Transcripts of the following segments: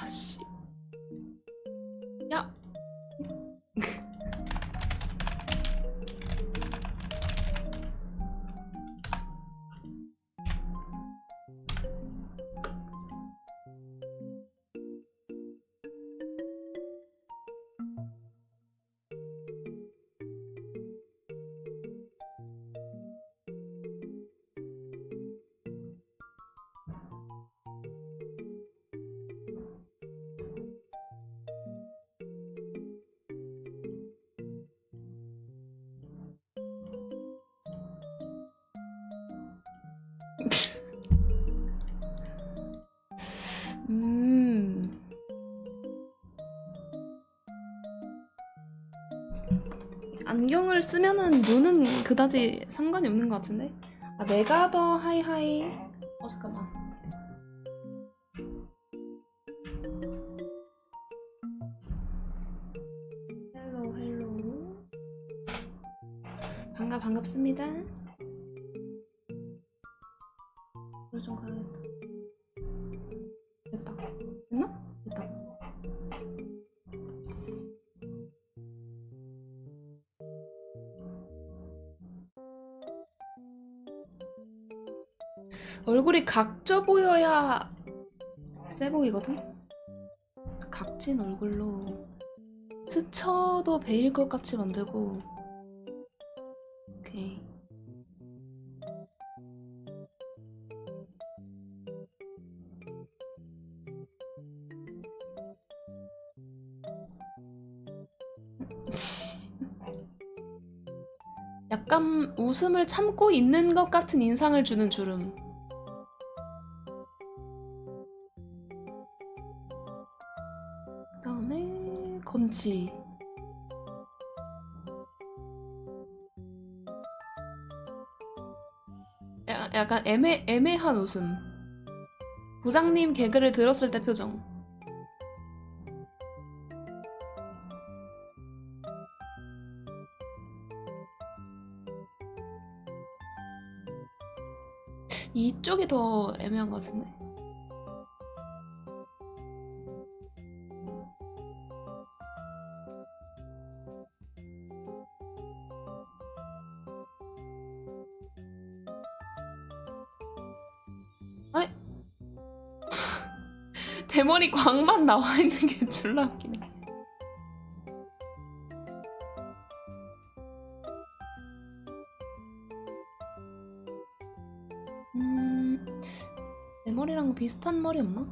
씨. 야. 안경을 쓰면은 눈은 그다지 상관이 없는 것 같은데? 아, 내가 더 하이하이. 잠깐만. 헬로 헬로. 반갑습니다. 그걸 좀 가야겠다. 됐다. 됐나? 됐다. 얼굴이 각져 보여야 세 보이거든? 각진 얼굴로 스쳐도 베일 것 같이 만들고. 오케이. 약간 웃음을 참고 있는 것 같은 인상을 주는 주름. 그다음에 건치. 약간 애매한 웃음. 부장님 개그를 들었을 때 표정. 이쪽이 더 애매한 것 같은데. 아이. 대머리 광만 나와 있는 게 졸라 웃기네. 내 머리랑 비슷한 머리 없나?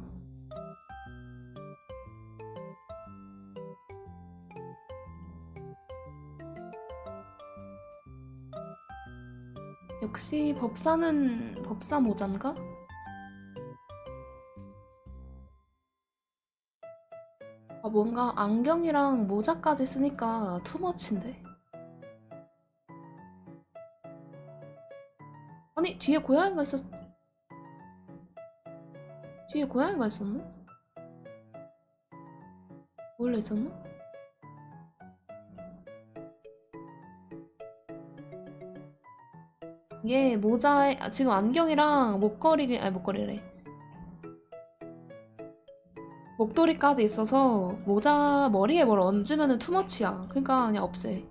역시 법사는 법사 모자인가? 아, 뭔가 안경이랑 모자까지 쓰니까 투머치인데? 아니, 뒤에 고양이가 뒤에 고양이가 있었네? 원래 있었나? 이게 모자에 지금 안경이랑 목걸이 아니 목걸이래. 목도리까지 있어서 모자 머리에 뭘 얹으면 투머치야. 그러니까 그냥 없애.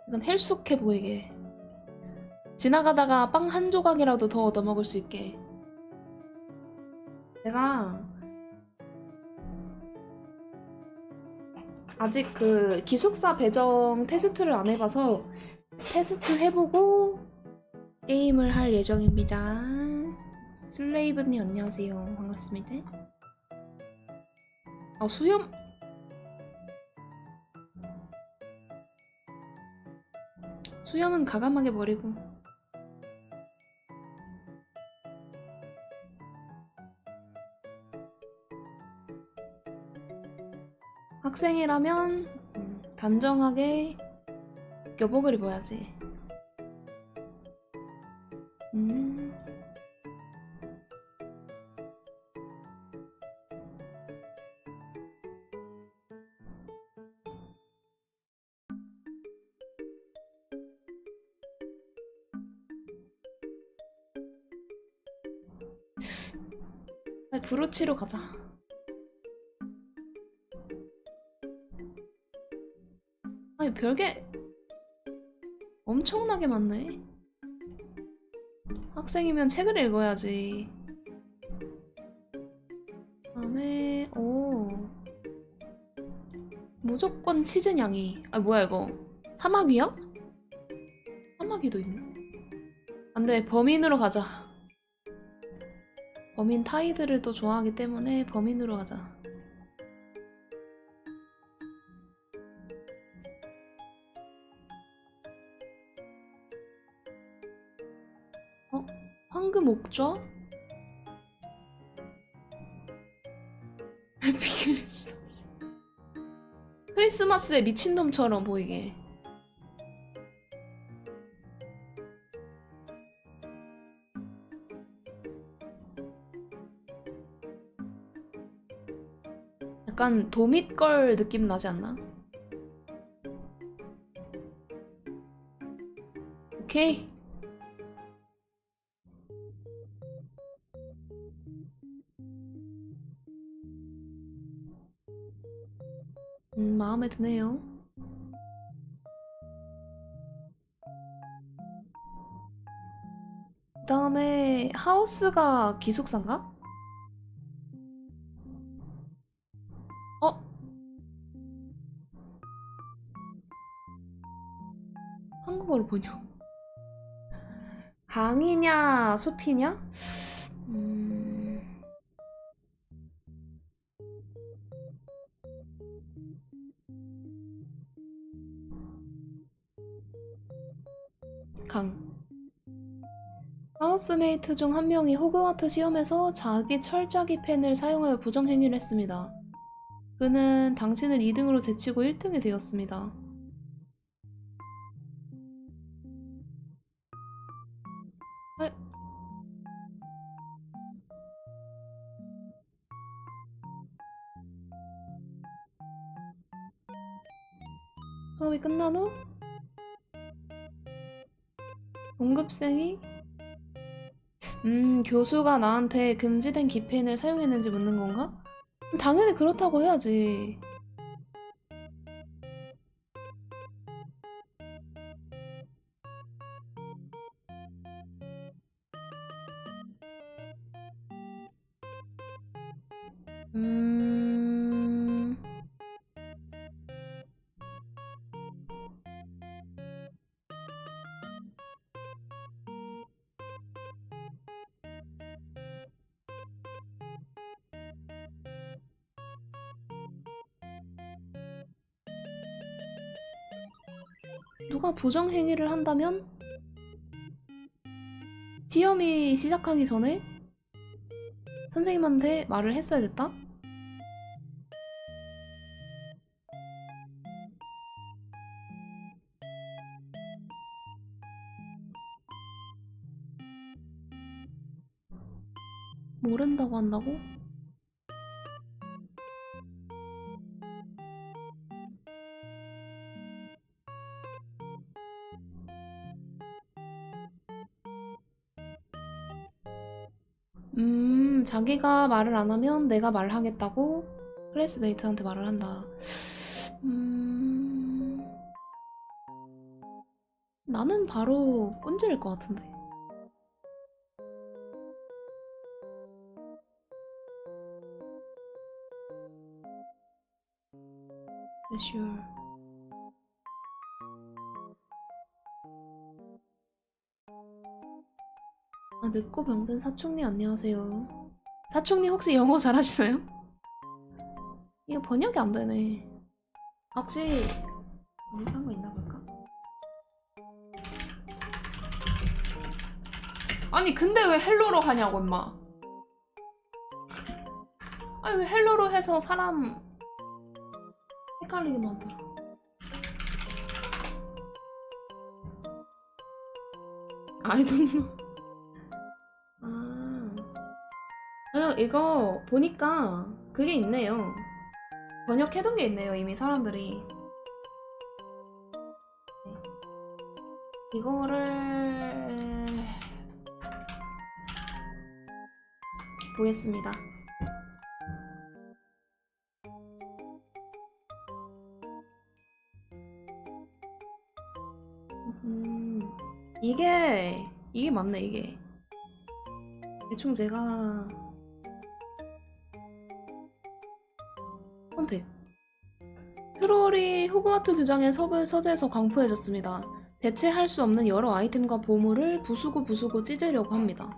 약간 헬쑥해 보이게. 지나가다가 빵 한 조각이라도 더 얻어먹을 수 있게. 내가 아직 그 기숙사 배정 테스트를 안 해봐서 테스트 해보고 게임을 할 예정입니다. 슬레이브님 안녕하세요. 반갑습니다. 아 수염 수염은 가감하게 버리고. 학생이라면 단정하게 교복을 입어야지. 브로치로 가자. 아니 별게 엄청나게 많네. 학생이면 책을 읽어야지. 그다음에 무조건 치즈 양이. 아 뭐야 이거 사마귀야? 사마귀도 있네. 안돼 범인으로 가자. 범인 타이드를 또 좋아하기 때문에 범인으로 가자. 황금 옥좌? 크리스마스에 미친놈처럼 보이게. 약간 도밋걸 느낌 나지 않나? 오케이. 마음에 드네요. 그 다음에 하우스가 기숙사인가? 한국어로 번역. 강이냐 숲이냐? 강. 하우스메이트 중 한 명이 호그와트 시험에서 자기 철자기 펜을 사용하여 부정행위를 했습니다. 그는 당신을 2등으로 제치고 1등이 되었습니다. 수업이 끝난 후 공급생이 교수가 나한테 금지된 기펜을 사용했는지 묻는 건가? 당연히 그렇다고 해야지. 누가 부정행위를 한다면 시험이 시작하기 전에 선생님한테 말을 했어야 됐다? 모른다고 한다고? 자기가 말을 안 하면 내가 말하겠다고 클래스메이트한테 말을 한다. 나는 바로 꼰질일 것 같은데. Sure. 아, 늙고 병든 사총님 안녕하세요. 사총님 혹시 영어 잘하시나요? 이거 번역이 안 되네. 혹시 번역한 거 있나 볼까? 아니 근데 왜 헬로로 하냐고 임마. 아니 왜 헬로로 해서 사람 헷갈리게 만들어. I don't know. 이거 보니까 그게 있네요. 번역해둔 게 있네요, 이미 사람들이. 네. 이거를 보겠습니다. 이게 맞네, 이게. 대충 제가 선택. 트롤이 호그와트 규장의 서재에서 광포해졌습니다. 대체할 수 없는 여러 아이템과 보물을 부수고 찢으려고 합니다.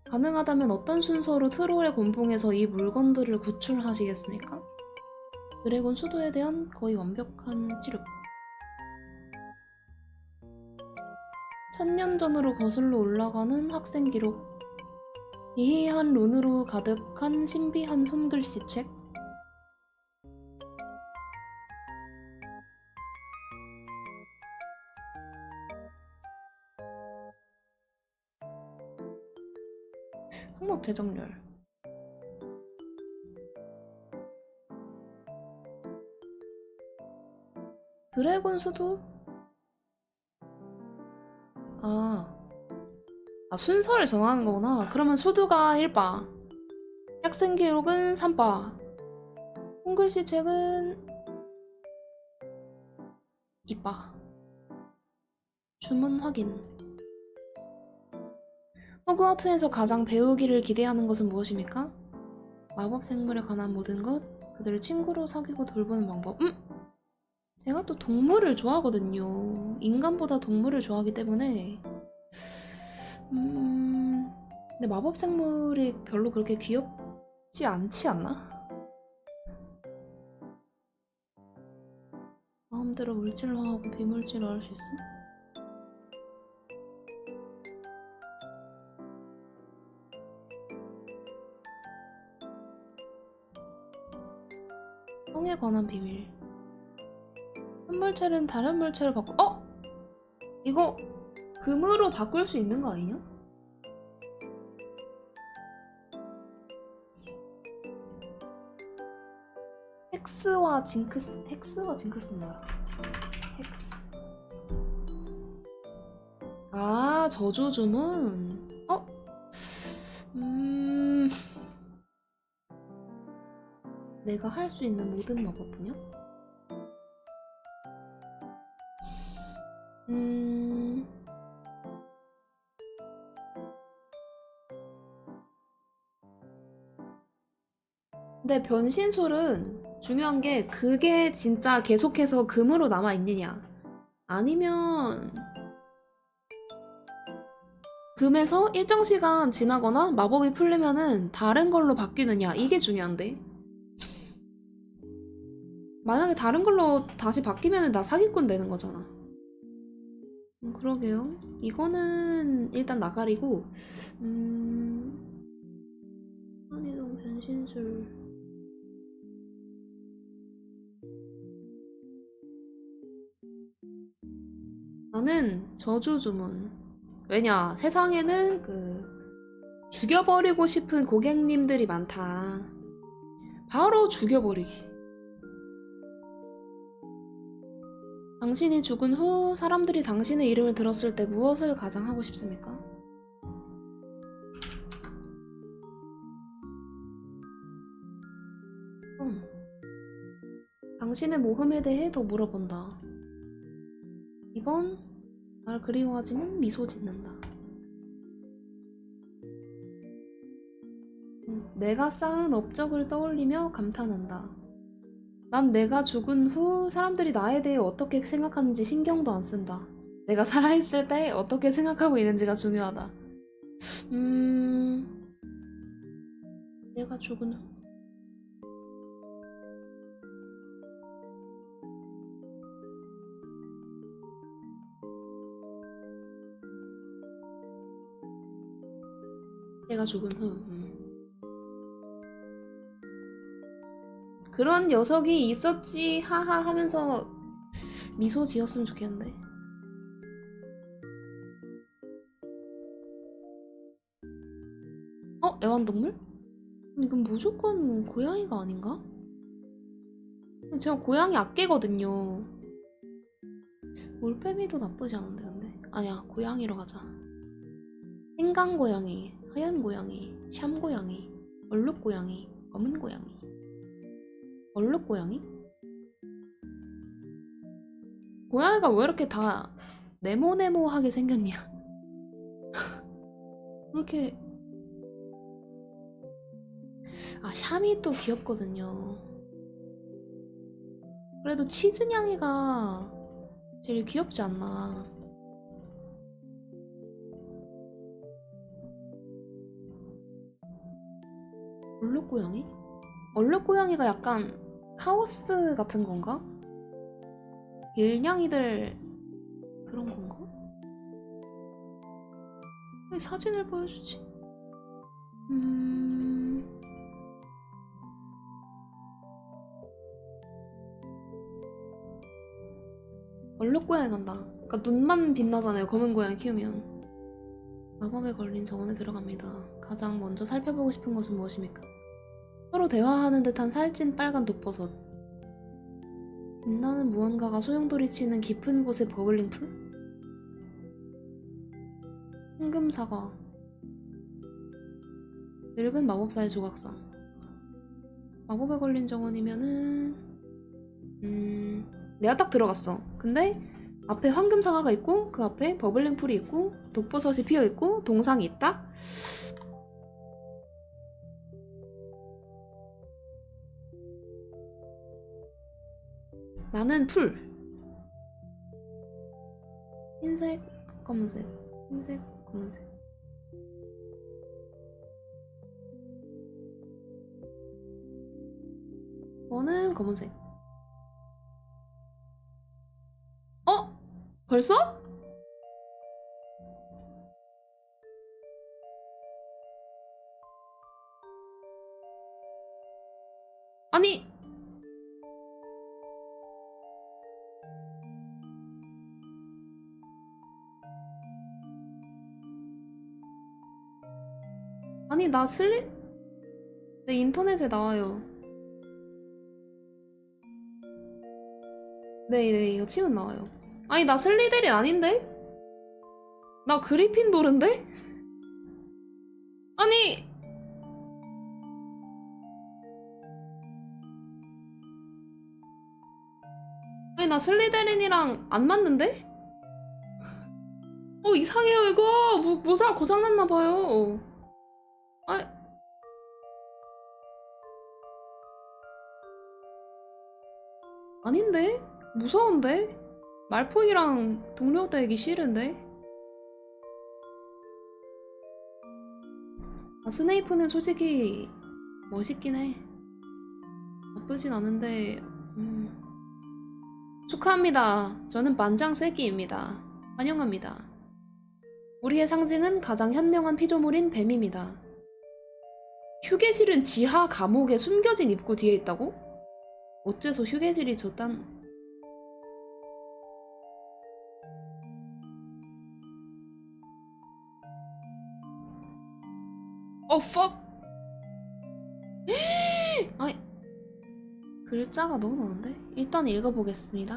가능하다면 어떤 순서로 트롤의 곤봉에서 이 물건들을 구출하시겠습니까? 드래곤 수도에 대한 거의 완벽한 치료. 1000년 전으로 거슬러 올라가는 학생 기록. 미희한 룬으로 가득한 신비한 손글씨책. 항목 재정렬. 드래곤 수도? 순서를 정하는 거구나. 그러면 수두가 1바, 학생 기록은 3바, 손글씨 책은 2바. 주문 확인. 호그와트에서 가장 배우기를 기대하는 것은 무엇입니까? 마법 생물에 관한 모든 것, 그들을 친구로 사귀고 돌보는 방법. 제가 또 동물을 좋아하거든요. 인간보다 동물을 좋아하기 때문에. 근데 마법 생물이 별로 그렇게 귀엽지 않지 않나? 마음대로 물질화하고 비물질화할 수 있음? 성에 관한 비밀. 한 물체는 다른 물체로 이거 금으로 바꿀 수 있는 거 아니냐? 헥스와 징크스는 뭐야? 저주 주문. 내가 할 수 있는 모든 마법 분야? 근데 변신술은 중요한 게 그게 진짜 계속해서 금으로 남아있느냐 아니면 금에서 일정 시간 지나거나 마법이 풀리면은 다른 걸로 바뀌느냐, 이게 중요한데. 만약에 다른 걸로 다시 바뀌면은 나 사기꾼 되는 거잖아. 그러게요. 이거는 일단 나가리고. 한이동 변신술. 나는 저주 주문. 왜냐, 세상에는 죽여버리고 싶은 고객님들이 많다. 바로 죽여버리기. 당신이 죽은 후 사람들이 당신의 이름을 들었을 때 무엇을 가장 하고 싶습니까? 당신의 모험에 대해 더 물어본다. 2번, 날 그리워하지만 미소 짓는다. 내가 쌓은 업적을 떠올리며 감탄한다. 난 내가 죽은 후 사람들이 나에 대해 어떻게 생각하는지 신경도 안 쓴다. 내가 살아있을 때 어떻게 생각하고 있는지가 중요하다. 내가 죽은 후 내가 죽은 후 그런 녀석이 있었지 하하 하면서 미소 지었으면 좋겠는데. 애완동물? 이건 무조건 고양이가 아닌가? 제가 고양이 악개거든요. 올빼미도 나쁘지 않은데 근데 아니야, 고양이로 가자. 생강고양이, 하얀고양이, 샴고양이, 얼룩고양이, 검은고양이. 얼룩고양이? 고양이가 왜 이렇게 다 네모네모하게 생겼냐? 이렇게. 샴이 또 귀엽거든요. 그래도 치즈냥이가 제일 귀엽지 않나. 얼룩고양이? 얼룩고양이가 약간 카오스 같은 건가? 일냥이들 그런 건가? 왜 사진을 보여주지? 얼룩고양이 간다. 그러니까 눈만 빛나잖아요, 검은 고양이 키우면. 마법에 걸린 정원에 들어갑니다. 가장 먼저 살펴보고 싶은 것은 무엇입니까? 서로 대화하는 듯한 살찐 빨간 독버섯. 빛나는 무언가가 소용돌이치는 깊은 곳의 버블링 풀? 황금사과. 늙은 마법사의 조각상. 마법에 걸린 정원이면은 내가 딱 들어갔어. 근데 앞에 황금사과가 있고 그 앞에 버블링 풀이 있고 독버섯이 피어있고 동상이 있다? 나는 풀. 흰색, 검은색, 흰색, 검은색. 너는 검은색. 벌써? 아니, 나 내 인터넷에 나와요. 네, 이거 치면 나와요. 아니, 나 슬리데린 아닌데? 나 그리핀도르인데? 아니! 나 슬리데린이랑 안 맞는데? 이상해요, 이거! 모사 고장났나봐요. 아닌데? 무서운데? 말포이랑 동료 되기 싫은데? 스네이프는 솔직히 멋있긴 해. 나쁘진 않은데 축하합니다. 저는 만장 쐐기입니다. 환영합니다. 우리의 상징은 가장 현명한 피조물인 뱀입니다. 휴게실은 지하 감옥에 숨겨진 입구 뒤에 있다고? 어째서 휴게실이 저딴... fuck! 아니, 글자가 너무 많은데? 일단 읽어보겠습니다.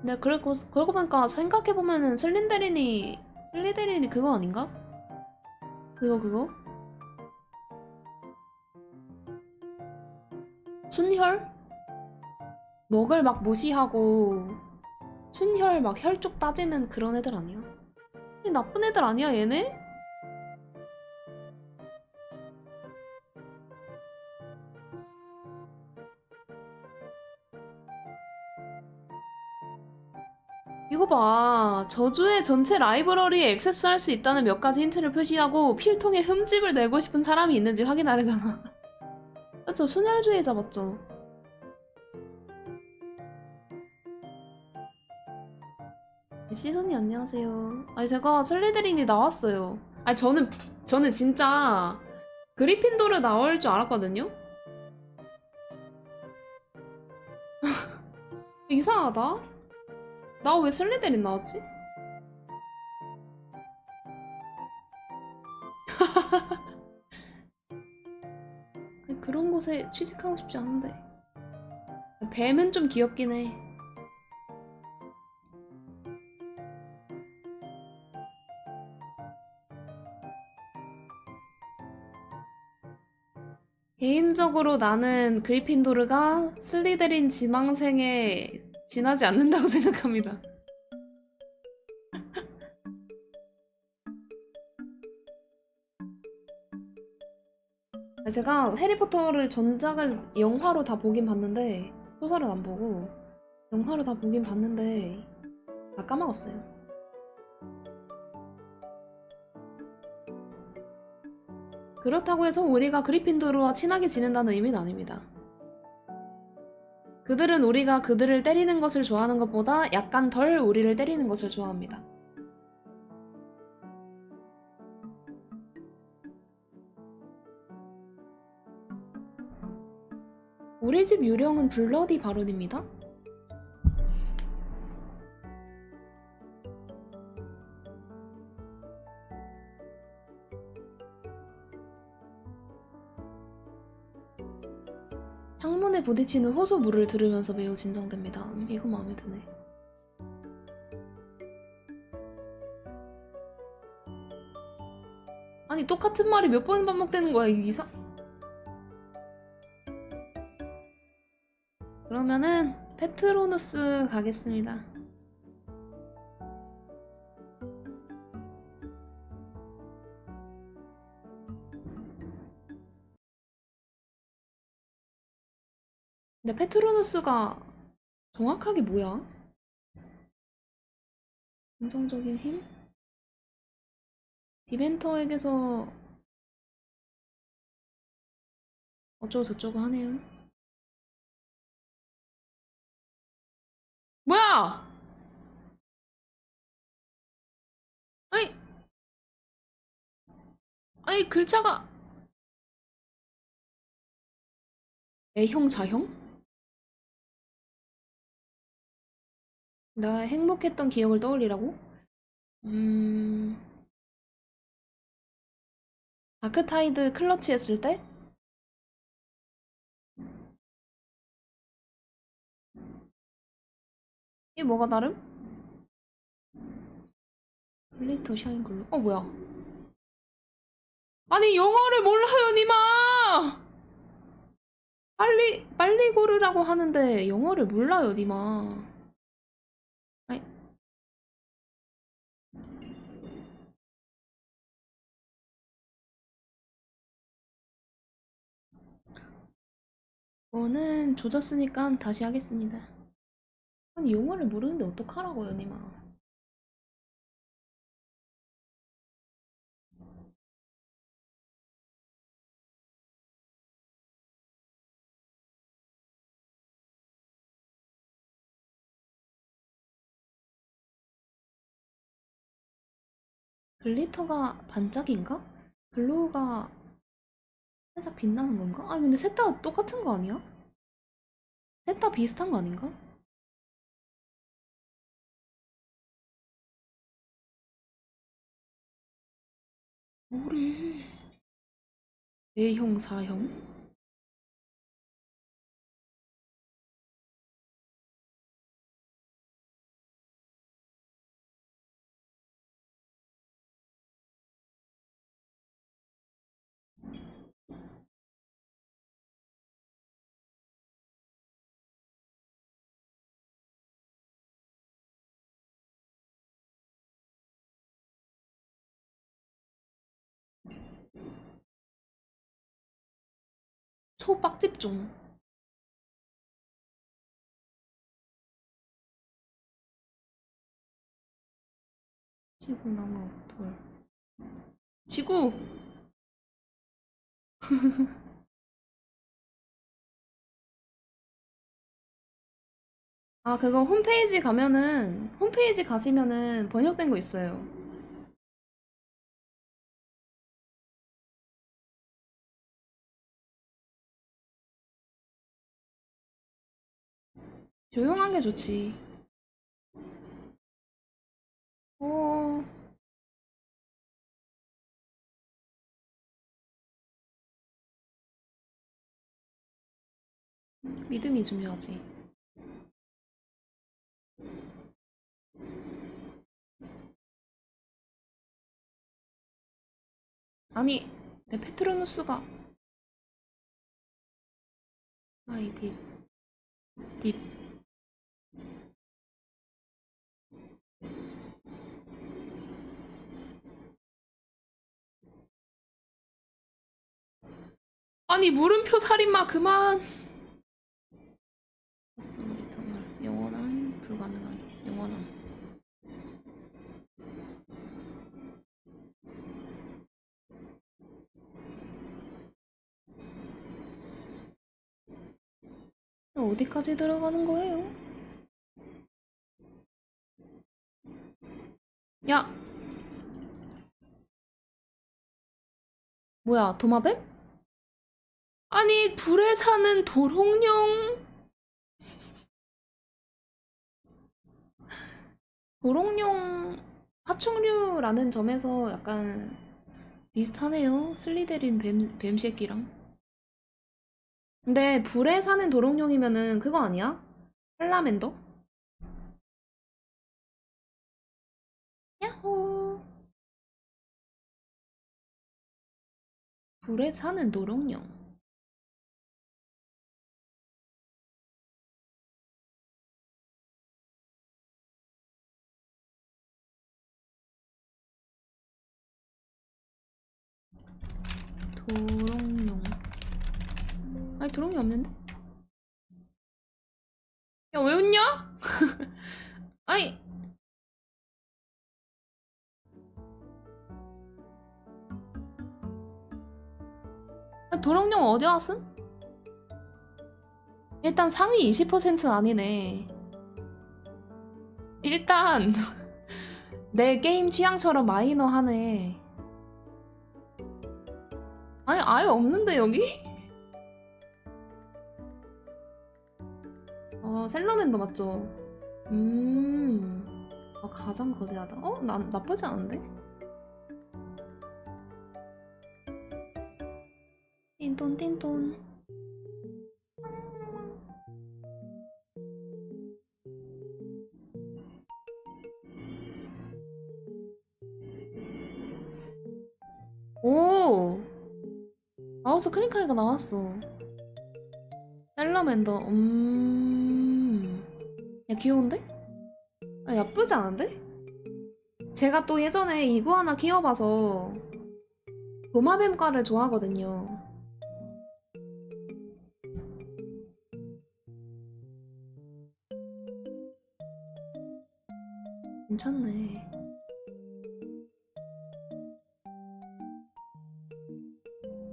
근데 그러고 보니까 생각해보면은 슬리데린이 그거 아닌가? 그거? 순혈? 먹을 막 무시하고 순혈 막 혈족 따지는 그런 애들 아니야? 나쁜 애들 아니야 얘네? 이거 봐. 저주의 전체 라이브러리에 액세스할 수 있다는 몇 가지 힌트를 표시하고 필통에 흠집을 내고 싶은 사람이 있는지 확인하래잖아. 그쵸, 순혈주의자 맞죠? 시선이 안녕하세요. 아니 제가 슬리데린이 나왔어요. 아니 저는 진짜 그리핀도르 나올 줄 알았거든요? 이상하다. 나 왜 슬리데린 나왔지? 아니, 그런 곳에 취직하고 싶지 않은데. 뱀은 좀 귀엽긴 해. 개인적으로 나는 그리핀도르가 슬리데린 지망생에 지나지 않는다고 생각합니다. 제가 해리포터를 전작을 영화로 다 보긴 봤는데 소설은 안 보고 영화로 다 보긴 봤는데 다 까먹었어요. 그렇다고 해서 우리가 그리핀도르와 친하게 지낸다는 의미는 아닙니다. 그들은 우리가 그들을 때리는 것을 좋아하는 것보다 약간 덜 우리를 때리는 것을 좋아합니다. 우리 집 유령은 블러디 바론입니다. 창문에 부딪히는 호수 물을 들으면서 매우 진정됩니다. 이거 마음에 드네. 아니 똑같은 말이 몇 번 반복되는 거야 이 이상? 그러면은 페트로누스 가겠습니다. 근데 페트로누스가 정확하게 뭐야? 긍정적인 힘? 디벤터에게서 어쩌고 저쩌고 하네요. 뭐야! 아니, 아니 글자가 A형 자형? 나 행복했던 기억을 떠올리라고? 음... 다크타이드 클러치 했을 때? 이게 뭐가 다름? 글리터 샤인 글로 뭐야? 아니 영어를 몰라요 니마! 빨리 고르라고 하는데 영어를 몰라요 니마. 아니 저는 조졌으니까 다시 하겠습니다. 아니 영어를 모르는데 어떡하라고요 니마. 글리터가 반짝인가? 글로우가 살짝 빛나는 건가? 아니 근데 셋 다 똑같은 거 아니야? 셋 다 비슷한 거 아닌가? 뭐래? A형, X형? 초빡집중. 지구, 나무, 돌. 지구! 아, 그거 홈페이지 가시면은 번역된 거 있어요. 조용한 게 좋지. 어, 믿음이 중요하지. 아니, 내 페트로누스가. 아이, 딥. 아니, 물음표 살인마, 그만! 리터널. 영원한, 불가능한, 영원한. 어디까지 들어가는 거예요? 야! 뭐야, 도마뱀? 아니, 불에 사는 도롱뇽. 도롱뇽 파충류라는 점에서 약간 비슷하네요. 슬리데린 뱀 새끼랑. 근데 불에 사는 도롱뇽이면은 그거 아니야? 살라맨더? 야호. 불에 사는 도롱뇽. 도롱뇽. 아니, 도롱뇽 없는데? 야, 왜 웃냐? 아니, 도롱뇽 어디 왔음? 일단 상위 20%는 아니네. 일단 내 게임 취향처럼 마이너하네. 아니, 아예 없는데 여기? 셀러맨더 맞죠? 가장 거대하다. 나쁘지 않은데? 띵돈 띵돈. 오! 마우스 클릭하니까 나왔어. 셀러맨더. 야, 귀여운데? 아, 나쁘지 않은데? 제가 또 예전에 이구아나 키워봐서 도마뱀과를 좋아하거든요. 괜찮네.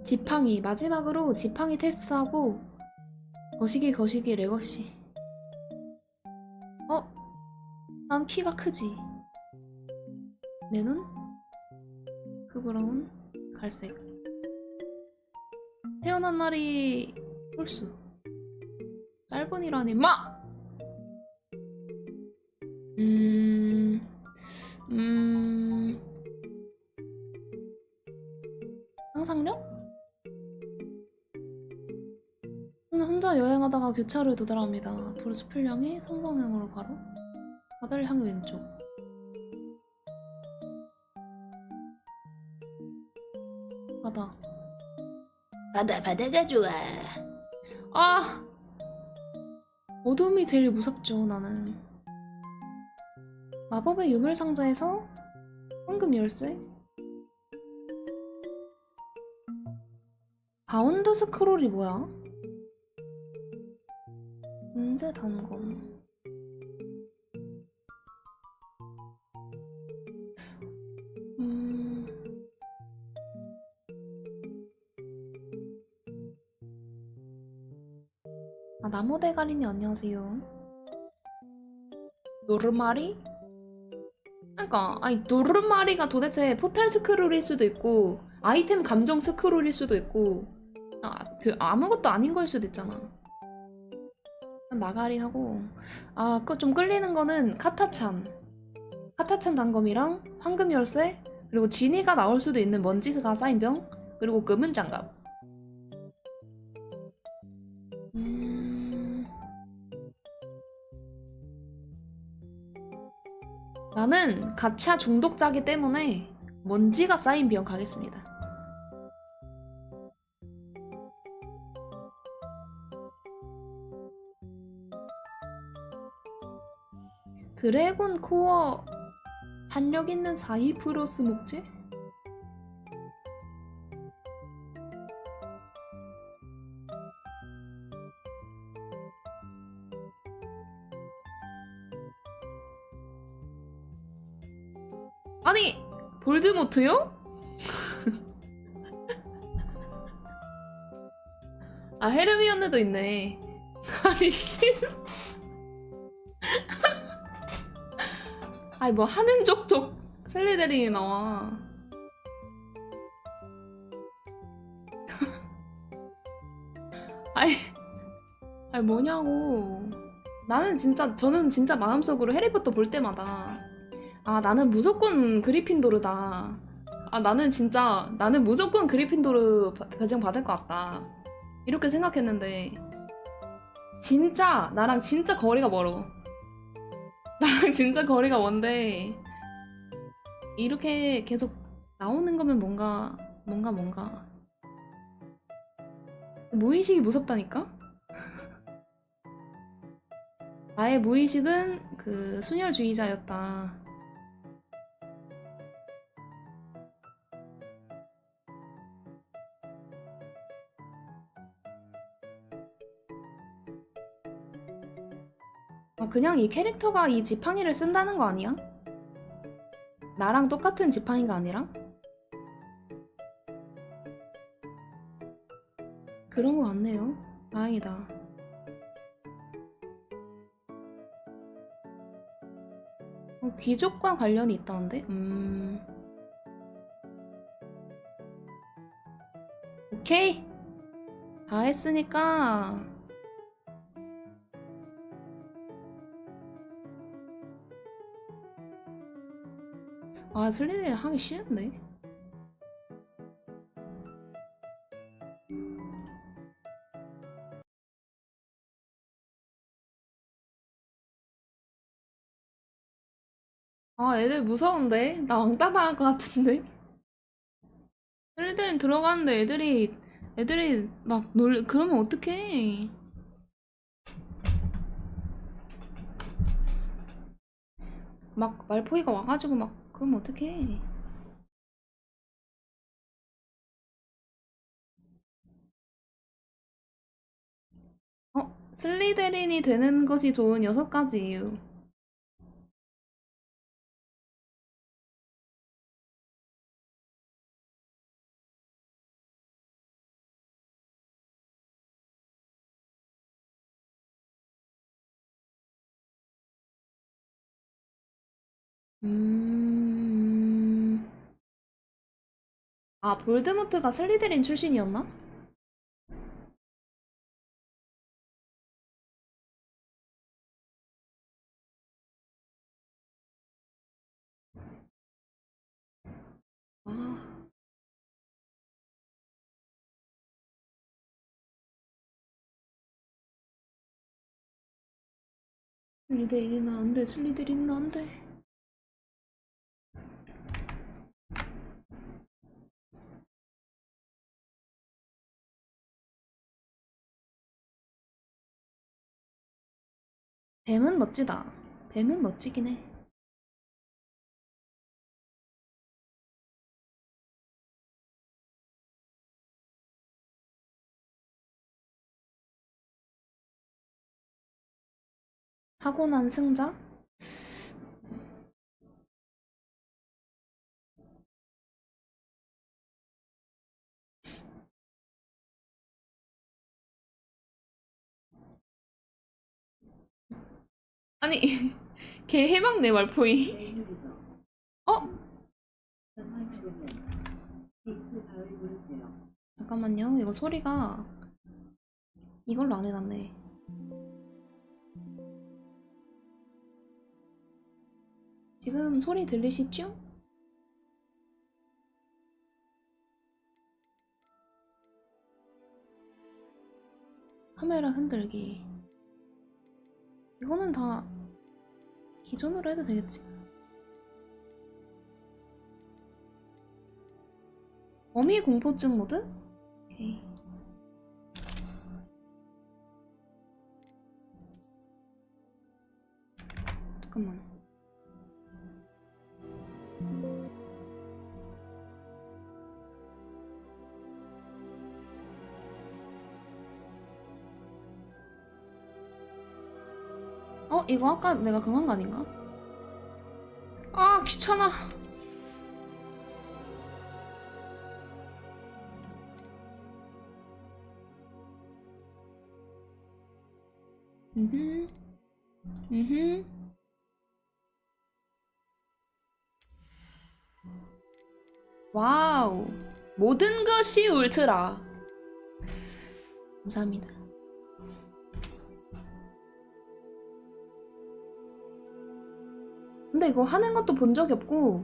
지팡이. 마지막으로 지팡이 테스트하고 거시기 레거시. 난 키가 크지. 내 눈? 그 브라운? 갈색. 태어난 날이 홀수. 짧은이라니 마! 음... 음... 상상력? 혼자 여행하다가 교차를 도달합니다. 숲을 향해 성방향으로 바로 바다를 향해 왼쪽. 바다가 좋아. 아! 어둠이 제일 무섭죠, 나는. 마법의 유물상자에서 황금 열쇠? 바운드 스크롤이 뭐야? 문제 단검. 음... 아, 나무대가리님 안녕하세요. 노르마리? 그러니까 아니 노르마리가 도대체 포탈 스크롤일 수도 있고 아이템 감정 스크롤일 수도 있고 아무것도 아닌 걸 수도 있잖아. 나가리 하고 그거 좀 끌리는 거는 카타찬 단검이랑 황금 열쇠 그리고 지니가 나올 수도 있는 먼지가 쌓인 병 그리고 금은 장갑. 나는 가챠 중독자기 때문에 먼지가 쌓인 병 가겠습니다. 드래곤 코어 탄력 있는 4이 플러스 목재? 아니 볼드모트요? 아 헤르미온느도 있네. 아니 싫어. 아니 뭐 하는 족족 슬리데린이 나와. 아니 뭐냐고. 저는 진짜 마음속으로 해리포터 볼 때마다 나는 무조건 그리핀도르다. 나는 무조건 그리핀도르 배정 받을 것 같다. 이렇게 생각했는데 나랑 진짜 거리가 멀어. 나랑 진짜 거리가 먼데 이렇게 계속 나오는 거면 뭔가 무의식이 무섭다니까? 나의 무의식은 그 순혈주의자였다. 그냥 이 캐릭터가 이 지팡이를 쓴다는 거 아니야? 나랑 똑같은 지팡이가 아니라? 그런 거 같네요. 다행이다. 귀족과 관련이 있다는데? 오케이! 다 했으니까 슬리데린 하기 싫은데? 애들 무서운데? 나 왕따 당할 것 같은데? 슬리데린 들어가는데 애들이 그러면 어떡해? 막 말포이가 와가지고 그러면 어떡해? 슬리데린이 되는 것이 좋은 6가지 이유. 볼드모트가 슬리데린 출신이었나? 아, 슬리데린은 안 돼, 슬리데린은 안 돼. 뱀은 멋지다. 뱀은 멋지긴 해. 타고난 승자? 아니 걔 해막네 말포이. 어? 잠깐만요. 이거 소리가 이걸로 안 해놨네. 지금 소리 들리시죠? 카메라 흔들기. 이거는 다 기존으로 해도 되겠지? 어미 공포증 모드? 오케이. 잠깐만. 이거 아까 내가 그거 한 거 아닌가? 아, 귀찮아. 음흠. 와우. 모든 것이 울트라. 감사합니다. 근데 이거 하는 것도 본 적이 없고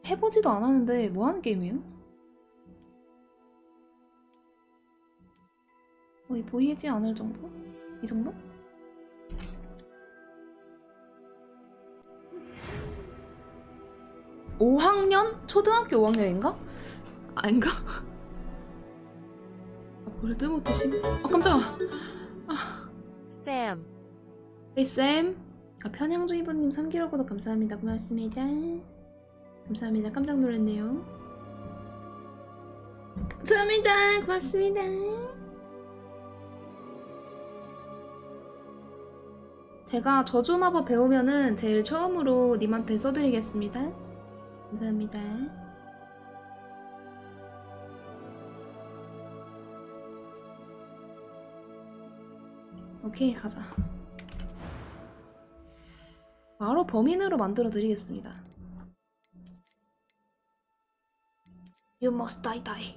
해보지도 않았는데 뭐 하는 게임이에요? 거의 보이지 않을 정도? 이 정도? (5학년) 초등학교 5학년인가? 아닌가? 볼드모트 심... 깜짝아. 쌤. Hey 쌤. 편향주의보님 3개월 구독 감사합니다. 고맙습니다. 감사합니다. 깜짝 놀랐네요. 감사합니다. 고맙습니다. 제가 저주마법 배우면은 제일 처음으로 님한테 써드리겠습니다. 감사합니다. 오케이, 가자. 바로 범인으로 만들어 드리겠습니다. You must die.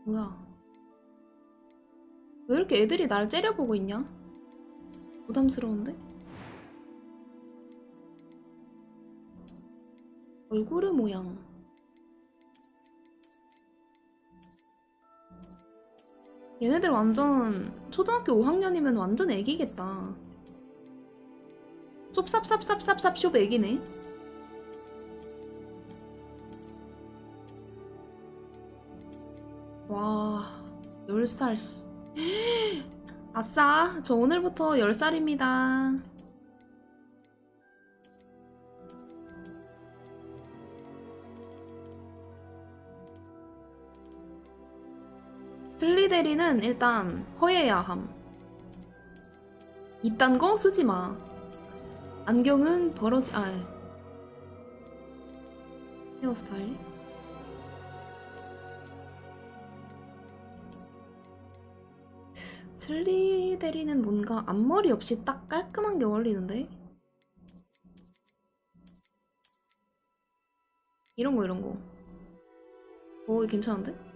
뭐야? 왜 이렇게 애들이 날 째려보고 있냐? 부담스러운데? 얼굴의 모양. 얘네들 완전 초등학교 5학년이면 완전 애기겠다. 쏙삽삽삽삽삽 쇼 애기네. 와, 10살. 아싸, 저 오늘부터 10살입니다. 슬리데리는 일단 허예야 함. 이딴 거 쓰지 마. 안경은 헤어스타일. 슬리데리는 뭔가 앞머리 없이 딱 깔끔한 게 어울리는데? 이런 거. 오, 괜찮은데?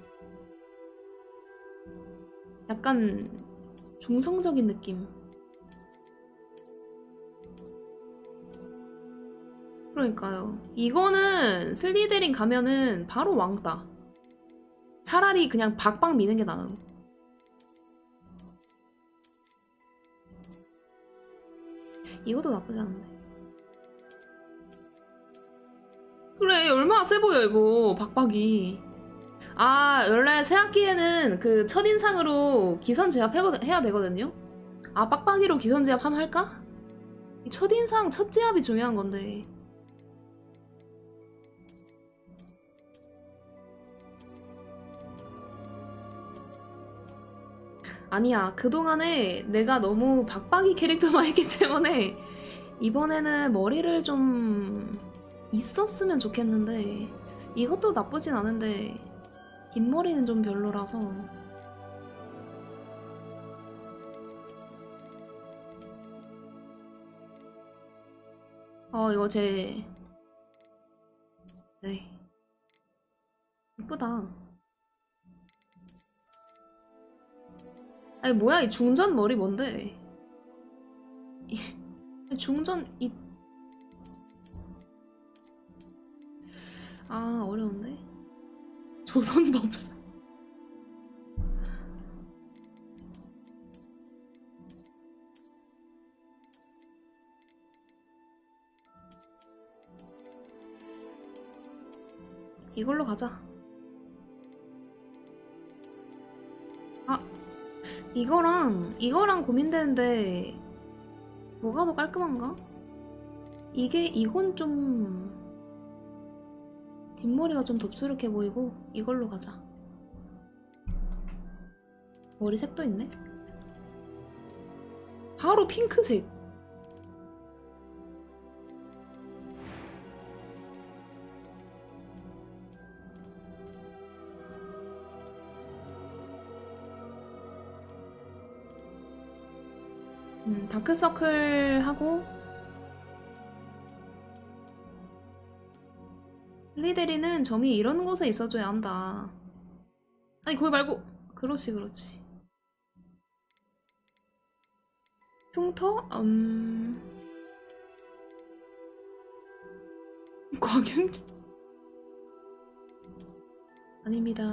약간 중성적인 느낌. 그러니까요. 이거는 슬리데린 가면은 바로 왕따. 차라리 그냥 박박 미는 게 나음. 이것도 나쁘지 않은데. 그래, 얼마나 세 보여 이거 박박이. 아, 원래 새학기에는 그 첫인상으로 기선 제압해야 되거든요? 아, 빡빡이로 기선 제압 하면 할까? 이 첫인상, 첫 제압이 중요한 건데. 아니야, 그동안에 내가 너무 박박이 캐릭터만 했기 때문에 이번에는 머리를 좀 있었으면 좋겠는데 이것도 나쁘진 않은데 긴 머리는 좀 별로라서. 이거 네, 예쁘다. 아니 뭐야, 이 중전 머리 뭔데? 중전 어려운데? 조선법사. 이걸로 가자. 이거랑 고민되는데 뭐가 더 깔끔한가? 이건 좀 뒷머리가 좀 덥수룩해 보이고 이걸로 가자. 머리색도 있네? 바로 핑크색. 다크서클 하고 리데리는 점이 이런 곳에 있어줘야 한다. 아니 거기 말고 그렇지. 흉터? 광윤기? 아닙니다.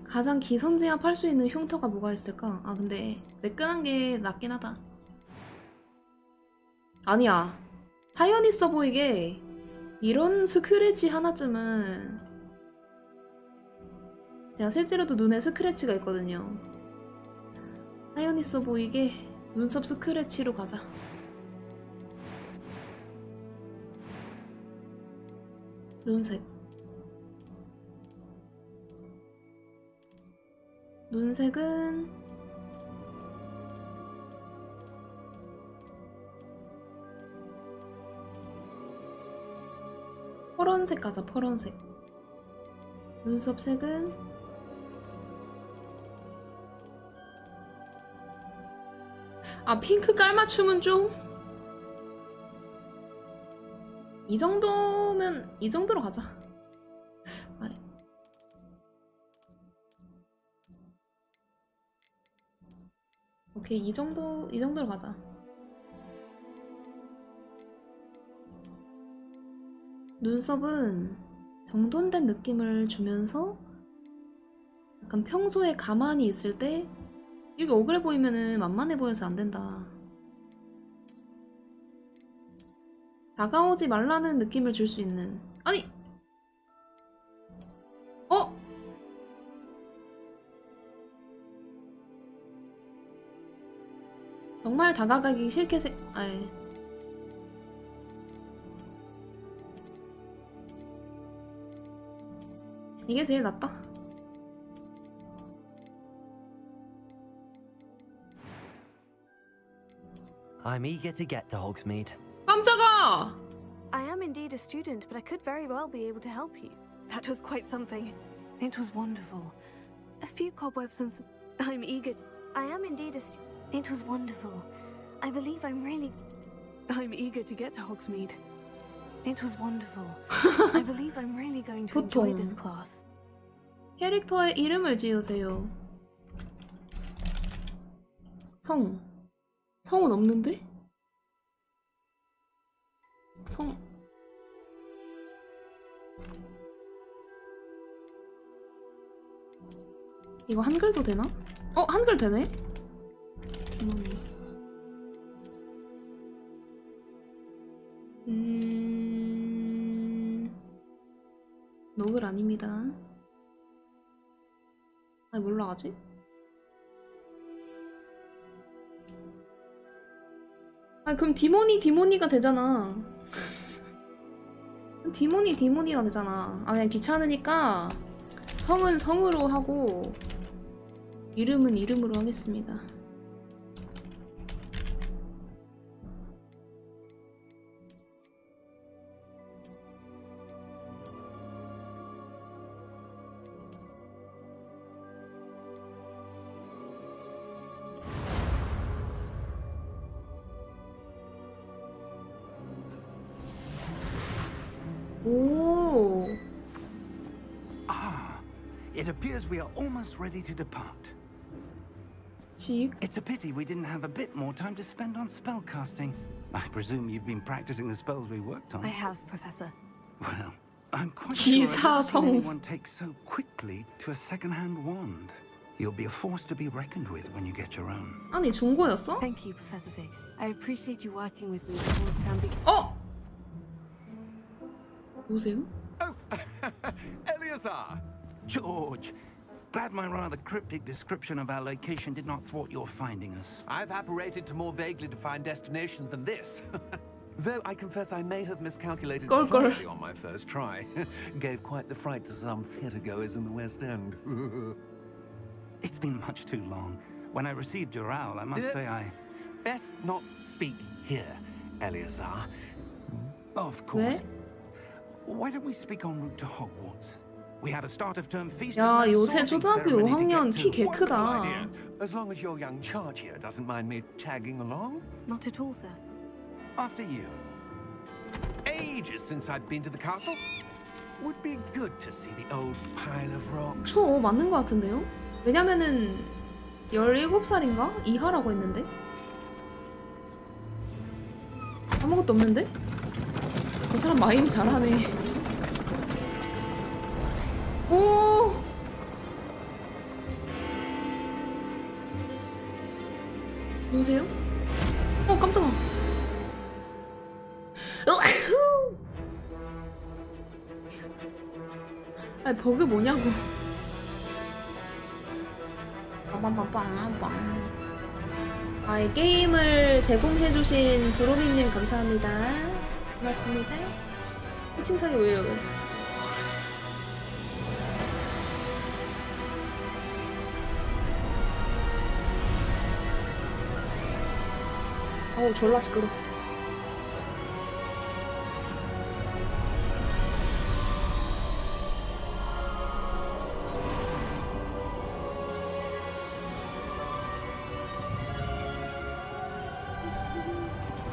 가장 기선제압할 수 있는 흉터가 뭐가 있을까? 근데 매끈한 게 낫긴 하다. 아니야, 사연 있어 보이게 이런 스크래치 하나쯤은. 제가 실제로도 눈에 스크래치가 있거든요. 사연 있어 보이게 눈썹 스크래치로 가자. 눈색은 퍼런색 가자. 퍼런색. 눈썹 색은 핑크 깔맞춤은 좀 이 정도로 가자. 오케이, 이 정도로 가자. 눈썹은 정돈된 느낌을 주면서 약간 평소에 가만히 있을 때 이렇게 억울해 보이면은 만만해 보여서 안 된다. 다가오지 말라는 느낌을 줄 수 있는. 아니! 정말 다가가기 싫게 이게 제일 낫다. I'm eager to get to Hogsmeade. 깜짝아! I am indeed a student, but I could very well be able to help you. That was quite something. It was wonderful. A few cobwebs and some... I'm eager. I am indeed a student. It was wonderful. I believe I'm eager to get to Hogsmeade. It was wonderful. I believe I'm really going to enjoy this class. 캐릭터의 이름을 지으세요. 성은 없는데? 이거 한글도 되나? 한글 되네? 디모니. 노글 아닙니다. 뭘로 하지? 그럼 디모니가 되잖아. 디모니가 되잖아. 아, 그냥 귀찮으니까 성은 성으로 하고 이름은 이름으로 하겠습니다. 오. Ah, it appears we are almost ready to depart. 직. It's a pity we didn't have a bit more time to spend on spellcasting. I presume you've been practicing the spells we worked on. I have, Professor. Well, I'm quite sure I've never seen 기사성. anyone take so quickly to a second-hand wand. You'll be a force to be reckoned with when you get your own. 아니 중고였어? Thank you, Professor Fig. I appreciate you working with me before the term begins. 어? 누구세요? Oh, Eleazar! George, glad my rather cryptic description of our location did not thwart your finding us. I've apparated to more vaguely defined destinations than this. Though I confess I may have miscalculated Gol, gol. slightly on my first try. Gave quite the fright to some theatregoers in the West End. It's been much too long. When I received your owl, I must say I... Best not speak here, Eleazar. Of course. 왜? Why don't we speak en route to Hogwarts? We have a start of term feast. 야, and a 요새 sorting 초등학교 ceremony to 5학년 get 키 to. 개 Wonderful 크다. idea. As long as your young charge here doesn't mind me tagging along. Not at all, sir. After you. Ages since I'd been to the castle. Would be good to see the old pile of rocks. 초 맞는 것 같은데요? 왜냐면은 17살인가? 이하라고 했는데? 아무것도 없는데? 그 사람 마임 잘하네. 오! 누구세요? 깜짝아. 아니 버그 뭐냐고. 빠밤빰빰빰. 아, 이 게임을 제공해주신 브로미님 감사합니다. 고맙습니다. 해칭창이 왜요? 어우 졸라 시끄러.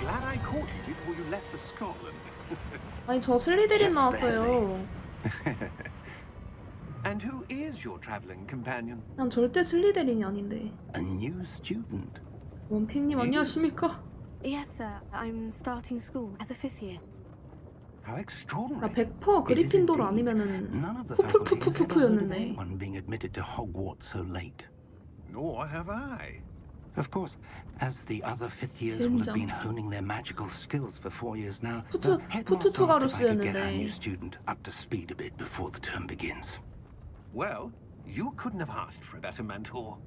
Glad I caught you before you left for Scotland. 아니 저 슬리데린 나왔어요. And who is your traveling companion? 난 절대 슬리데린이 아닌데. A new student. 원팽님 안녕하십니까? Yes, sir. I'm starting school as a fifth year. How 나 extraordinary. 100% 그리핀도르 아니면은 None of the faculty has ever heard of 푸푸푸푸푸푸였는데. anyone being admitted to Hogwarts so late. Nor have I. Of course, as the other fifth years will have 젠장. been honing their magical skills for 4 years now, 푸투- the headmaster asked if I could get our 푸투투가루스였는데. new student up to speed a bit before the term begins. Well, you couldn't have asked for a better mentor.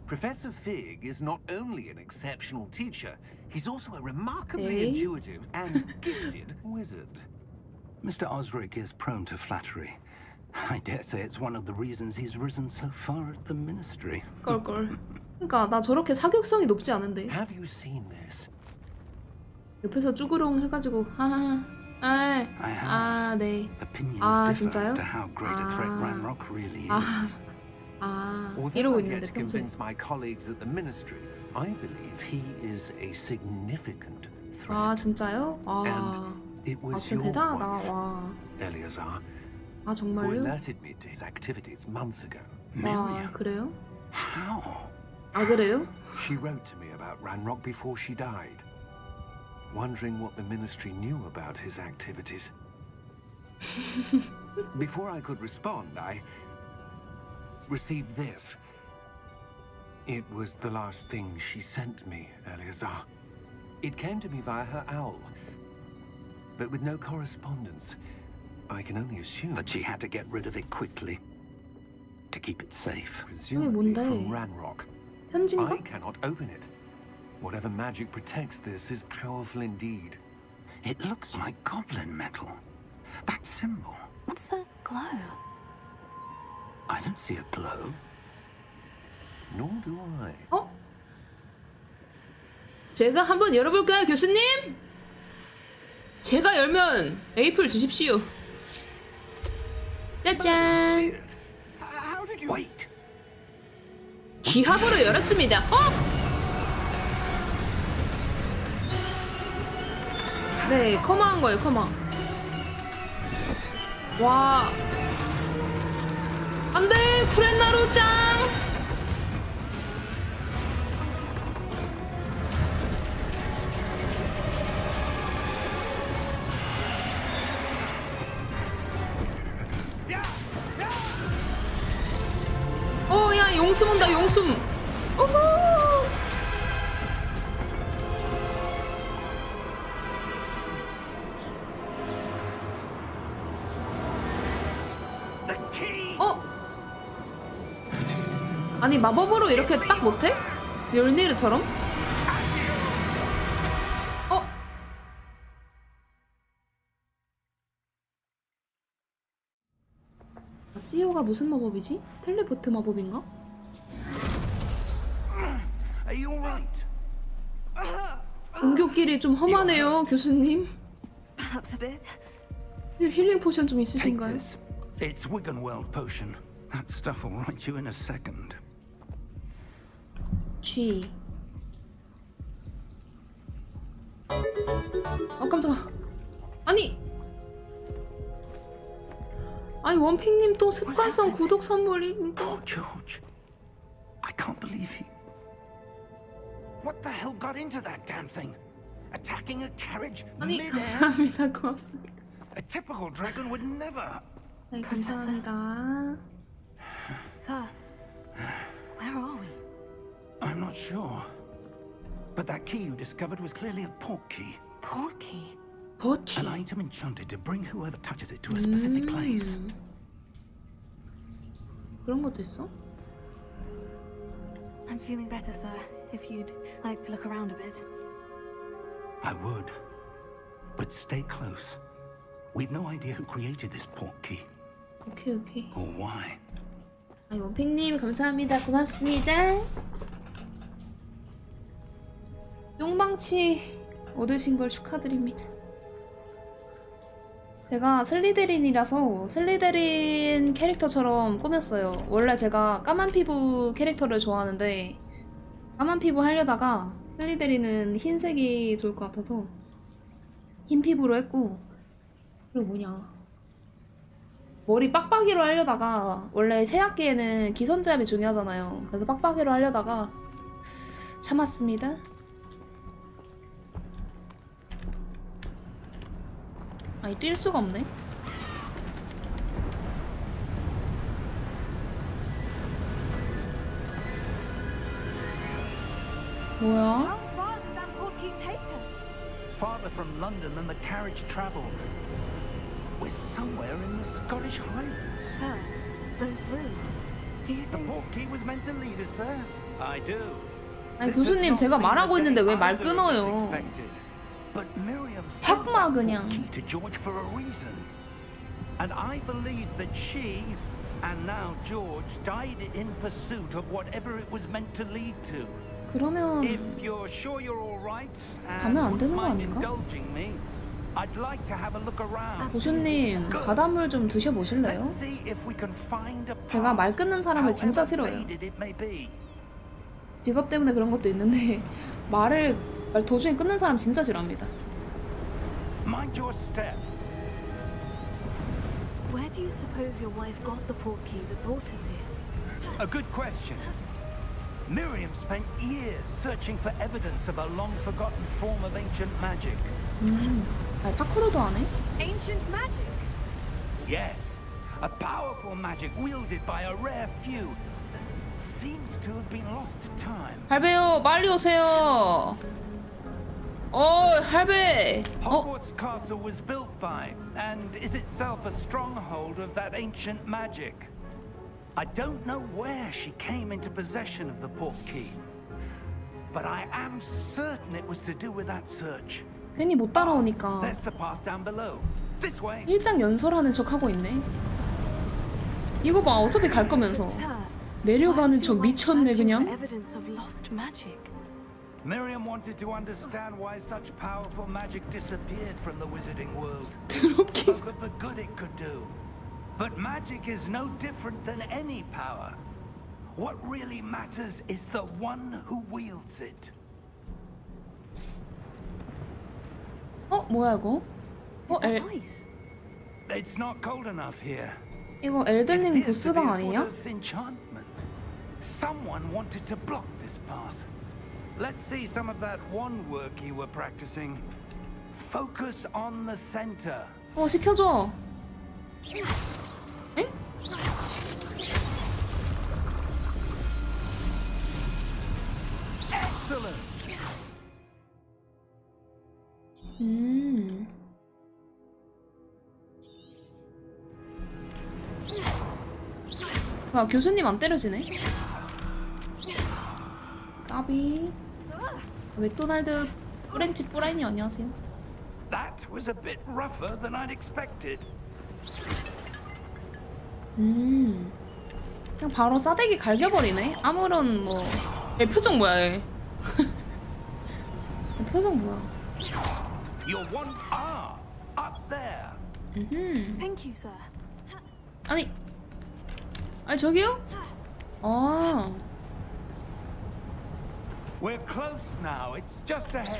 Professor Fig is not only an exceptional teacher, he's also a remarkably Hey. intuitive and gifted wizard. Mr. Osric is prone to flattery. I dare say it's one of the reasons he's risen so far at the ministry. 껄껄. 그러니까 나 저렇게 사교성이 높지 않은데. Have you seen this? 옆에서 쭈그렁 해가지고 아, 네. Opinions 아, differ 진짜요? as to how great a threat 아. Ranrock really is. 이러고 Although I've 있는데 yet to 평소에. convince my colleagues at the ministry, I believe he is a significant threat. 아 진짜요? 아, And it was 진짜 your 대단하다. wife, 와, Eleazar, 아 who 정말요? alerted me to his activities months ago. 와, Miriam, 그래요? how? 아 그래요? She wrote to me about Ranrock before she died, wondering what the ministry knew about his activities. Before I could respond, I received this. It was the last thing she sent me, Eleazar. It came to me via her owl, but with no correspondence. I can only assume That she had to get rid of it quickly to keep it safe. presumably 뭔데? from Ranrock. 편지인가? I cannot open it. Whatever magic protects this is powerful indeed. It looks like goblin metal. That symbol. What's that glow? I don't see a glow. Nor do I. 어? 제가 한번 열어볼까요, 교수님? 제가 열면 에이플 주십시오. 짜잔. How did you... Wait! 기합으로 열었습니다. 네, 커마한 거예요, 커마. 와. 안 돼, 쿠렌나루 짱! 야, 용숨 온다, 용숨. 오호! The key! 아니, 마법으로 이렇게 딱 못해? 멸니르처럼? CEO가 무슨 마법이지? 텔레포트 마법인가? Are you alright? 은교끼리 좀 험하네요, 교수님. Perhaps a bit. 힐링 포션 좀 Take 있으신가요? this. It's 위저딩월드 potion. That stuff will right you in a second. G. 깜짝아. 아니 원픽님 또 습관성 구독 선물이. Poor George. I can't believe he... What the hell got into that damn thing? Attacking a carriage 아니 mid-air? 감사합니다. 고맙습니다. A typical dragon would never... 네, 감사합니다. Sir, where are we? I'm not sure. But that key you discovered was clearly a port key. Portkey. 버키. An item enchanted to bring whoever touches it to a specific place. 그런 것도 있어? I'm feeling better, sir. If you'd like to look around a bit. I would. But stay close. We've no idea who created this port key. 오케이. Or why. 원픽님 감사합니다. 고맙습니다. 뿅망치 얻으신 걸 축하드립니다. 제가 슬리데린이라서 슬리데린 캐릭터처럼 꾸몄어요. 원래 제가 까만 피부 캐릭터를 좋아하는데 까만 피부 하려다가 슬리데린은 흰색이 좋을 것 같아서 흰 피부로 했고, 그리고 뭐냐, 머리 빡빡이로 하려다가 원래 새학기에는 기선제압이 중요하잖아요. 그래서 빡빡이로 하려다가 참았습니다. 아니 뛸 수가 없네. 뭐야? How far did that portkey take us? Farther from London than the carriage travelled. We're somewhere in the Scottish Highlands. Sir, those ruins. Do you The think... port key was meant to lead us there. I do. 아니 This has 교수님 not 제가 been 말하고 the 있는데 day 왜 말 either of us 끊어요? expected. But Miriam 확 sent 마, that 그냥. port key to George for a reason. And I believe that she, and now George, died in pursuit of whatever it was meant to lead to. 그러면 If you're sure you're all right and 가면 안 되는 wouldn't 거 mind 아닌가? indulging me, I'd like to have a look around. 교수님 바닷물 좀 드셔보실래요? Let's see if we can find a 제가 말 끊는 사람을 진짜 however 싫어요. faded it may be. 직업 때문에 그런 것도 있는데 말 도중에 끊는 사람 진짜 싫어합니다. Mind your step. Where do you suppose your wife got the portkey that brought us here? A good question. Miriam spent years searching for evidence of a long-forgotten form of ancient magic. 아니 파쿠르도 안 해? Ancient magic! Yes, a powerful magic wielded by a rare few that seems to have been lost to time. 할배요 빨리 오세요. 할배. Hogwarts Castle was built by, and is itself a stronghold of that ancient magic. I don't know where she came into possession of the portkey, but I am certain it was to do with that search. 괜히 못 따라오니까. There's the path down below. This way. 일장 연설하는 척 하고 있네. 이거 봐, 어차피 갈 거면서. Sir, 내려가는 척 미쳤네 그냥. evidence of lost magic. Miriam wanted to understand why such powerful magic disappeared from the wizarding world. 드럽게. Spoke of the good it could do. But magic is no different than any power. What really matters is the one who wields it. 뭐야 이거? Is that ice? It's not cold enough here. 이거 It 엘든링 appears to be 보스방 a sort 아니냐? of enchantment. Someone wanted to block this path. Let's see some of that wand work you were practicing. Focus on the center. 시켜줘. 엥? Excellent. 와, 교수님 안 때려지네. 까비. 맥도날드 프렌치 프라이님 안녕하세요. That was a bit rougher than I'd expected. 그냥 바로 싸대기 갈겨버리네. 아무런 뭐. 얘 표정 뭐야 얘. 얘 표정 뭐야. Your one up there. Thank you, sir. 아니 저기요? We're close now. It's just ahead.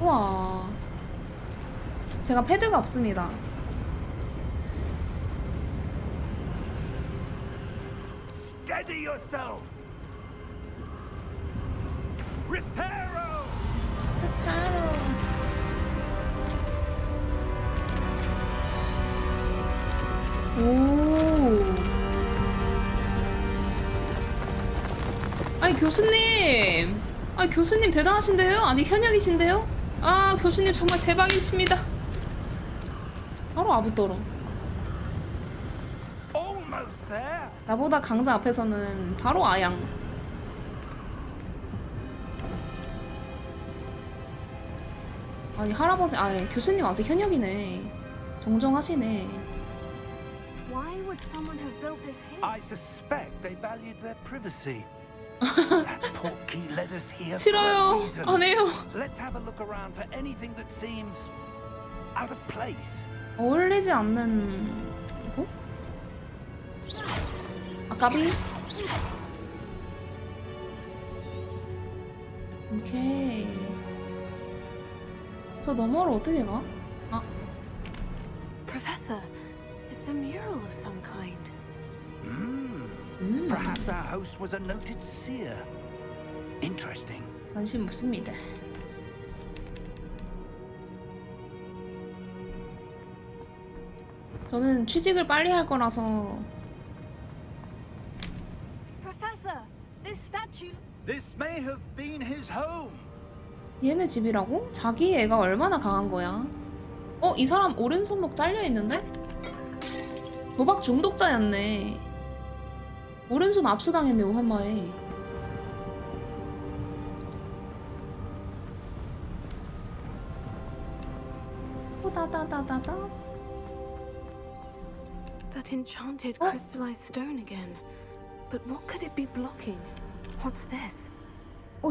우와. 제가 패드가 없습니다. Steady yourself. Reparo. 오. 아니 교수님. 아니 교수님 대단하신데요? 아니 현역이신데요? 아 교수님 정말 대박이십니다. 바로 아부떨어. Almost there. 나보다 강자 앞에서는 바로 아양. 아니 할아버지, 교수님 아직 현역이네. 정정하시네. Why would someone have built this here? I suspect they valued their privacy. That portkey led us here for a 싫어요. reason. 안 해요. Let's have a look around for anything that seems out of place. 어울리지 않는 이거? 까비? 오케이. 저 너머로 어떻게 가? Professor, it's a mural of some kind. Perhaps our host was a noted seer. Interesting. 관심 없습니다. 저는 취직을 빨리 할 거라서. Professor, this statue. This may have been his home. 얘네 집이라고? 자기 애가 얼마나 강한 거야? 이 사람 오른손목 잘려있는데? 도박 중독자였네. 오른손 압수당했네, 오한마에. 호다다다다다. That enchanted crystallized stone again. But what could it be blocking? What's this?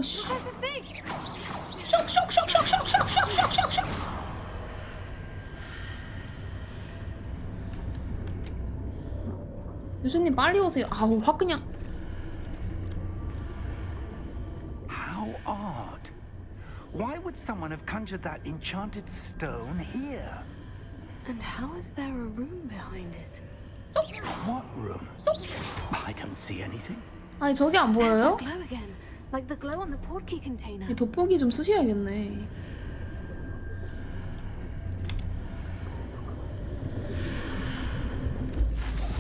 씨. There's a thing! 쇽쇽쇽쇽쇽쇽쇽쇽쇽쇽. 교수님 빨리 오세요. 아우 확 그냥. How odd. Why would someone have conjured that enchanted stone here? And how is there a room behind it? What room? I don't see anything. 아니 저게 안 There's 보여요? that glow again. Like the glow on the portkey container. 이 돋보기 좀 쓰셔야겠네.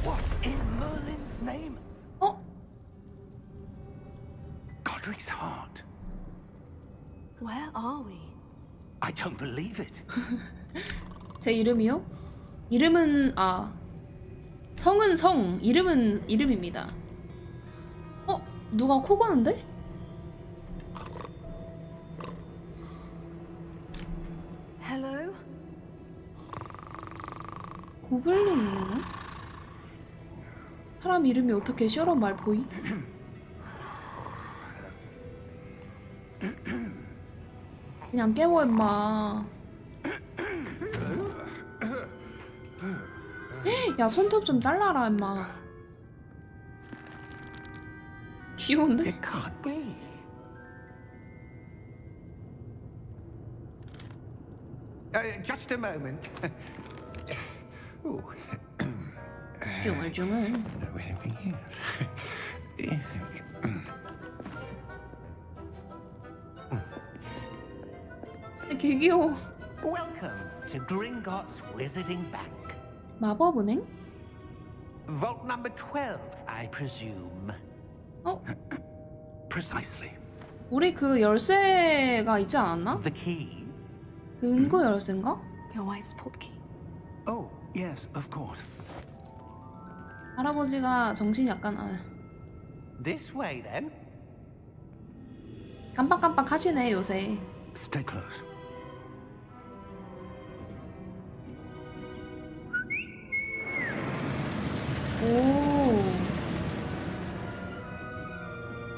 What in Merlin's name? Godric's heart. Where are we? I don't believe it. 제 이름이요? 이름은 성은 성, 이름은 이름입니다. 누가 코 고는데? Hello? 고블린이네? 사람 이름이 어떻게 셔런 말보이? 그냥 깨워 임마. 야 손톱 좀 잘라라 임마. 귀여운데? It can't be. Just a moment. Ooh. 쭈글쭈글. 개 귀여워. Welcome to Gringotts Wizarding Bank. 마법은행? Vault number 12, I presume. 어? Precisely. 우리 그 열쇠가 있지 않았나? The key? 금고 열쇠인가? Your wife's portkey. Oh, yes, of course. 할아버지가 정신이 약간 This way then. 깜빡깜빡 하시네 요새. Stay close. 오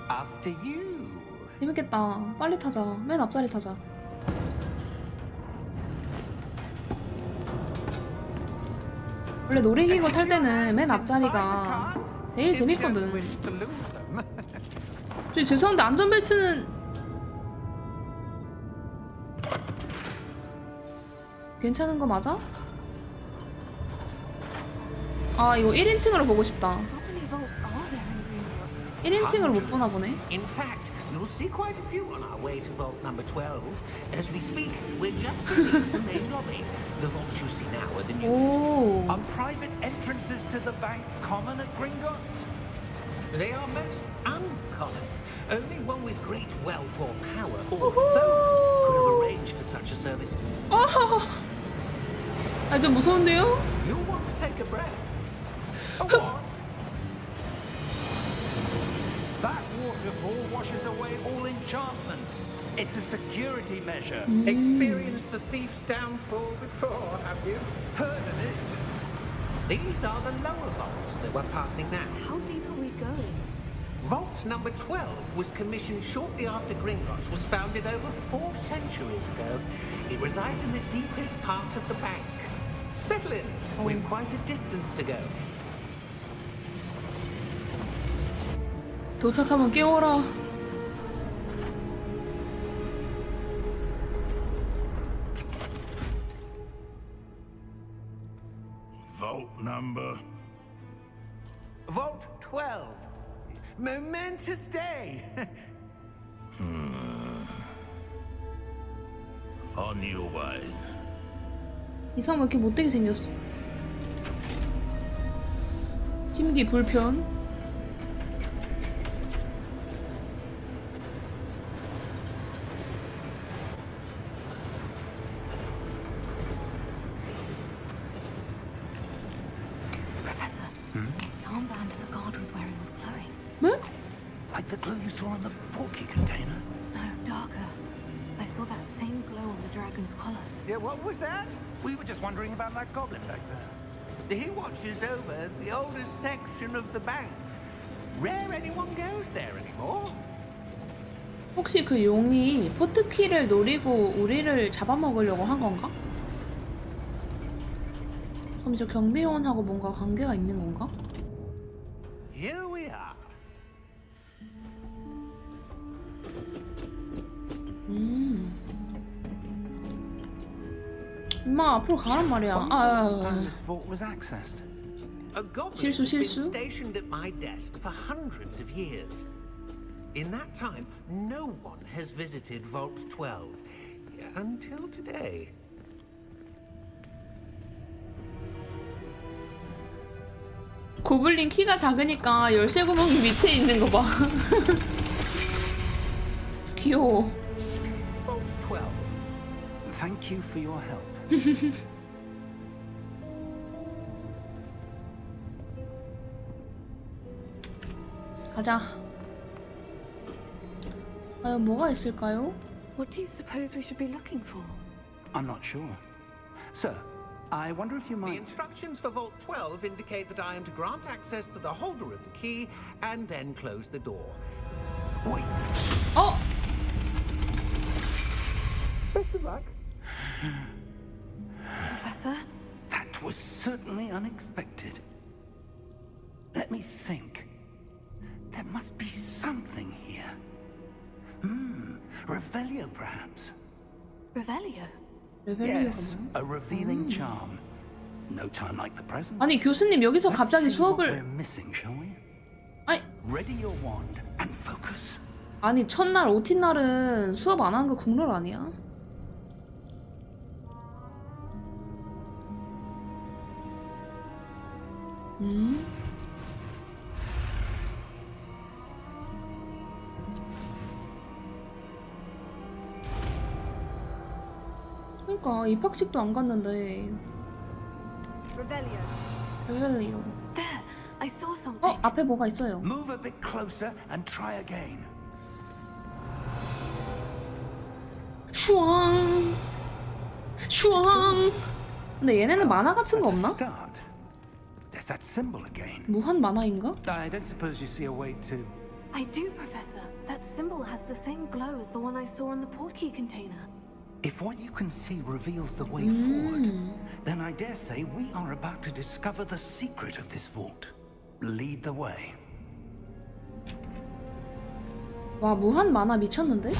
After you. 재밌겠다. 빨리 타자. 맨 앞자리 타자. 원래 놀이기구 탈 때는 맨 앞자리가 제일 재밌거든. 저기 죄송한데 안전벨트는 괜찮은 거 맞아? 아 이거 1인칭으로 보고 싶다. How many vaults are there in Gringotts? 1인칭으로 못 보나 보네. In fact, you'll see quite a few on our way to vault number 12. As we speak, we're just beneath the main lobby. The vaults you see now are the newest. 오. Are private entrances to the bank common at Gringotts? They are most uncommon. Only one with great wealth or power, or Woohoo! both, could have arranged for such a service. 아, 좀 무서운데요? You'll want to take a breath. A what? That waterfall washes away all enchantments. It's a security measure. Experienced the thief's downfall before, have you? Heard of it? These are the lower vaults that we're passing now. How deep are we going? Vault number 12 was commissioned shortly after Gringotts was founded over 4 centuries ago. It resides in the deepest part of the bank. Settle in. We've quite a distance to go. 도착하면 깨워라. Vault number. Vault 12. Momentous day. On your way. 이 사람 왜 이렇게 못되게 생겼어? 심기 불편. Professor, the armband the guard was wearing was glowing. 네? Like the glow you saw on the portkey container. No, darker. I saw that same glow on the dragon's collar. Yeah, what was that? We were just wondering about that goblin back there. He watches over the oldest section of the bank. Rare anyone goes there anymore. 혹시 그 용이 포트키를 노리고 우리를 잡아먹으려고 한 건가? 그럼 저 경비원하고 뭔가 관계가 있는 건가? Here we are. 엄마 앞으로 가란 말이야. When was the last time this vault was accessed? A goblin 실수, has been 실수. stationed at my desk for hundreds of years. In that time, no one has visited Vault 12 until today. 고블린 키가 작으니까 열쇠 구멍이 밑에 있는 거 봐. 귀여워. Vault 12. Thank you for your help. 가자. 과연 뭐가 있을까요? What do you suppose we should be looking for? I'm not sure. Sir, I wonder if you The might... instructions for Vault 12 indicate that I am to grant access to the holder of the key and then close the door. Wait. 어? Best of luck. Professor? That was certainly unexpected. Let me think. There must be something here. Revelio, perhaps? Revelio? 레벨리오가 Yes, 뭐야? a revealing charm. No time like the present. 아니 교수님 여기서 Let's 갑자기 see what 수업을 we're missing, shall we? 아니 Ready your wand and focus. 아니 첫날 OT 날은 수업 안 하는 거 국룰 아니야? 그러니까 입학식도 안 갔는데 Revelio. 레벨리오. There! I saw 어? something. 앞에 뭐가 있어요. Move a bit closer and try again. 슈왕 슈왕. 근데 얘네는 만화 같은 거 That's a 없나? start. There's that symbol again. 무한 만화인가? I don't suppose you see a way to... I do, Professor. That symbol has the same glow as the one I saw in the portkey container. If what you can see reveals the way forward, then I dare say we are about to discover the secret of this vault. Lead the way. 와 무한 만화 미쳤는데?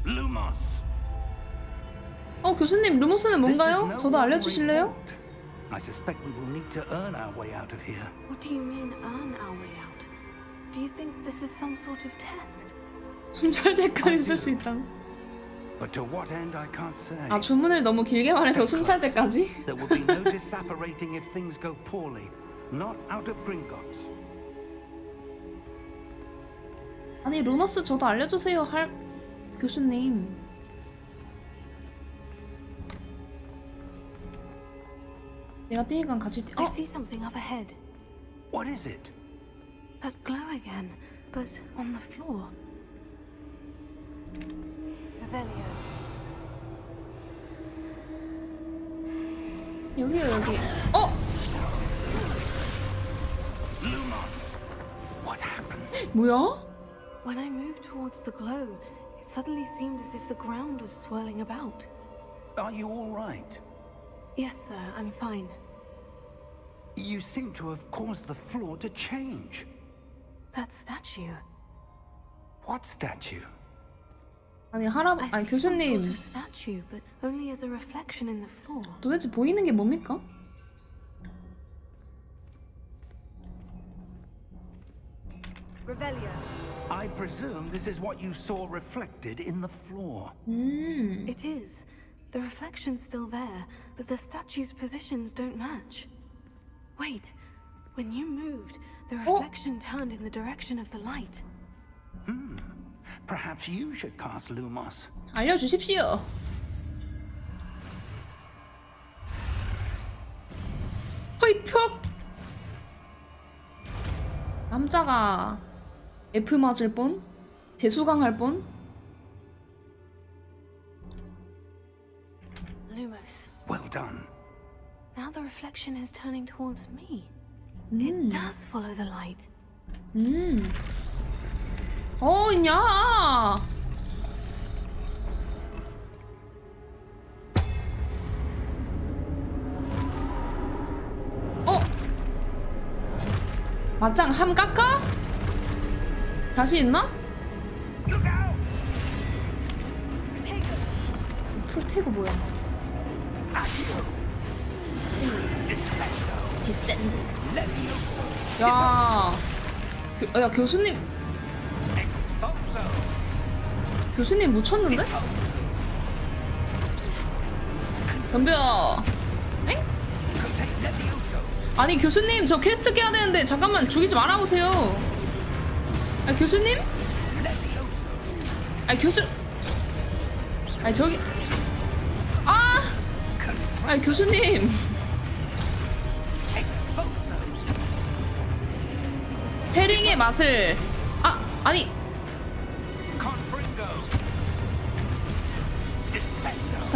Lumos. 교수님 루모스는 This is 뭔가요? no 저도 ordinary 알려주실래요? vault. I suspect we will need to earn our way out of here. What do you mean, earn our way out? Do you think this is some sort of test? 숨잘 때까지 쓸 수 있다. But to what end I can't say. 아 주문을 너무 길게 말해서 숨잘 때까지? There will be no disapparating if things go poorly. Not out of Gringotts. 아니 루머스 저도 알려주세요 할 교수님. 내가 뛰니까 같이 I see something up ahead. What is it? That glow again, but on the floor. Revelio. 여기요 여기. Lumos! What happened? 뭐야? When I moved towards the glow, it suddenly seemed as if the ground was swirling about. Are you all right? Yes, sir, I'm fine. You seem to have caused the floor to change. That statue. What statue? 아니 I 아니 see some sort 교수님 of statue, but only as a reflection in the floor. 도대체 보이는 게 뭡니까? Revelio. I presume this is what you saw reflected in the floor. It is. The reflection's still there, but the statue's positions don't match. Wait, when you moved, the reflection turned in the direction of the light. Perhaps you should cast Lumos. 알려주십시오. 허이 표. 남자가 F 맞을 뻔? 재수강할 뻔? Lumos. Well done. Now the reflection is turning towards me. It does follow the light. 야! 맞짱 함 깎아? 자신 있나? 풀테고 뭐야? 디센드. 야, 야 교수님. 교수님 묻혔는데? 덤벼. 엥? 아니 교수님 저 퀘스트 깨야 되는데 잠깐만 죽이지 말아보세요. 아 교수님? 아 교수. 아 저기. 아 교수님. 페링의 맛을. 아니.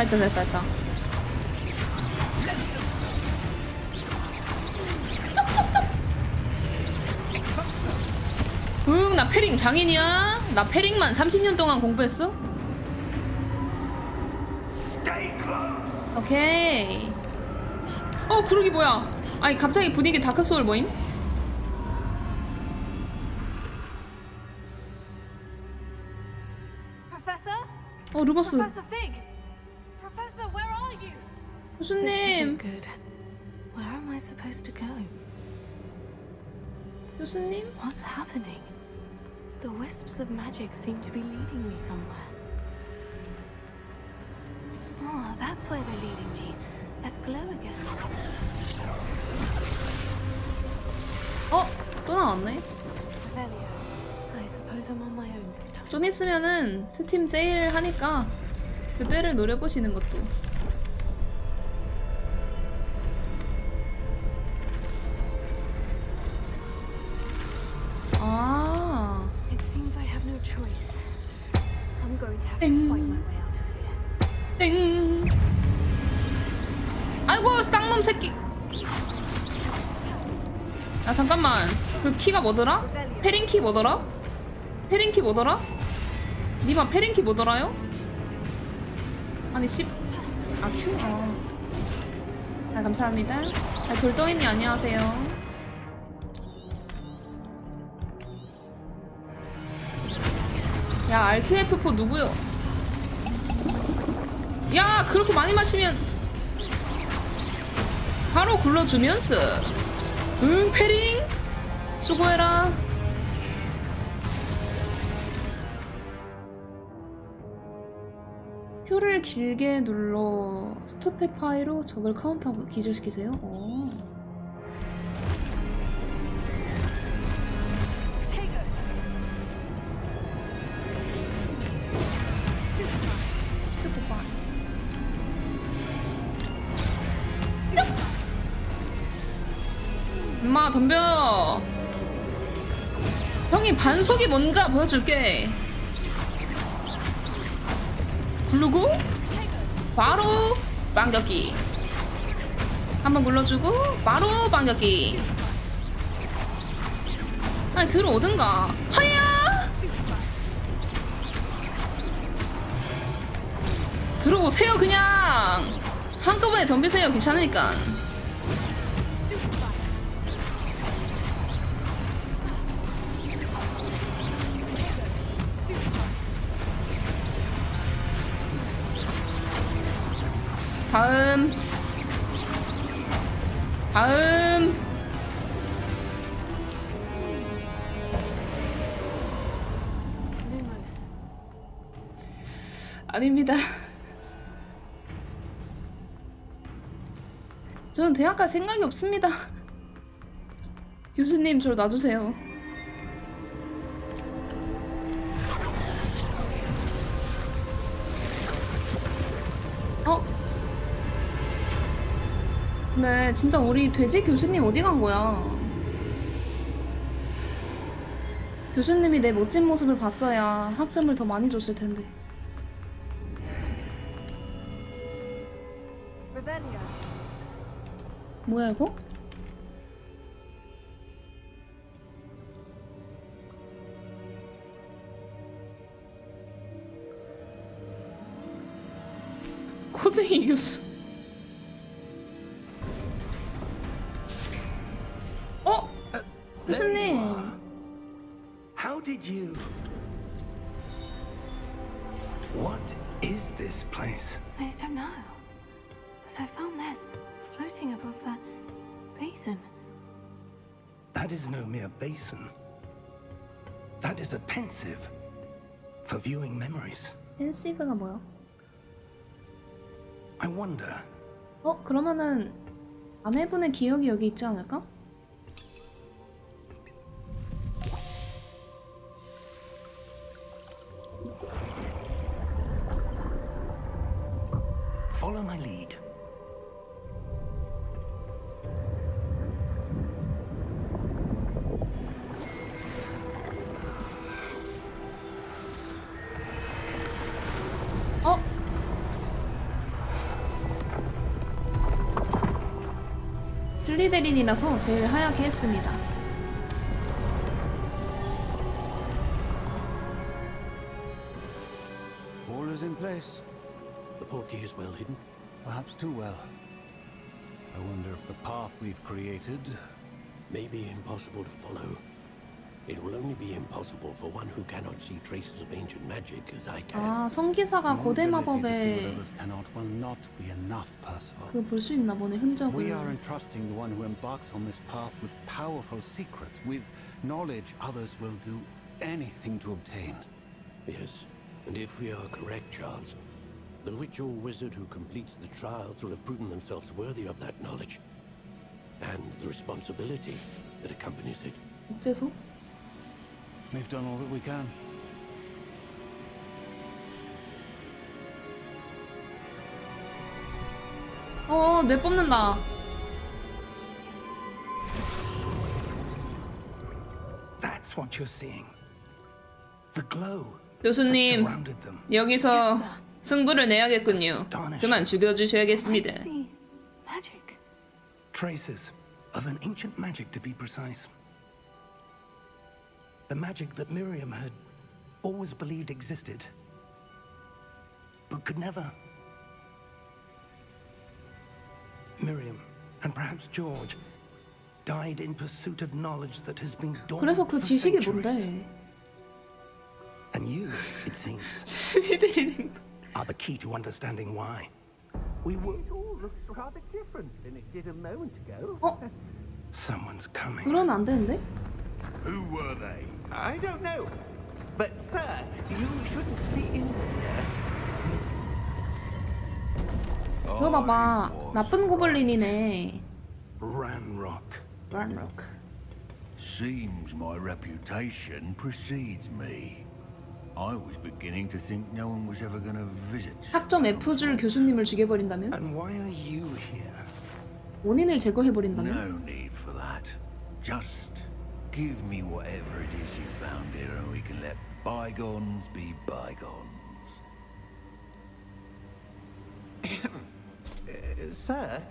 됐다. 응, 나 패링 장인이야. 나 패링만 30년 동안 공부했어. Stay close. 오케이. 그러기 뭐야? 아니 갑자기 분위기 다크소울 모임? Professor? 루버스 Professor Fig! Professor, where are you? This 교수님. isn't good. Where am I supposed to go? 교수님? What's happening? The wisps of magic seem to be leading me somewhere. Oh, that's where they're leading me. That glow again. 또 나왔네. Revelio. I suppose I'm on my own this time. 좀 있으면은 스팀 세일 하니까 그때를 노려보시는 것도. 아. It seems I have no choice. I'm going to have to fight my way out of here. 땡. 아이고 쌍놈 새끼. 아 잠깐만. 그 키가 뭐더라? 페링키 뭐더라? 페링키 뭐더라? 니마 페링키 뭐더라요? 아니 큐가. 아 감사합니다. 아, 돌덩이님 안녕하세요. 야 알트 F4 누구요? 야 그렇게 많이 마시면 바로 굴러주면서 응 패링 수고해라. Q를 길게 눌러 스투페파이로 적을 카운트하고 기절시키세요. Potato. 스투페파이. 엄마 덤벼. 형이 반속이 뭔가 보여줄게. 굴르고 바로 반격기. 한번 굴러주고 바로 반격기. 아니 들어오든가. 하야. 들어오세요 그냥. 한꺼번에 덤비세요. 귀찮으니까. 다음 Lumos. 아닙니다. 저는 대학 갈 생각이 없습니다. 교수님 저를 놔주세요. 네, 진짜 우리 돼지 교수님 어디 간 거야? 교수님이 내 멋진 모습을 봤어야 학점을 더 많이 줬을 텐데. Revelio. 뭐야 이거? 코쟁이 교수. 교수님. How did you? What is this place? I don't know. But I found this floating above that basin. That is no mere basin. That is a pensive for viewing memories. 펜시브가 뭐야? I wonder. 그러면은 아내분의 기억이 여기 있지 않을까? Follow my lead. 슬리데린이라서 제일 하얗게 했습니다. All is in place. The portkey is well hidden. Perhaps too well. I wonder if the path we've created... May be impossible to follow. It will only be impossible for one who cannot see traces of ancient magic as I can. 아, 성기사가 Your 고대 ability to see what 마법에 others cannot will not be enough, Percival. 그 볼 수 있나 보네, 흔적을. We are entrusting the one who embarks on this path with powerful secrets, with knowledge others will do anything to obtain. Yes, and if we are correct, Charles, the witch or wizard who completes the trials will have proven themselves worthy of that knowledge and the responsibility that accompanies it. 어째서? We've done all that we can. 뇌 뽑는다. That's what you're seeing. The glow that 교수님, surrounded them. 여기서 승부를 내야겠군요. 그만 죽여주셔야겠습니다. I see. Magic. Traces of an ancient magic, to be precise. The magic that Miriam had always believed existed, but could never. Miriam, and perhaps George, died in pursuit of knowledge that has been dormant 그래서 그 for 지식이 centuries. 뭔데? And you, it seems, 슬리데린. are the key to understanding why. We were. It all looks rather different than it did a moment ago. Someone's coming. 그러면 안 되는데? Who were they? I don't know. But, sir, you shouldn't be in here. 그거 봐봐. 나쁜 고블린이네. Ranrock. 란록. Seems my reputation precedes me. I was beginning to think no one was ever going to visit. 학점 F줄 교수님을 죽여버린다면? And why are you here? 원인을 제거해버린다면? No need for that. Just give me whatever it is you found here and we can let bygones be bygones. Sir,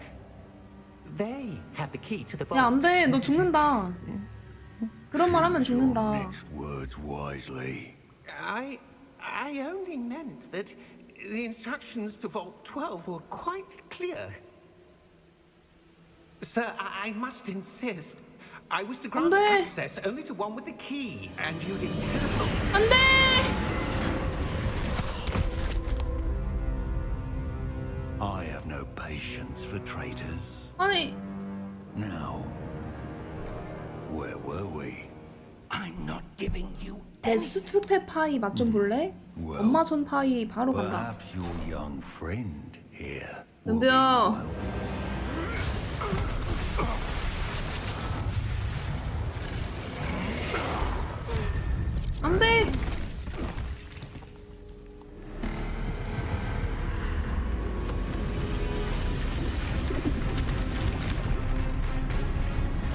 they had the key to the vault. 야, 안 돼. 너 죽는다. 그런 말 하면 Your 죽는다. next words wisely. I only meant that the instructions to Vault 12 were quite clear. Sir, I must insist. I was to grant 돼. access only to one with the key, and you didn't have it. 안 돼! I have no patience for traitors. 아니, Now, where were we? I'm not giving you 내 스투페 파이 맛 좀 볼래? Well, 엄마 손 파이 바로 간다. Perhaps your young friend here will be 은병. more helpful. 안 돼!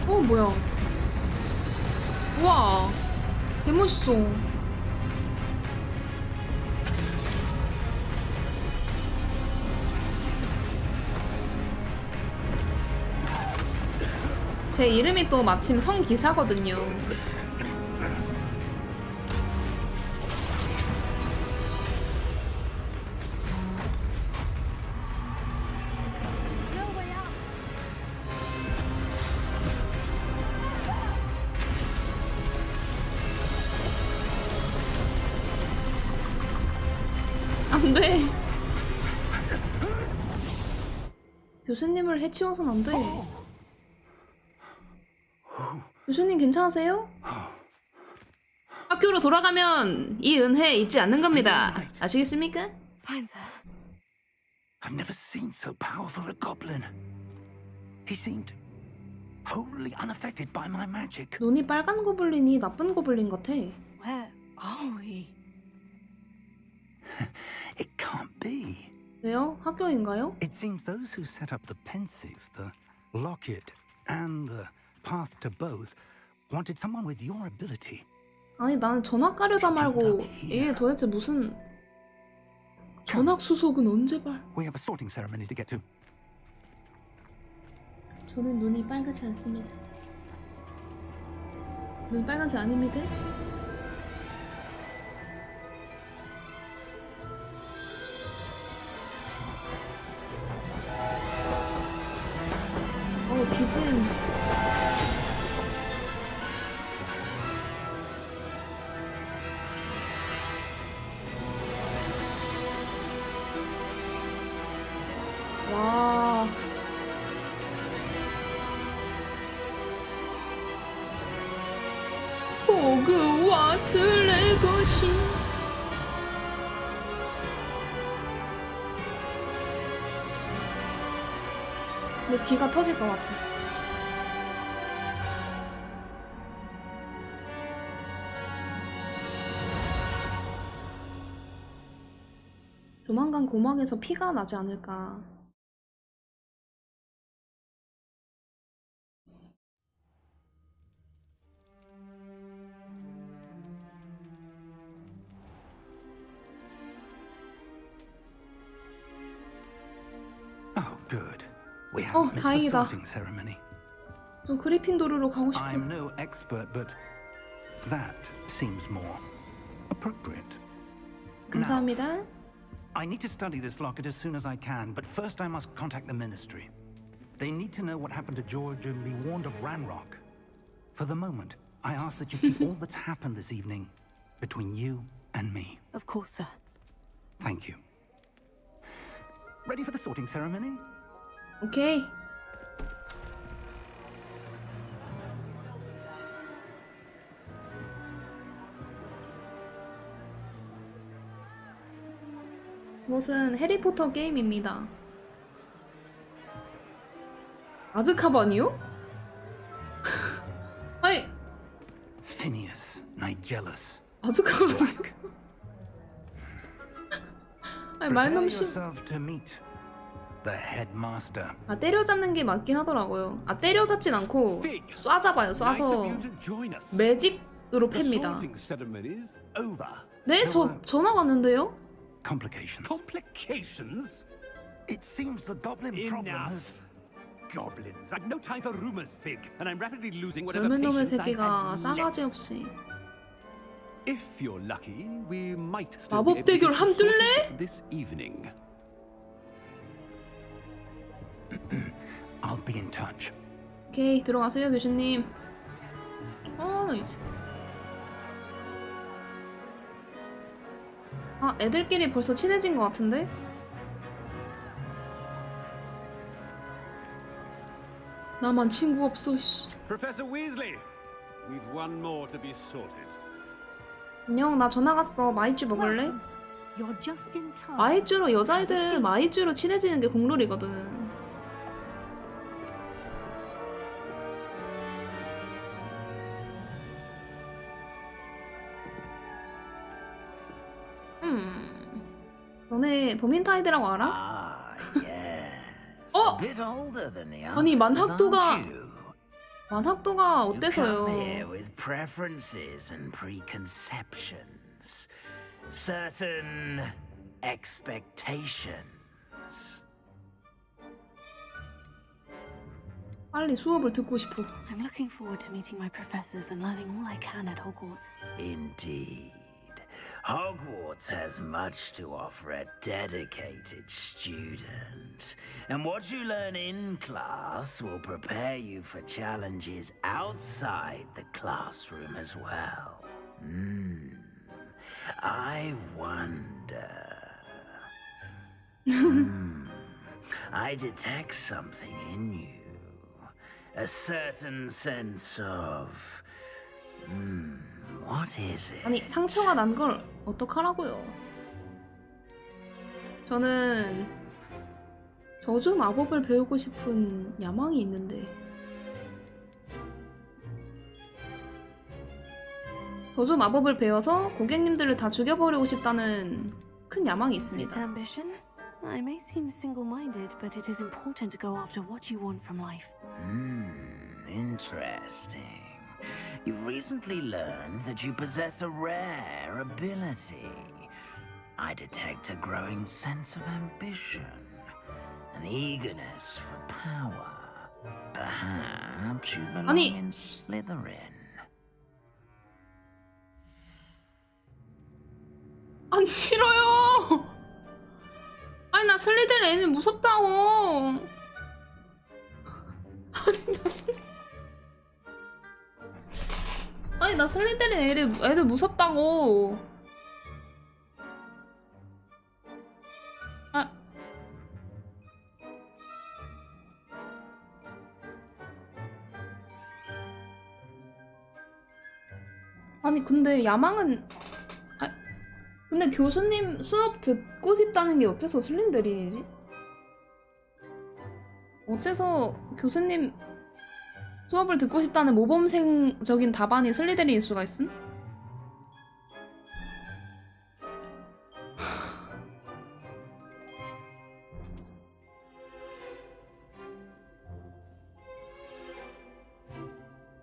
뭐야. 우와. 개멋있어. 제 이름이 또 마침 성기사거든요. No way out. 안 돼. 교수님을 해치워선 안 돼. 교수님 괜찮으세요? 학교로 돌아가면 이 은혜 잊지 않는 겁니다. 아시겠습니까? Fine, sir. I've never seen so powerful a goblin. He seemed wholly unaffected by my magic. 눈이 빨간 고블린이 나쁜 고블린 같아. Where are we? It can't be. 왜요? 학교인가요? It seems those who set up the pensive, the locket, and the path to both wanted someone with your ability. 아니 나는 전학 가려다 말고 이게 도대체 무슨 전학 수속은 언제 발? We have a sorting ceremony to get to. 저는 눈이 빨갛지 않습니다. 눈 빨갛지 아닙니다. BGM. 와. 호그와트 레거시. 근데 귀가 터질 것 같아. 조만간 고막에서 피가 나지 않을까. Oh, good. We haven't missed the 다행이다. sorting ceremony. 좀 그리핀도르로 가고 싶어. I'm no expert, but that seems more appropriate. 감사합니다. I need to study this locket as soon as I can, but first I must contact the Ministry. They need to know what happened to George and be warned of Ranrock. For the moment, I ask that you keep all that's happened this evening between you and me. Of course, sir. Thank you. Ready for the sorting ceremony? 오케이. 이것은 해리포터 게임입니다. 아즈카반이요? 아니, Phineas, Nigellus. 아즈카반이요? 아니, Prepare 말놈 심... yourself to meet the headmaster. 아, 때려잡는 게 맞긴 하더라고요. 아, 때려잡진 않고 쏴잡아요. 쏴서 매직으로 팹니다. 네? 저 전화 왔는데요? Complications. Complications? It seems the goblin problem has... Goblins. I've no time for rumors, Fig, and I'm rapidly losing whatever 젊은 놈의 patience I 새끼가 had 싸가지 left. 없이. If you're lucky, we might still 마법 be able to 대결 get you 함들래? sorted this evening. I'll be in touch. 오케이, 들어가세요, 교수님. 나이스. 아, 애들끼리 벌써 친해진 것 같은데? 나만 친구 없어, 씨. Professor Weasley, we've one more to be sorted. 안녕, 나 전화 갔어. 마이쮸 먹을래? You're just in time. 마이쮸로, 여자애들은 마이쮸로 친해지는 게 국룰이거든. 너네 범인타이드라고 알아? Ah, yes. Oh! A bit older than the 아니, others, 만학도가 aren't you? 만학도가 You 어때서요? come here with preferences and preconceptions, certain expectations. 빨리 수업을 듣고 싶어. I'm looking forward to meeting my professors and learning all I can at Hogwarts. Indeed. Hogwarts has much to offer a dedicated student, and what you learn in class will prepare you for challenges outside the classroom as well. I wonder. I detect something in you. A certain sense of... What is it? 아니, 상처가 난 걸 어떡하라고요? 저는 저주 마법을 배우고 싶은 야망이 있는데 저주 마법을 배워서 고객님들을 다 죽여버리고 싶다는 큰 야망이 Is it 있습니다. ambition? I may seem single-minded, but it is important to go after what you want from life. Interesting. You've recently learned that you possess a rare ability. I detect a growing sense of ambition, an eagerness for power. Perhaps you belong 아니. in Slytherin. 아니 싫어요. 아니 나 슬리데린 애들 무섭다고. 아니 나 슬리데린 애들 무섭다고. 아. 아니 근데 야망은 근데 교수님 수업 듣고 싶다는 게 어째서 슬린데린이지? 어째서 교수님 수업을 듣고 싶다는 모범생적인 답안이 슬리데린일 수가 있음?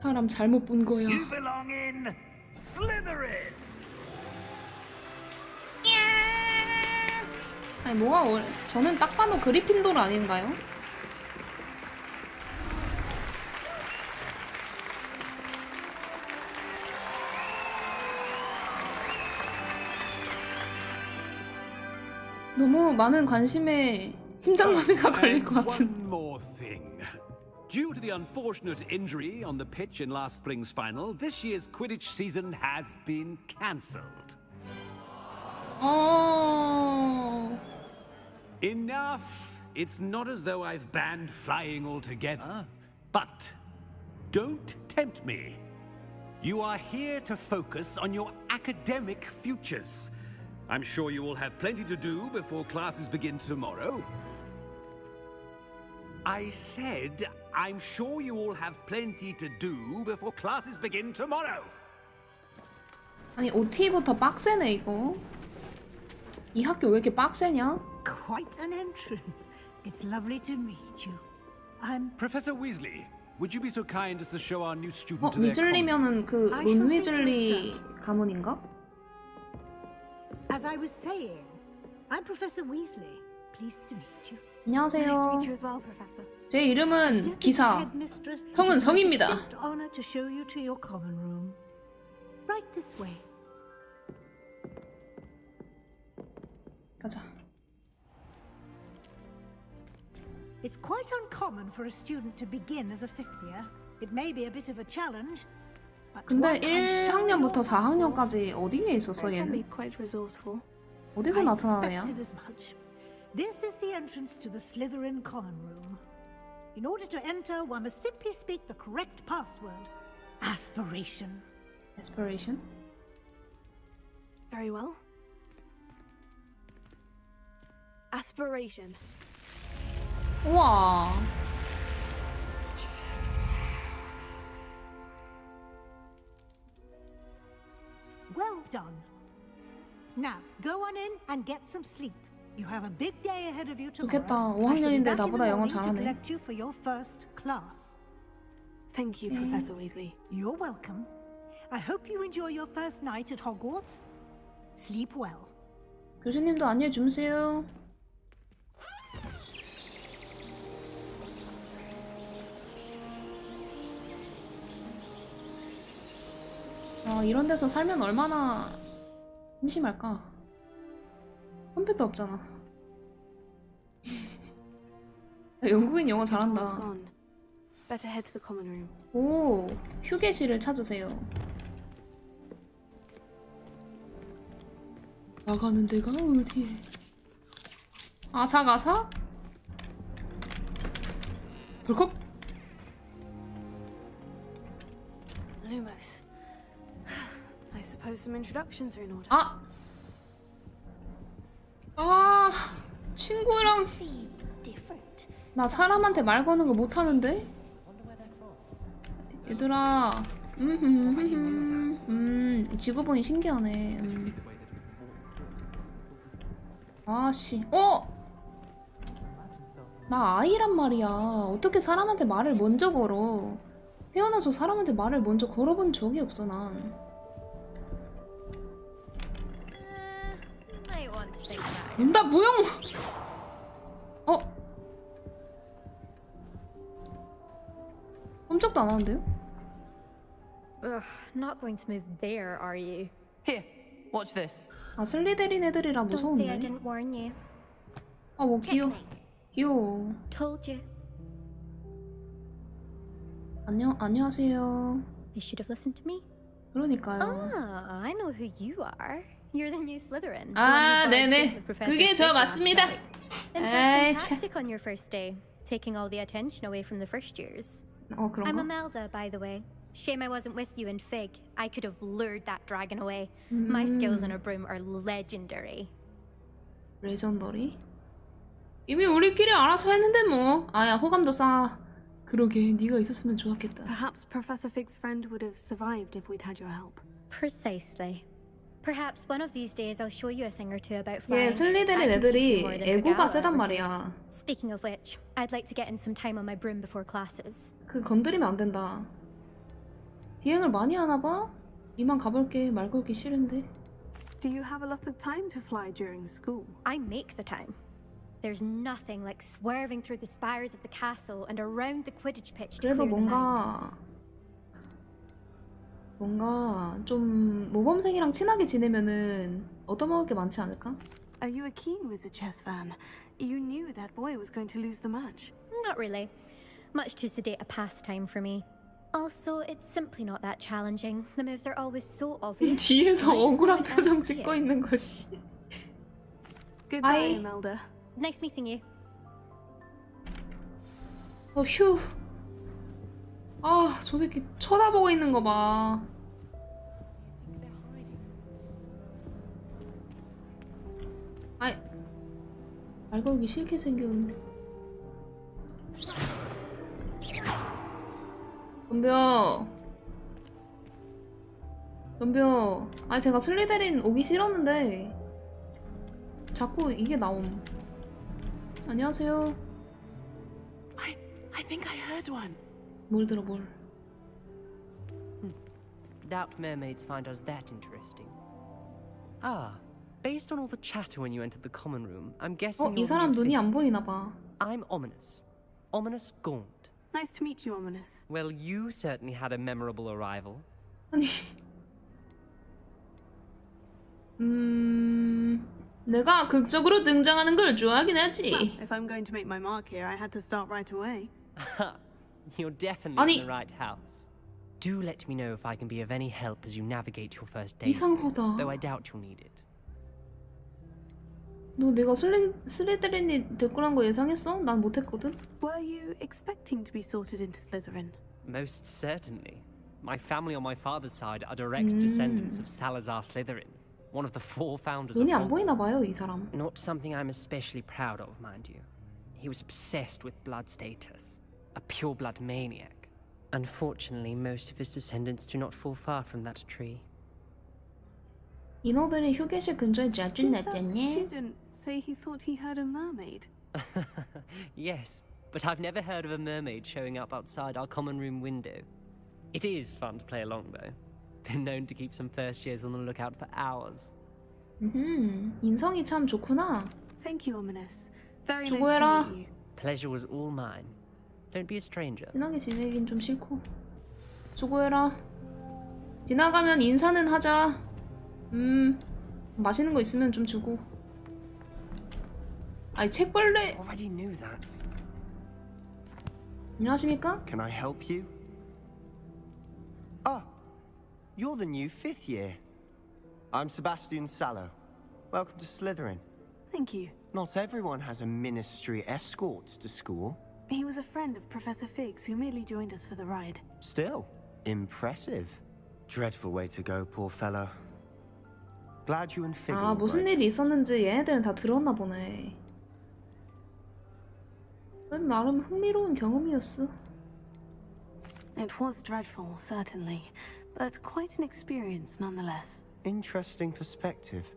사람 잘못 본 거야. You belong in Slytherin. 아니 뭐가 저는 딱 봐도 그리핀도르 아닌가요? 너무 많은 관심에 심장마비가 걸릴 것 같은. One more thing. Due to the unfortunate injury on the pitch in last spring's final, this year's Quidditch season has been cancelled. Enough! It's not as though I've banned flying altogether. But don't tempt me. You are here to focus on your academic futures. I'm sure you will have plenty to do before classes begin tomorrow. I said, I'm sure you all have plenty to do before classes begin tomorrow. 아니 OT부터 빡세네 이거. 이 학교 왜 이렇게 빡세냐? Quite an entrance. It's lovely to meet you. I'm Professor Weasley, would you be so kind as to show our new student to their 위즐리면은 그 론 위즐리 가문인가? As I was saying, I'm Professor Weasley. Pleased to meet you. 안녕하세요. Nice to meet you as well, Professor. 제 이름은 기사. Headmistress, 성은 it is my 성입니다. distinct honor to show you to your common room. Right this way. 가자. It's quite uncommon for a student to begin as a fifth year. It may be a bit of a challenge. But 근데 one I'm sure 1학년부터 you'll go for. 4학년까지 어디에 있었어 They can be 얘는? quite resourceful. 어디서 I 나타나는 애야? suspected as much. This is the entrance to the Slytherin common room. In order to enter, one must simply speak the correct password. Aspiration. Aspiration? Very well. Aspiration. 우와. Well done. Now, go on in and get some sleep. You have a big day ahead of you tomorrow. 좋겠다. I shall be 5학년인데 back in the 나보다 영어 morning to 잘하네. collect you for your first class. Thank you, Professor Weasley. You're welcome. I hope you enjoy your first night at Hogwarts. Sleep well. 교수님도 안녕히 주무세요. 아, 이런 데서 살면 얼마나 심심할까? 컴퓨터 없잖아. 야, 영국인 영어 It's 잘한다. gone. Better head to the common room. 오, 휴게실을 찾으세요. 나가는 데가 어디에? 아삭아삭? 벌컥? Lumos. I suppose some introductions are in order. 아! 아, 친구랑 나 사람한테 말 거는 거 못하는데? 얘들아, 이 직업원이 신기하네. 아씨, 나 아이란 말이야. 어떻게 사람한테 말을 먼저 걸어? 태어나서 사람한테 말을 먼저 걸어본 적이 없어 난. I want to think about it. 문다 무용. 꼼짝도 안 하는데요? Ugh, not going to move there, are you? Here, watch this. 아 슬리데린 애들이라 Don't say I 무서운데. didn't warn you. 아 뭐 귀여워. 귀여워. Told you. 안녕하세요. They should have listened to me. 그러니까요. Ah, I know who you are. You're the new Slytherin. 아, the one who barged in 네네. with Professor 그게 저 Fig last 맞습니다. night. 에이, Interesting 참. tactic on your first day, taking all the attention away from the first years. 어, I'm 그런가? Imelda, by the way. Shame I wasn't with you in Fig. I could have lured that dragon away. My skills on a broom are legendary. 레전더리? 이미 우리끼리 알아서 했는데 뭐. 아야, 호감도 쌓아. 그러게, 네가 있었으면 좋았겠다. Perhaps Professor Fig's friend would have survived if we'd had your help. Precisely. Perhaps one of these days I'll show you a thing or two about 얘 flying. 슬리데린 I can teach you 애들이 more than 애고가 Kagala 세단 ever did. 말이야. Speaking of which, I'd like to get in some time on my broom before classes. 그 건드리면 안 된다. 비행을 많이 하나 봐? 이만 가볼게. 말 걸기 싫은데. Do you have a lot of time to fly during school? I make the time. There's nothing like swerving through the spires of the castle and around the Quidditch pitch to 그래도 clear the mind. 뭔가 좀 모범생이랑 친하게 지내면은 얻어먹을 게 많지 않을까? Are you a keen wizard chess fan? You knew that boy was going to lose the match. Not really. Much too sedate a pastime for me. Also, it's simply not that challenging. The moves are always so obvious. 뒤에서 I just 억울한 want them to 표정 see 짓고 it. 있는 것이. Goodbye, 아이. Imelda. Nice meeting you. 휴. 아, 저 새끼 쳐다보고 있는 거 봐. 아이, 말 걸기 싫게 생겼는데. 덤벼. 아니 제가 슬리데린 오기 싫었는데 자꾸 이게 나옴. 안녕하세요. I think I heard one. 뭘 들어 뭘. Doubt mermaids find us that interesting. Ah, based on all the chatter when you entered the common room, I'm guessing 이 you're the 사람 new 눈이 figure. 안 보이나 봐. I'm Ominous. Ominous Gaunt. Nice to meet you, Ominous. Well, you certainly had a memorable arrival. 아니. 내가 극적으로 등장하는 걸 좋아하긴 하지. Well, if I'm going to make my mark here, I had to start right away. You're definitely 아니. in the right house. Do let me know if I can be of any help as you navigate your first days, 이상하다. though I doubt you'll need it. 너 내가 슬리데린이 될 거란 거 예상했어? 난 못했거든. Were you expecting to be sorted into Slytherin? Most certainly. My family on my father's side are direct descendants of Salazar Slytherin, one of the 4 founders of 눈이 안 Hogwarts. 보이나 봐요, 이 사람. Not something I'm especially proud of, mind you. He was obsessed with blood status, a pure-blood maniac. Unfortunately, most of his descendants do not fall far from that tree. 인어들이 휴게실 근처에 자주 Did that 났잖니? student say he thought he heard a mermaid? Yes, but I've never heard of a mermaid showing up outside our common room window. It is fun to play along, though. Been known to keep some first years on the lookout for hours. 인성이 참 좋구나. Thank you, Ominous. Very nice 수고해라. to meet you. Pleasure was all mine. Don't be a stranger. 친하게 지내긴 좀 싫고. 수고해라. 지나가면 인사는 하자. 맛있는 거 있으면 좀 주고. 아이 책벌레. Already knew that. 안녕하십니까? Can I help you? Ah, you're the new 5th year. I'm Sebastian Sallow. Welcome to Slytherin. Thank you. Not everyone has a ministry escort to school. He was a friend of Professor Fig's who merely joined us for the ride. Still, impressive. Dreadful way to go, poor fellow. Glad you and Fig are 아 all 무슨 right. 일이 있었는지 얘네들은 다 들었나 보네. 그래도 나름 흥미로운 경험이었어. It was dreadful, certainly, but quite an experience nonetheless. Interesting perspective.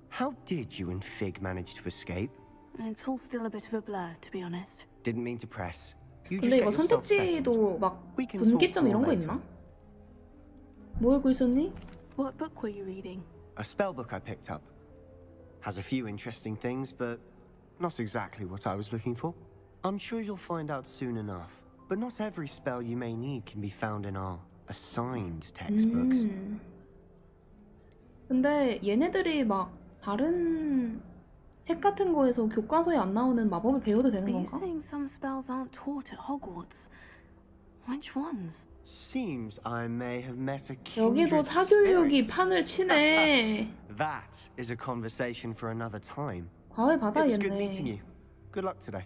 How did you and Fig manage to escape? It's all still a bit of a blur, to be honest. Didn't mean to press. You 근데 just 이거 get yourself settled. 선택지도 막 We can talk 분기점 이런 more 거 later. 있나? 뭐 읽고 있었니? What book were you reading? A spellbook I picked up. Has a few interesting things, but not exactly what I was looking for. I'm sure you'll find out soon enough. but not every spell you may need can be found in our assigned textbooks. 근데 얘네들이 막 다른 책 같은 거에서 교과서에 안 나오는 마법을 배워도 되는 Are you 건가? saying some spells aren't taught at Hogwarts? Which ones? Seems I may have met a 여기도 kindred 사교육이 spirit. 판을 치네. That is a conversation for another time. 과외 It was good meeting 받아야겠네. you. Good luck today.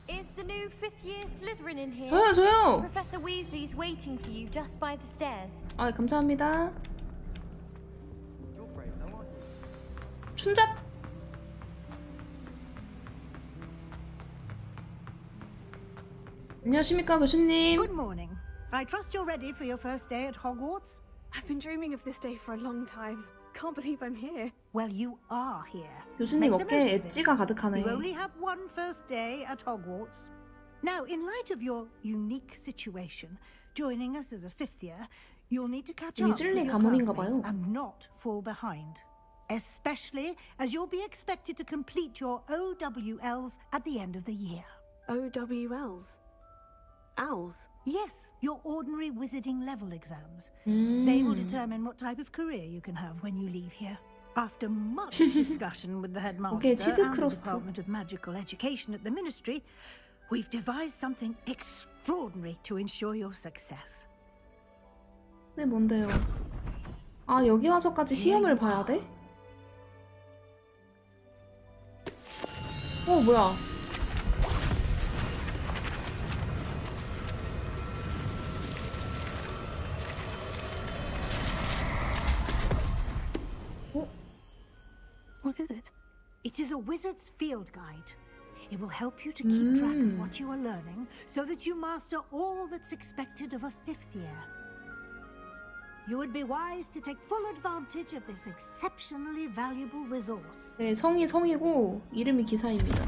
Is the new fifth year Slytherin in here? 저요, 저요. Professor Weasley's waiting for you just by the stairs. 아, 감사합니다. 춘잡. 안녕하십니까, 교수님. Good morning. I trust you're ready for your first day at Hogwarts? I've been dreaming of this day for a long time. Can't believe I'm here. Well, you are here. 교수님 Make the 어깨에 most of it. 엣지가 가득하네. You only have one first day at Hogwarts. Now, in light of your unique situation, joining us as a fifth year, you'll need to catch up with 위즐리 your 가문인가 classmates 봐요. and not fall behind. Especially as you'll be expected to complete your OWLs at the end of the year. OWLs? Owls? Yes, your ordinary wizarding level exams. They will determine what type of career you can have when you leave here. After much discussion with the headmaster 오케이, 치즈 and the 크로스트. Department of Magical Education at the Ministry, we've devised something extraordinary to ensure your success. 네, 뭔데요? 아, 여기 와서까지 시험을 봐야 돼? 뭐야? What is it? It is a wizard's field guide. It will help you to keep track of what you are learning so that you master all that's expected of a fifth year. You would be wise to take full advantage of this exceptionally valuable resource. 네, 성이 성이고 이름이 기사입니다.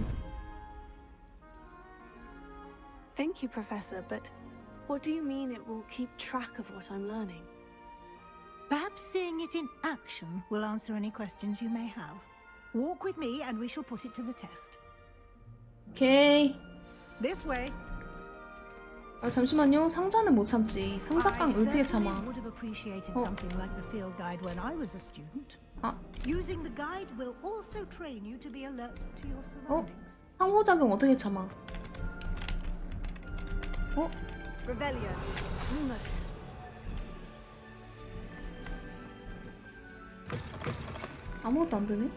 Thank you, Professor, but what do you mean it will keep track of what I'm learning? Perhaps seeing it in action will answer any questions you may have. Walk with me and we shall put it to the test. 오케이. This way. 아, 잠시만요. 상자는 못 참지. 상자깡 I 어떻게 certainly 참아? would have appreciated something like the field guide when I was a student. 아, Using the guide will also train you to be alert to your surroundings. 상호작용 어떻게 참아? Revelio. Lumos. 아무것도 안 되네.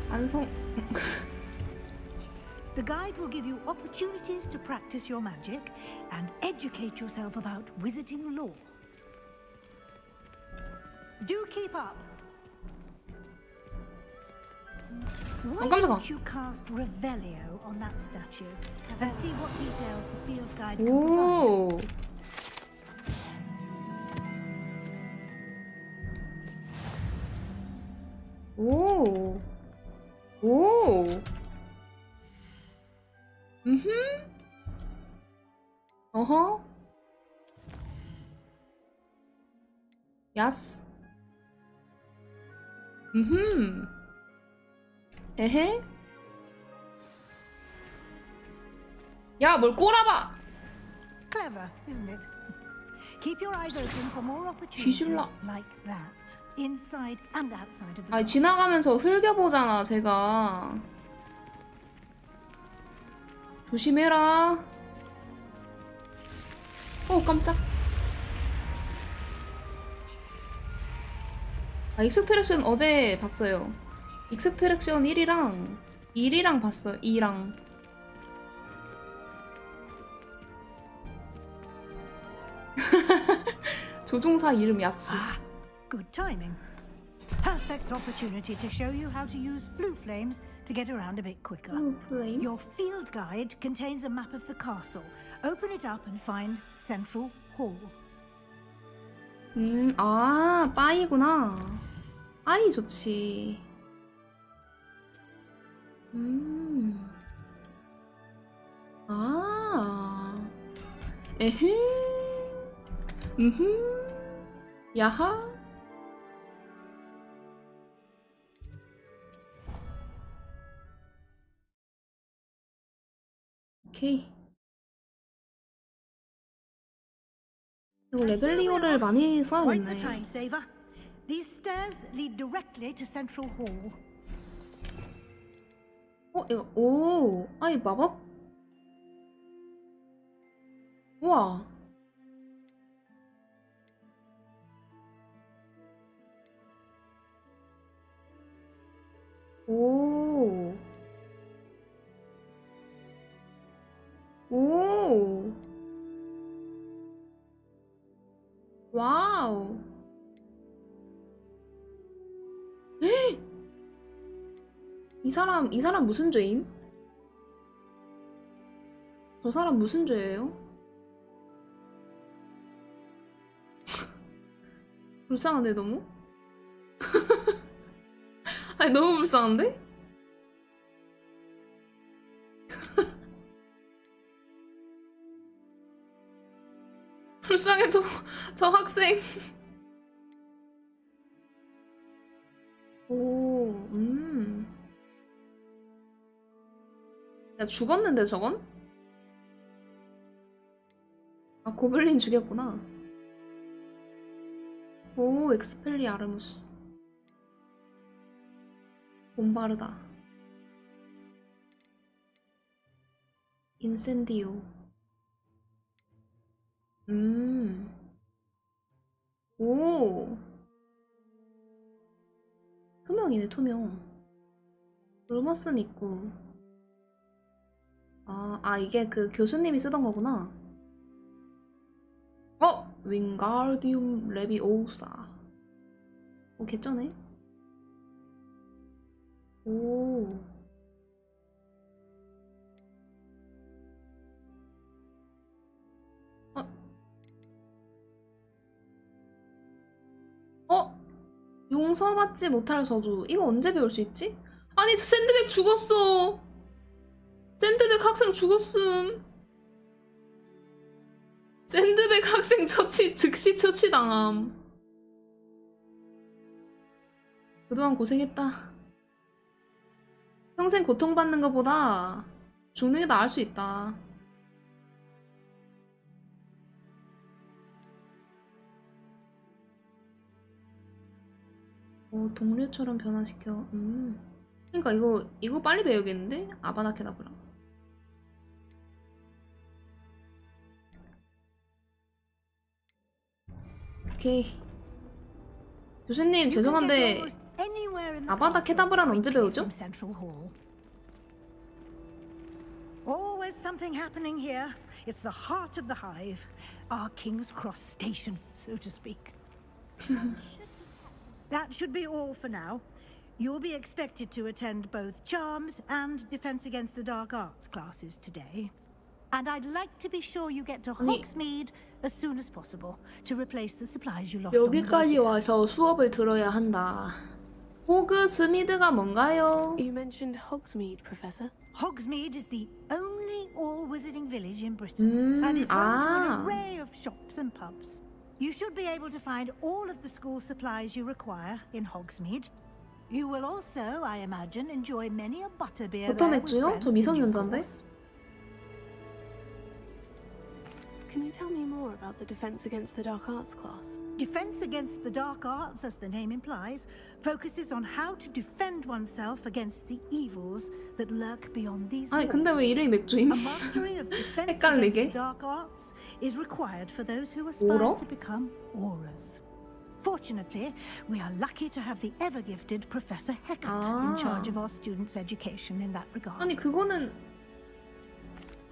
안성. The guide will give you opportunities to practice your magic and educate yourself about wizarding lore. Do keep up. Why 깜짝아. don't you cast Revelio on that statue and see what details the field guide can 오. provide? 오. 오. 어허. 야스. 에헤. 야, 뭘 꼬라봐. Clever, isn't it? Keep your eyes open for more opportunities 뒤질라. like that, inside and outside of the 아니, castle. 지나가면서 흘겨보잖아, 제가. 조심해라. 깜짝. 아, 익스트랙션 어제 봤어요. 익스트랙션 1이랑 1이랑 봤어요. 2랑. 조종사 이름 야스. Good timing. Perfect opportunity to show you how to use flue flames to get around a bit quicker. flame? Your field guide contains a map of the castle. Open it up and find Central Hall. 아, 빠이구나. 빠이 좋지. 아. 에헤. 야하. 오케이. 이거 레벨리오를 많이 Quite the 써야겠네. time saver. These stairs lead directly to Central Hall. 이거, 오, 아이, 마법? 우와. 오. 오. 와우. 헉! 이 사람 무슨 죄임? 저 사람 무슨 죄예요? 불쌍한데 너무? 아니 너무 불쌍한데? 불쌍해 저 학생. 오, 야 죽었는데 저건? 아 고블린 죽였구나. 오, 엑스펠리아르무스. 봄바르다. 인센디오. 오. 투명이네, 투명. 루머스는 있고. 이게 그 교수님이 쓰던 거구나. 윙가르디움 레비오사. 오, 개쩌네. 오. 용서받지 못할 저주. 이거 언제 배울 수 있지? 아니, 저 샌드백 죽었어. 샌드백 학생 죽었음. 샌드백 학생 즉시 처치당함. 그동안 고생했다. 평생 고통받는 것보다 죽는 게 나을 수 있다. 동료처럼 변화시켜. 그러니까 이거 빨리 배우겠는데? 아바나케다브라. 오케이. 교수님 죄송한데 아바나케다브라는 언제 배우죠? Always something happening here. It's the heart of the hive, our King's Cross station, so to speak. That should be all for now. You'll be expected to attend both Charms and Defense Against the Dark Arts classes today. And I'd like to be sure you get to Hogsmeade as soon as possible to replace the supplies you lost on the way 여기까지 here. 와서 수업을 들어야 한다. 호그스미드가 뭔가요? You mentioned Hogsmeade, Professor. Hogsmeade is the only all-wizarding village in Britain and is home to an array of shops and pubs. You should be able to find all of the school supplies you require in Hogsmeade. You will also, I imagine, enjoy many a butterbeer 버터 there with 맥주요? friends 저 in due 미성년자인데? course. Can you tell me more about the Defense Against the Dark Arts class? Defense Against the Dark Arts, as the name implies, focuses on how to defend oneself against the evils that lurk beyond these 아니 walls. 근데 왜 이름이 맥주임? A mastery of defense against 헷갈리게. the dark arts is required for those who aspire 오라? to become auras. Fortunately, we are lucky to have the ever-gifted Professor Hecat in charge of our students' education in that regard. 아니 그거는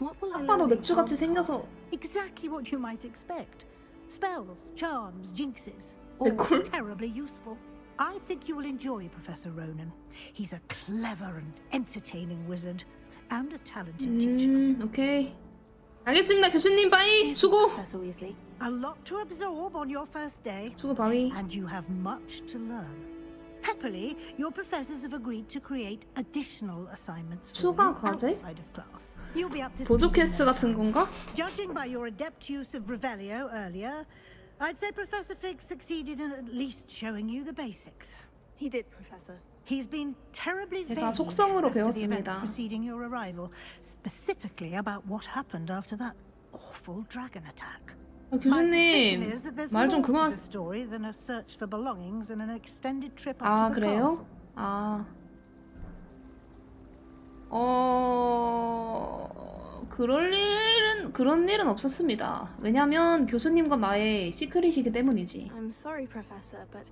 What will I 아까 너 learn in 맥주같이 Charms 생겨서 class? Exactly what you might expect. Spells, charms, jinxes, 네, all 콜. terribly useful. I think you will enjoy Professor Ronan. He's a clever and entertaining wizard and a talented teacher. 오케이. 알겠습니다. 교수님 빠이. 수고. Professor Weasley. A lot to absorb on your first day, 수고 바위. and you have much to learn. Happily, your professors have agreed to create additional assignments for 추가 you 과제? outside of class. You'll be up to 보조 speed in 퀘스트 no 같은 time. 건가? Judging by your adept use of Revelio earlier, I'd say Professor Fig succeeded in at least showing you the basics. He did, Professor. He's been terribly vague 제가 속성으로 as to the events 배웠습니다. preceding your arrival, specifically about what happened after that awful dragon attack. 교수님, 말 좀 그만. story than a search for belongings and an extended trip up 아, to the 그래요? castle. 아. 그런 일은 없었습니다. 왜냐면 교수님과 나의 시크릿이기 때문이지. I'm sorry, Professor, but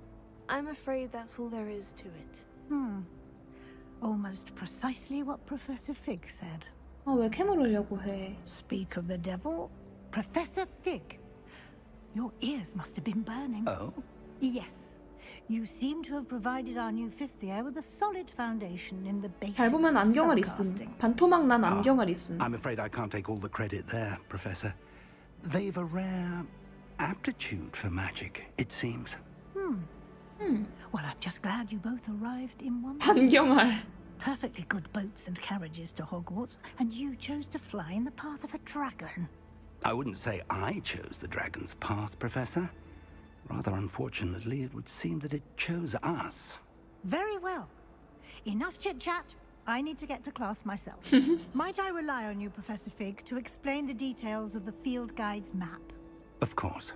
I'm afraid that's all there is to it. Almost precisely what Professor Fig said. 아, 왜 캠을 올려고 해? Speak of the devil, Professor Fig. Your ears must have been burning. Oh? Yes. You seem to have provided our new fifth year with a solid foundation in the basics 잘 보면 of 안경을 spellcasting. 있음. 반토막 난 안경을 있음. I'm afraid I can't take all the credit there, Professor. They've a rare aptitude for magic, it seems. Well, I'm just glad you both arrived in one 안경알. perfectly good boats and carriages to Hogwarts, and you chose to fly in the path of a dragon. I wouldn't say I chose the dragon's path, Professor. Rather unfortunately, it would seem that it chose us. Very well. Enough chit-chat. I need to get to class myself. Might I rely on you, Professor Fig, to explain the details of the field guide's map? Of course.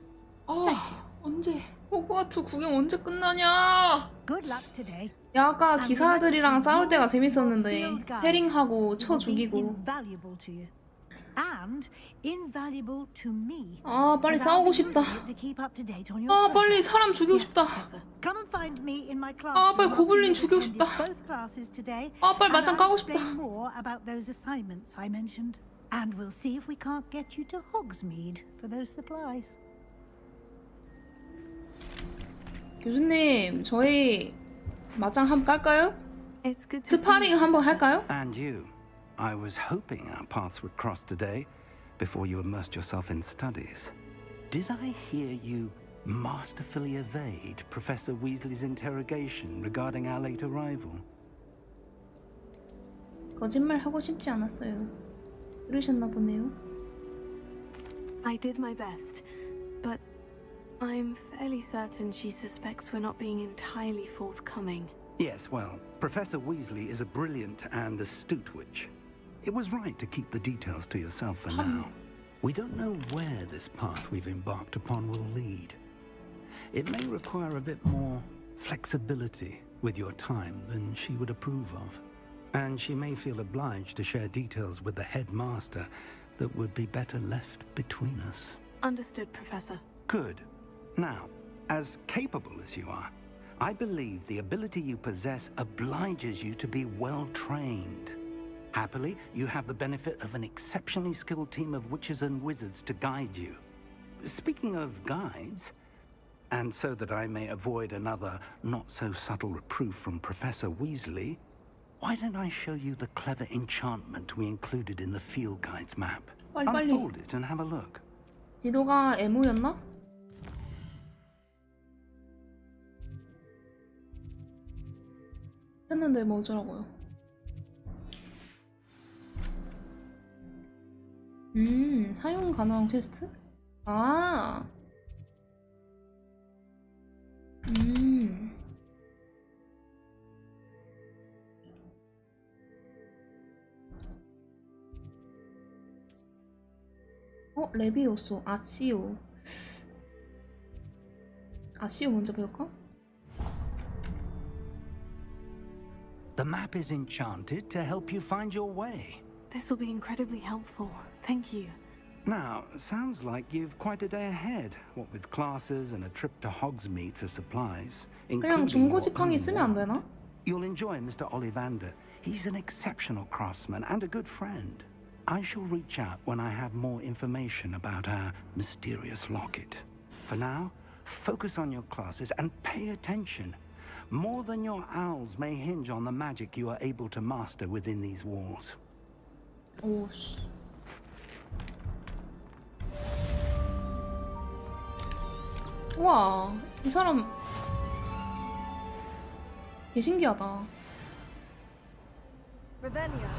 언제? 호그와트 구경 언제 끝나냐? Good luck today. 야, 아까 And 기사들이랑 remember, 싸울 때가 your 재밌었는데 field guide 패링하고 쳐 will be 죽이고. invaluable to you. And invaluable to me. 아, 빨리 as I'll 싸우고 be 싶다. using it to keep up to date on your 아, 빨리 progress. 사람 죽이고 싶다. Come and find me in my classroom. 아, 빨리 after 고블린 you've 죽이고 attended 싶다. both classes today, 아, 빨리 and 맞짱 I'll 까고 explain 싶다. more about those assignments I mentioned. And we'll see if we can't get you to Hogsmeade for those supplies. 교수님, 저희 맞짱 한번 깔까요? It's good to see 스파링 you, 한번 Professor. 할까요? And you. I was hoping our paths would cross today before you immersed yourself in studies. Did I hear you masterfully evade Professor Weasley's interrogation regarding our late arrival? 거짓말 하고 싶지 않았어요. 들으셨나 보네요. I did my best, but I'm fairly certain she suspects we're not being entirely forthcoming. Yes, well, Professor Weasley is a brilliant and astute witch. It was right to keep the details to yourself for now. We don't know where this path we've embarked upon will lead. It may require a bit more flexibility with your time than she would approve of. And she may feel obliged to share details with the headmaster that would be better left between us. Understood, Professor. Good. Now, as capable as you are, I believe the ability you possess obliges you to be well trained. Happily, you have the benefit of an exceptionally skilled team of witches and wizards to guide you. Speaking of guides, and so that I may avoid another not-so-subtle reproof from Professor Weasley, why don't I show you the clever enchantment we included in the field guide's map? 빨리. Unfold it and have a look. 지도가 에모였나? 했는데 뭐 어쩌라고요? 사용 가능한 퀘스트? 아. 레비오소, 아시오. 아시오 먼저 배울까? The map is enchanted to help you find your way. This will be incredibly helpful. Thank you. Now, sounds like you've quite a day ahead, what with classes and a trip to Hogsmeade for supplies. 그냥 중고 지팡이 쓰면 안 되나? You'll enjoy Mr. Ollivander. He's an exceptional craftsman and a good friend. I shall reach out when I have more information about our mysterious locket. For now, focus on your classes and pay attention. More than your owls may hinge on the magic you are able to master within these walls. 오씨. 우와, 이 사람 개 신기하다. Revelio.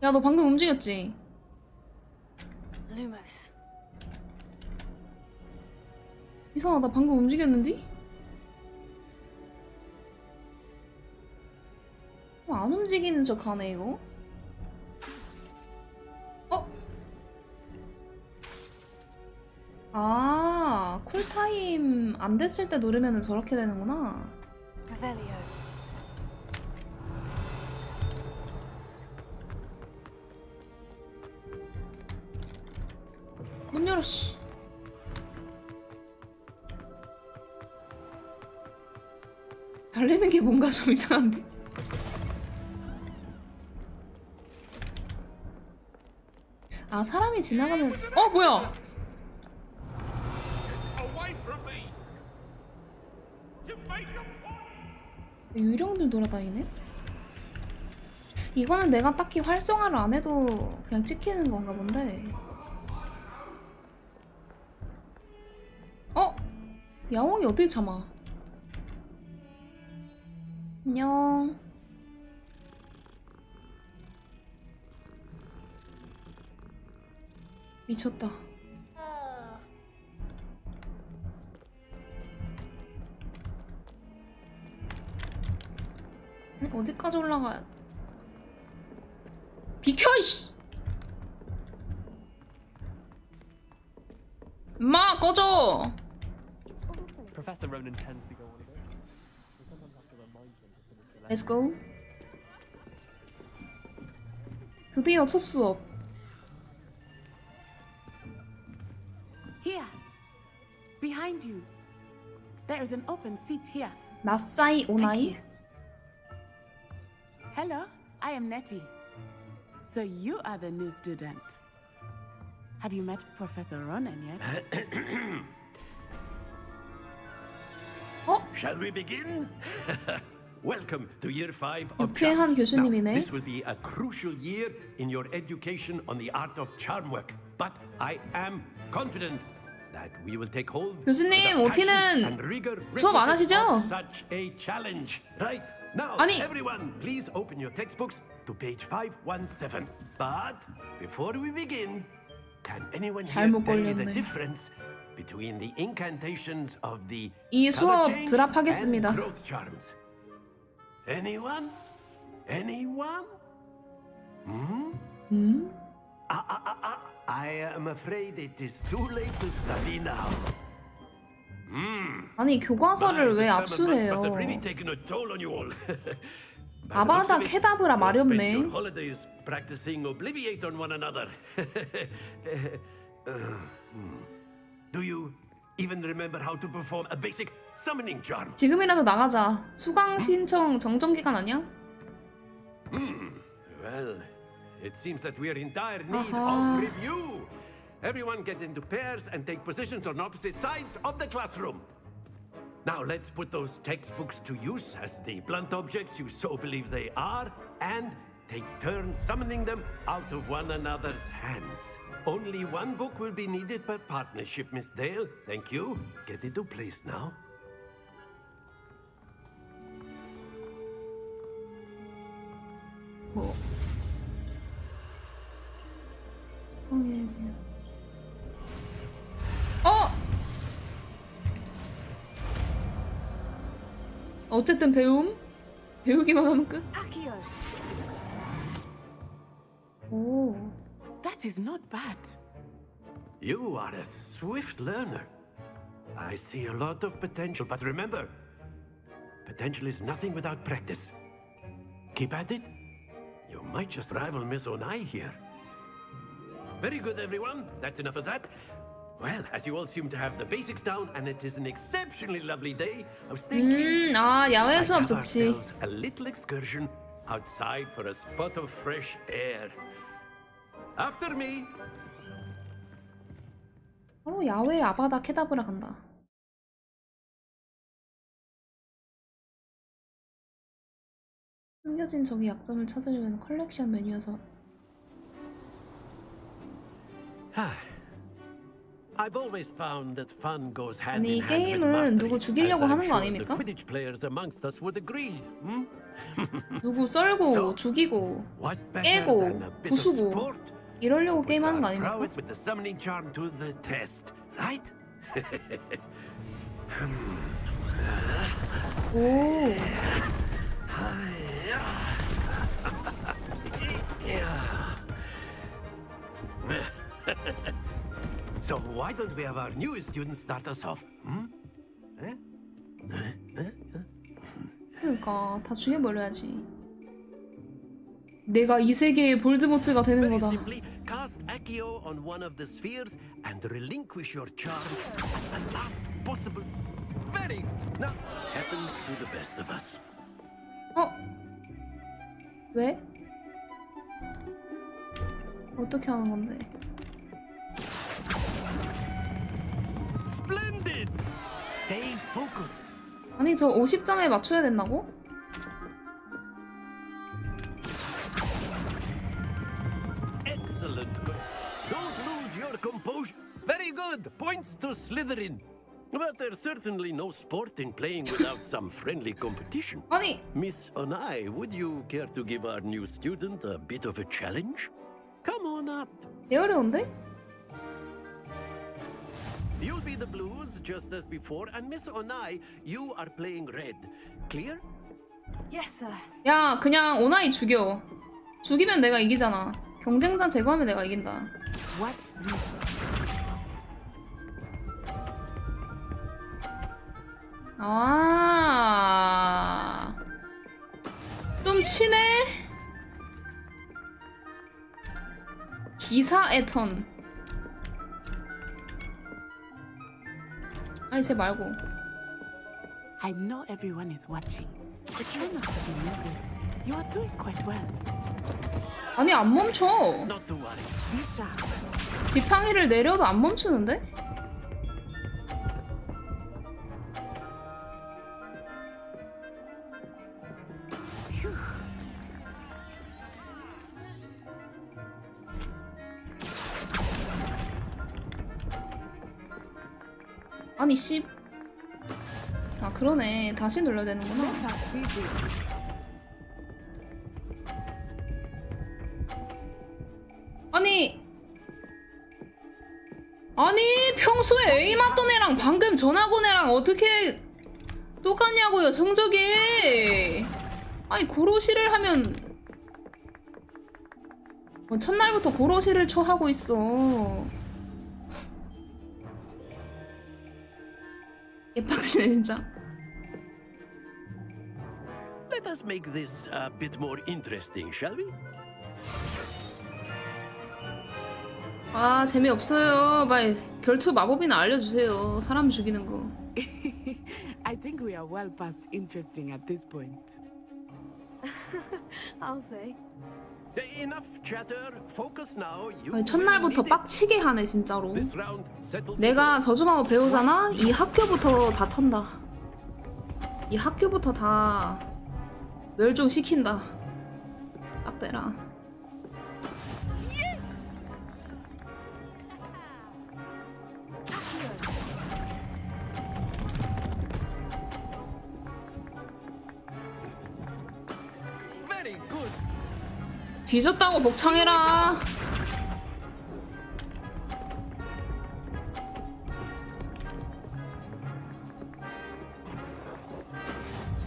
야, 너 방금 움직였지? Lumos. 이상하다. 방금 움직였는데? 안 움직이는 척 하네 이거. 어? 아, 쿨타임 안 됐을 때 누르면 저렇게 되는구나. Revelio. 문 열어, 씨. 달리는 게 뭔가 좀 이상한데? 아, 사람이 지나가면 뭐야? 유령들 돌아다니네? 이거는 내가 딱히 활성화를 안 해도 그냥 찍히는 건가 본데. 야옹이 어떻게 참아? 안녕. 미쳤다. 어디까지 올라가야? 비켜 이씨! 엄마 꺼져! Professor Ronan tends to go on a bit. We sometimes have to remind him to finish the lesson. Let's go. 드디어 첫 수업. Here, behind you. There is an open seat here. 나사이 오나이? Hello, I am Nettie. So you are the new student. Have you met Professor Ronan yet? Shall we begin? Welcome to year 5 of 유쾌한 charms. 교수님이네. Now, this will be a crucial year in your education on the art of charm work. But I am confident that we will take hold 교수님, with the passion OT는 and rigor 수업 안 requisite 하시죠? of such a challenge. Right. Now, 아니. everyone, please open your textbooks to page 517. But before we begin, can anyone here 잘못 tell me the 걸렸네. difference between the incantations of the 이 color 수업 change 드랍하겠습니다. and growth charms? Anyone? Anyone? I am afraid it is too late to study now. 아니 교과서를 왜 The summer months 압수해요? must have really taken a toll on you all. By the 아바다 looks of it, 케다브라 you all spent 마렵네. your holidays practicing Obliviate on one another. Do you even remember how to perform a basic summoning charm? 지금이라도 나가자. 수강 신청 정정 기간 아니야? Well, it seems that we are in dire need 아하. of review. Everyone get into pairs and take positions on opposite sides of the classroom. Now let's put those textbooks to use as the blunt objects you so believe they are, and take turns summoning them out of one another's hands. Only one book will be needed per partnership, Miss Dale. Thank you. Get into place now. 뭐? 어쨌든 배우기만 하면 끝. Accio. 오. That is not bad. You are a swift learner. I see a lot of potential, but remember, potential is nothing without practice. Keep at it. You might just rival Miss Onai here. Very good, everyone. That's enough of that. Well, as you all seem to have the basics down, and it is an exceptionally lovely day, I was thinking 야외 we 수업 might have 좋지. ourselves a little excursion outside for a spot of fresh air. After me. 바로 야외 아바다 케다브라 간다. 숨겨진 적의 약점을 찾으려면 컬렉션 메뉴에서 I've always found that fun goes hand 아니, in hand with 게임은 mastery, 누구 죽이려고 as I'm 하는 거 sure 아닙니까? the Quidditch players amongst us would agree. 누구 썰고 죽이고 What better 깨고 than a bit of 부수고 sport? 이러려고 게임하는 거 Our 아닙니까? prowess with the summoning charm to the test, right? 오. So why don't we have our newest student start us off? 그러니까 다 죽여버려야지. 내가 이 세계의 볼드모트가 되는 Very 거다. simply, cast Accio on one of the spheres and relinquish your charm at the last possible. Very. Now, happens to the best of us. 어? 왜? 어떻게 하는 건데? Splendid. Stay focused. 아니 저 50점에 맞춰야 된다고? Excellent. Don't lose your composure. Very good. Points to Slytherin. But there's certainly no sport in playing without some friendly competition. 아니. Miss Onai, would you care to give our new student a bit of a challenge? Come on up. 되 어려운데? You'll be the blues just as before, and Miss Onai, you are playing red. Clear? Yes, sir. 야 그냥 오나이 죽여. 죽이면 내가 이기잖아. 경쟁자 제거하면 내가 이긴다. What's this? 아, 좀 치네? 기사의 턴. 아니, 쟤 말고. I know everyone is watching, but you're not to be nervous. You are doing quite well. 아니, 안 멈춰. Not to worry. Be sharp. 지팡이를 내려도 안 멈추는데? 아니 씨. 아 그러네. 다시 눌러야 되는구나. Let us see this. 아니 평소에 에임 하던 애랑 방금 전학 온 애랑 어떻게 똑같냐고요 성적이. 아니 고로시를 하면 첫날부터 고로시를 쳐하고 있어. 개빡치네 진짜. Let us make this a bit more interesting, shall we? 아 재미없어요. 빨리 결투 마법이나 알려주세요. 사람 죽이는 거. I think we are well past interesting at this point. I'll say. Enough chatter. Focus now. You 아니, 첫날부터 will need 빡치게 하네 진짜로. it. This round settles 내가 it all. 저주마법 배우잖아? 이 학교부터 다 턴다. 이 학교부터 다 멸종시킨다. 딱 대라. Very good. 뒤졌다고 복창해라.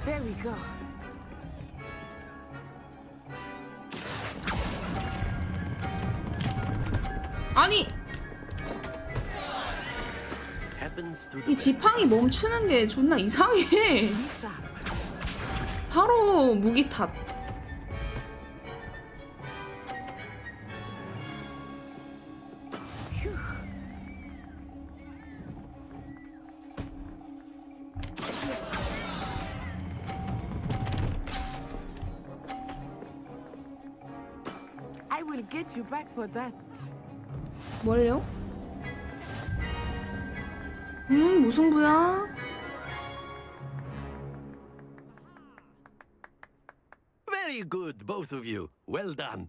There we go. 아니 Happens to the 이 best 지팡이 of us. 멈추는 게 존나 이상해. Be sharp. 바로 무기 탓. I will get you back for that. 뭘요? 무승부야? Very good, both of you. Well done.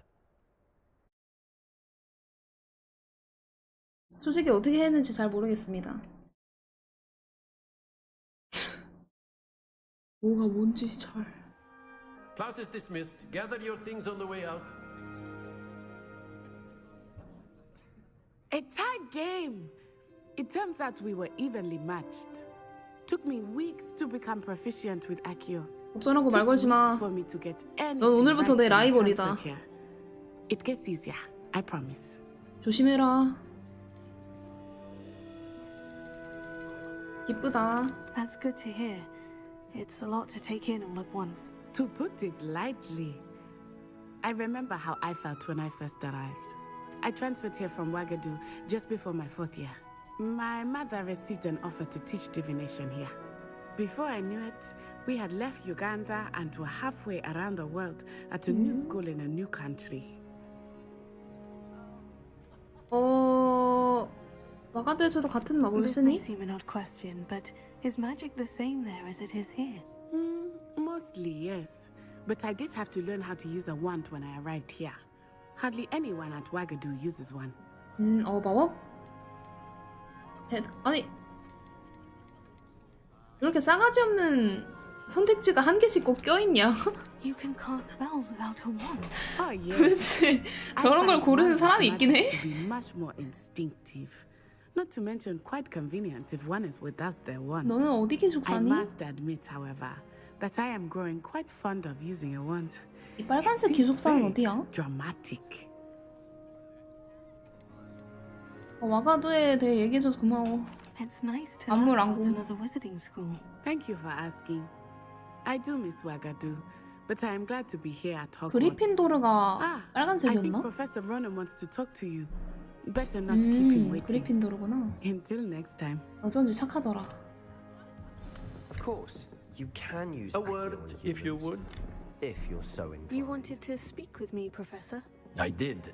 솔직히 어떻게 했는지 잘 모르겠습니다. 뭐가 뭔지 잘. Class is dismissed. Gather your things on the way out. A tag game! It turns out we were evenly matched. Took me weeks to become proficient with Accio. 어쩌라고 말 걸지 마. 넌 오늘부터 내 라이벌이다. It gets easier. I promise. 조심해라. 이쁘다. That's good to hear. It's a lot to take in all at once. To put it lightly, I remember how I felt when I first arrived. I transferred here from Ouagadougou just before my 4th year. My mother received an offer to teach divination here. Before I knew it, we had left Uganda and were halfway around the world at a new school in a new country. 와가도에서도 같은 마법을 This may 쓰니? seem an odd question, but is magic the same there as it is here? Mostly, yes. But I did have to learn how to use a wand when I arrived here. Hardly anyone at Ouagadougou uses one. 마법? 아니 이렇게 싸가지 없는 선택지가 한 개씩 꼭 껴있냐? You can cast spells without a wand. Oh, yes. 도대체 저런 걸 고르는 사람이 있긴 해? To be much more instinctive. Not to mention quite convenient if one is without their wand. 너는 어디 I 기숙사니? must admit, however, that I am growing quite fond of using a wand. 이 빨간색 기숙사는 어디야? Dramatic. 와가도에 대해 얘기해줘서 고마워. It's nice to learn about 안무랑고. another wizarding school. Thank you for asking. I do miss Ouagadougou, but I am glad to be here at Hogwarts. 그리핀도르가 I think 빨간색이었나? Professor Ronan wants to talk to you. Better not keep him waiting. 그리핀도르구나. Until next time. 어쩐지 착하더라. Of course, you can use A word, if you would. If you're so inclined. You wanted to speak with me, Professor? I did.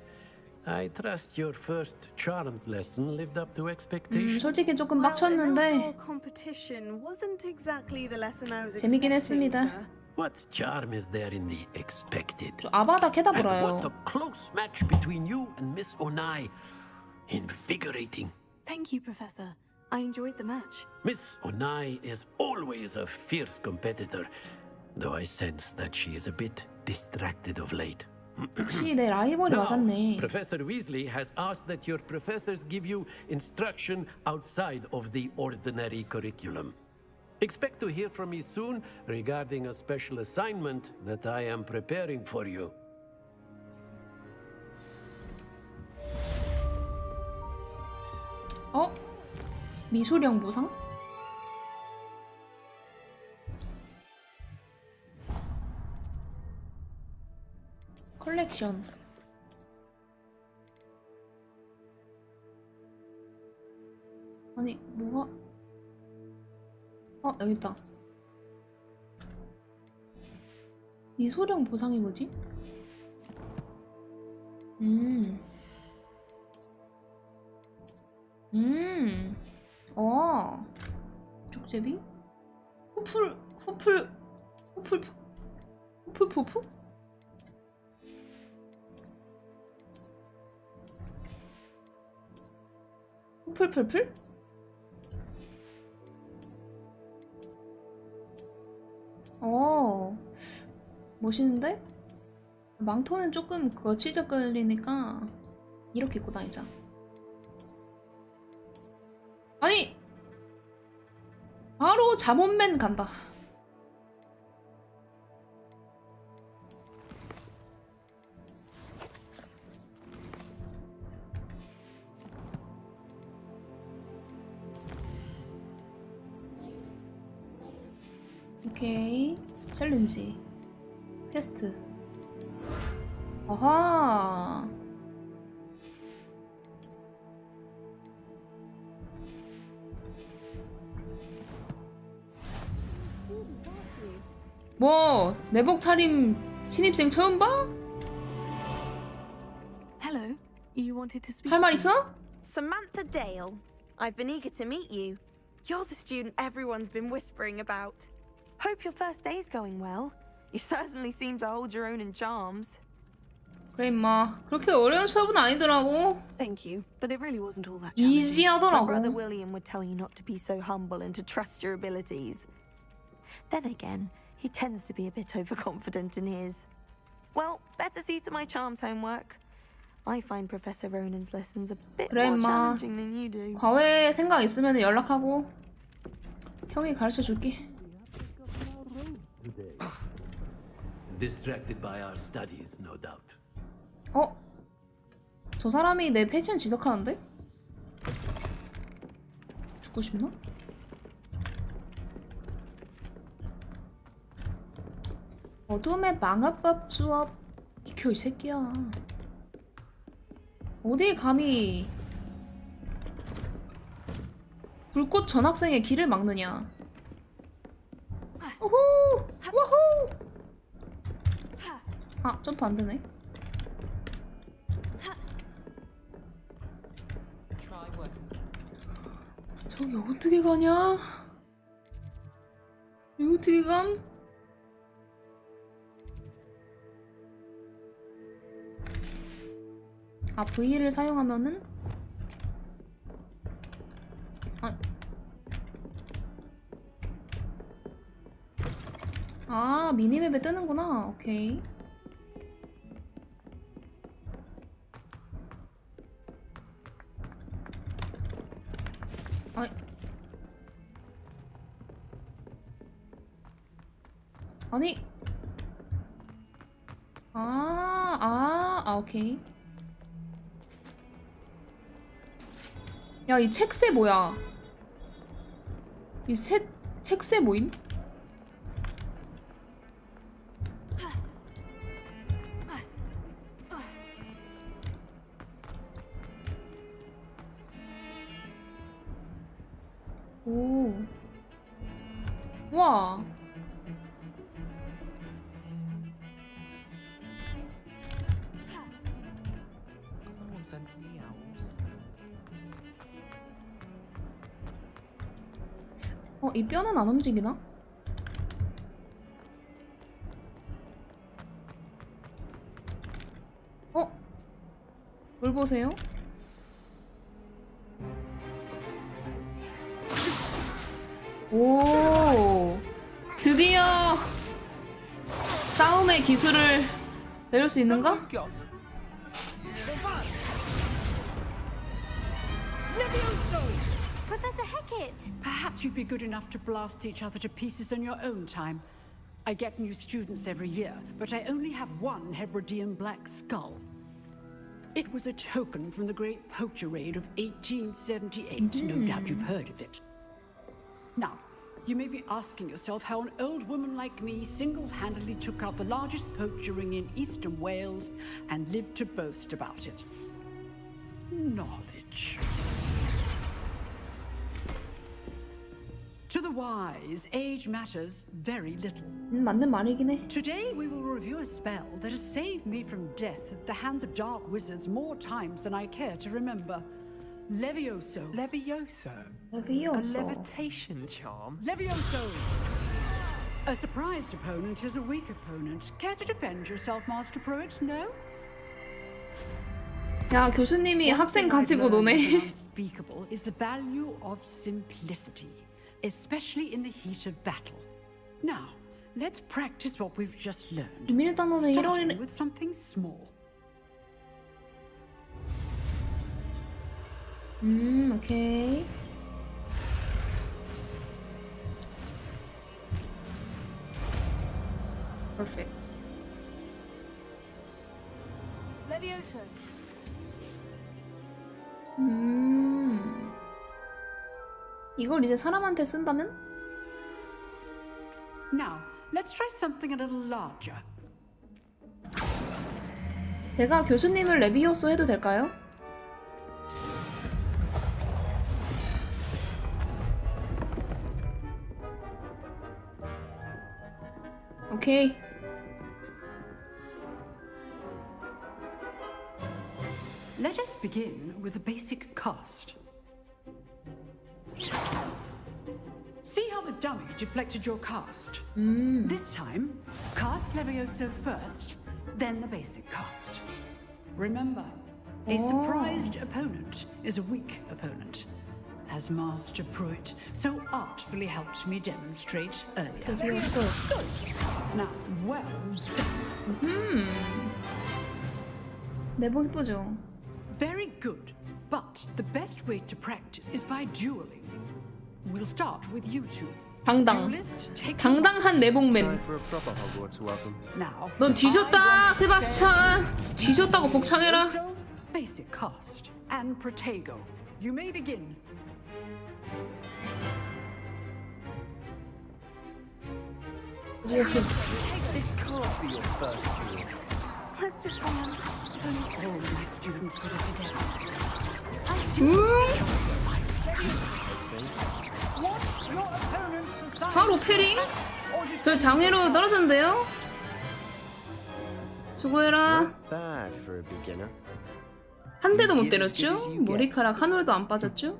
I trust your first charms lesson lived up to expectations. 솔직히 조금 Well, 빡쳤는데 outdoor competition wasn't exactly the lesson I was 재밌긴 expecting, 했습니다. sir. What charm is there in the expected? 아바다 And 캐다브라요. what a close match between you and Miss Onai. Invigorating. Thank you, Professor. I enjoyed the match. Miss Onai is always a fierce competitor, though I sense that she is a bit distracted of late. 역시 내 라이벌이 Now, 맞았네. Professor Weasley has asked that your professors give you instruction outside of the ordinary curriculum. Expect to hear from me soon regarding a special assignment that I am preparing for you. 미술형 보상? 컬렉션. 아니 뭐가? 여기 있다. 미술형 보상이 뭐지? 족제비? 후플포프? 후플풀풀? 멋있는데? 망토는 조금 그거 치적거리니까 이렇게 입고 다니자. 아니! 바로 잠옷맨 간다. 오케이. 챌린지. 퀘스트. 아하. 뭐 내복 차림 신입생 처음 봐? Hello. You wanted to speak? 할 말 있어? Samantha Dale. I've been eager to meet you. You're the student everyone's been whispering about. Hope your first day's going well. You certainly seem to hold your own in charms. 그래 임마 그렇게 어려운 수업은 아니더라고. Thank you, but it really wasn't all that challenging. 이지하더라고. My brother William would tell you not to be so humble and to trust your abilities. Then again, he tends to be a bit overconfident in his. Well, better see to my charms homework. I find Professor Ronan's lessons a bit 그래 more 임마 challenging than you do. 과외 생각 있으면 연락하고. 형이 가르쳐 줄게. Distracted by our studies, no doubt. 어? 저 사람이 내 패션 지적하는데? 죽고 싶나? 어둠의 방어법 수업. 비켜 이 새끼야. 어딜 감히 불꽃 전학생의 길을 막느냐. 오호! 와호! 아, 점프 안 되네. 저기 어떻게 가냐? 여기 어떻게 감? 아, V를 사용하면은? 아, 미니맵에 뜨는구나. 오케이. 아니. 오케이. 야, 이 책세 뭐야? 이 책세 모임? 오. 와. 이 뼈는 안 움직이나? 뭘 보세요? 오, 드디어 싸움의 기술을 배울 수 있는가? Professor Hecat! Perhaps you'd be good enough to blast each other to pieces on your own time. I get new students every year, but I only have one Hebridean black skull. It was a token from the Great Poacher Raid of 1878. No doubt you've heard of it. Now, you may be asking yourself how an old woman like me single-handedly took out the largest poacher ring in eastern Wales and lived to boast about it. Knowledge. To the wise, age matters very little. 맞는 말이긴 해. Today we will review a spell that has saved me from death at the hands of dark wizards more times than I care to remember. Levioso. Levioso? Levioso. A levitation charm? Levioso! A surprised opponent is a weak opponent. Care to defend yourself, Master Pruitt? No? 야, 교수님이 학생 가지고 노네. Unspeakable is the value of simplicity, especially in the heat of battle. Now, let's practice what we've just learned. 비밀 단어는 Starting with something small. 오케이. Perfect. Levioso. 이걸 이제 사람한테 쓴다면? Now, let's try something a little larger. 제가 교수님을 레비오소 해도 될까요? 오케이. Let us begin with the basic cast. See how the dummy deflected your cast? This time, cast Levioso first, then the basic cast. Remember, a surprised opponent is a weak opponent, as Master Pruitt so artfully helped me demonstrate earlier. Good. Now, well done. 내복 이쁘죠? Very good, but the best way to practice is by dueling. We'll start with you two. 당당. 당당한 내복맨. 넌 뒤졌다, 세바스찬. 뒤졌다고 복창해라. Basic cast and Protego. You may begin. 무엇은? This can't be your first duel. Let's just run. All my students put us to death. 바로 패링? 저 장애로 떨어졌는데요? 수고해라. 한 대도 못 때렸죠? 머리카락 한 올도 안 빠졌죠?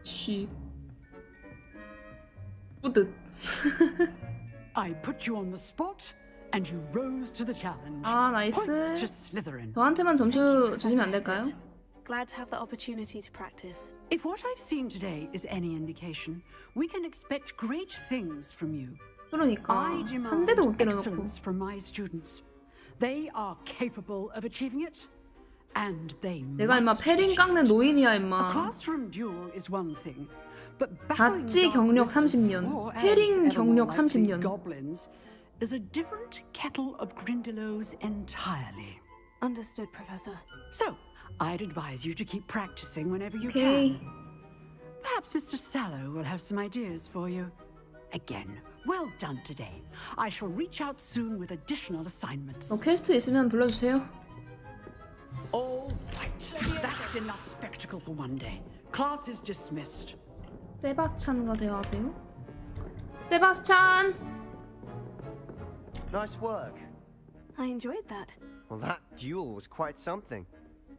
쉿. 뿌듯. I put you on the spot and you rose to the challenge. 아, Points to 나이스. Slytherin. 저한테만 점수 주시면 안 될까요? Glad to have the opportunity to practice. If what I've seen today is any indication, we can expect great things from you. 그러니까 I 한 demand 대도 못 때려놓고. excellence from my students. They are capable of achieving it, and they 내가 임마 must 패링 achieve 깎는 it. 노인이야 A 임마. classroom duel is one thing, but battling 다찌 dark 경력 wizards, 30년, or as 패링 ever 경력 more likely, 30년. goblins, is a different kettle of Grindylows entirely. Understood, Professor. So, I'd advise you to keep practicing whenever you Okay. can. Perhaps Mr. Sallow will have some ideas for you. Again, well done today. I shall reach out soon with additional assignments. 퀘스트 있으면 불러주세요. All right, that's enough spectacle for one day. Class is dismissed. 세바스찬과 대화하세요. 세바스찬! Nice work. I enjoyed that. Well, that duel was quite something.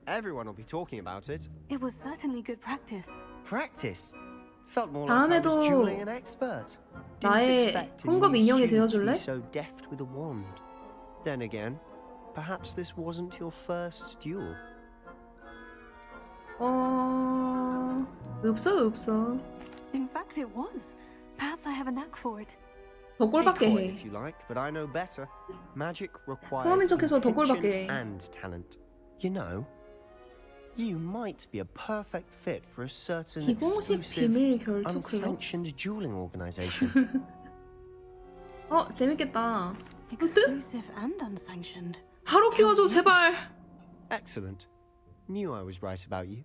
Everyone will be talking about it. It was certainly good practice. Practice? Felt more like I was 다음에도 dueling an expert. Didn't 나의 expect a 홍급 new 인형이 student to 되어줄래? be so deft with a wand. Then again, perhaps this wasn't your first duel. 없어. In fact, it was. Perhaps I have a knack for it. 더 Be 꼴밖에 coy 해. if you like, but I know better. Magic requires 처음인 척해서 더 intention 꼴밖에 해. and talent. You know, you might be a perfect fit for a certain 비공식 exclusive, 비밀 결투 클럽? unsanctioned dueling organization. 재밌겠다. Exclusive and unsanctioned. 바로 끼워줘 제발. Excellent. Knew I was right about you.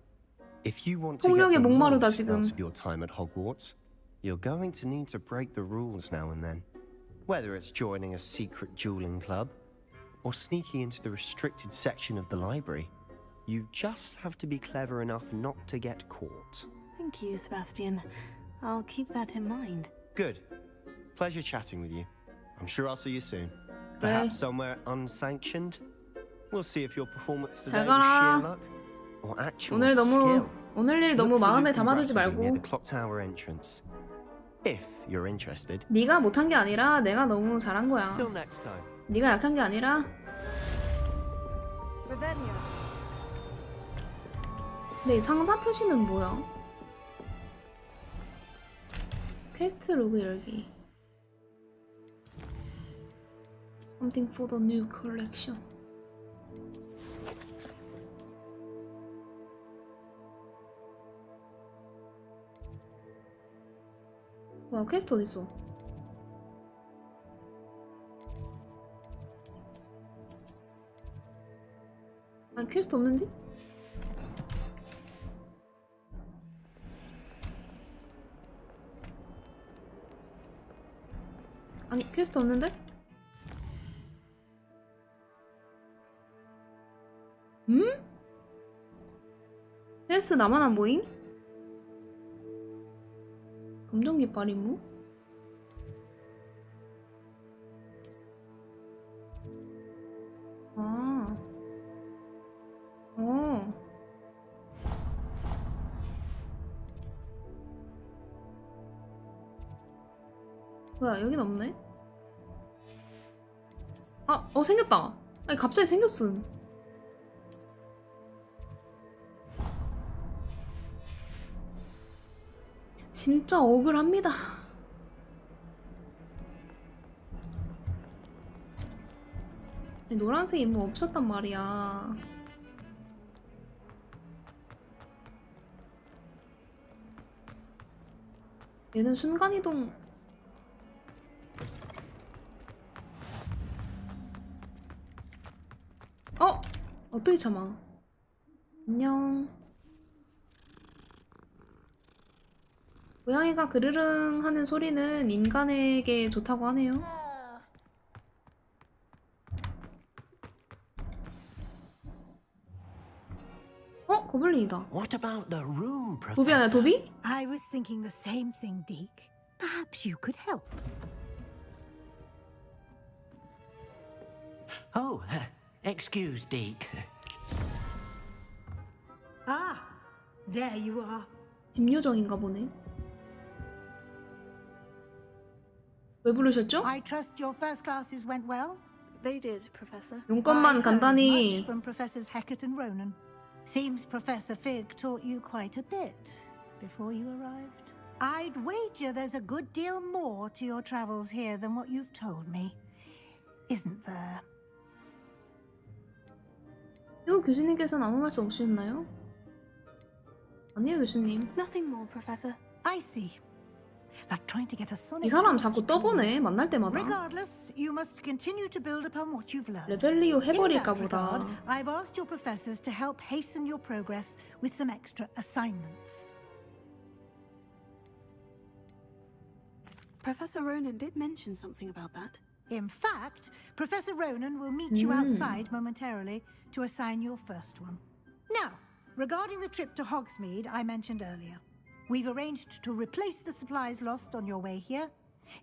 If you want to get 폭력에 the 목마르다 most 지금. out of your time at Hogwarts, you're going to need to break the rules now and then. Whether it's joining a secret dueling club or sneaking into the restricted section of the library, you just have to be clever enough not to get caught. Thank you, Sebastian. I'll keep that in mind. Good. Pleasure chatting with you. I'm sure I'll see you soon. Perhaps somewhere unsanctioned. We'll see if your performance today 잘 was sheer 가라. luck or actual 오늘 skill. 오늘 일 너무 Look for 마음에 Luke and 담아두지 Bradley near 말고. the clock tower entrance. If you're interested. 네가 못한 게 아니라 내가 너무 잘한 거야. Till next time. 네가 약한 게 아니라. Revelio. 근데 이 상자 표시는 뭐야? 퀘스트 로그 열기. Something for the new collection. 뭐야, 퀘스트 어딨어? 아니, 퀘스트 없는데? 아니, 퀘스트 없는데? 퀘스트 나만 안 보임? 검정 깃발 임무? 아. 뭐야, 여긴 없네? 생겼다! 아니, 갑자기 생겼음. 진짜 억울합니다. 아니, 노란색 임무 없었단 말이야. 얘는 순간이동. 어떻게 참아? 안녕. 고양이가 그르릉 하는 소리는 인간에게 좋다고 하네요. 고블린이다. What about the room, 도비 아니야, 도비? I was thinking the same thing, Deke. Perhaps you could help. Oh, excuse, Deke. Ah, there you are. 집요정인가 보네. 왜 부르셨죠? I trust your first classes went well. They did, Professor. 용건만 I heard as 간단히. much from Professors Hecat and Ronan. Seems Professor Fig taught you quite a bit before you arrived. I'd wager there's a good deal more to your travels here than what you've told me. Isn't there? 이거 교수님께서는 아무 말씀 없으셨나요? 아니요, 교수님. Nothing more, Professor. I see. Like trying to get a sonnet. 이 사람 자꾸 떠보네, 만날 때마다. Regardless, you must continue to build upon what you've learned. 레벨리오 해버릴까 In that 보다. regard, I've asked your professors to help hasten your progress with some extra assignments. Professor Ronan did mention something about that. In fact, Professor Ronan will meet you outside momentarily to assign your first one. Now, regarding the trip to Hogsmeade I mentioned earlier, we've arranged to replace the supplies lost on your way here,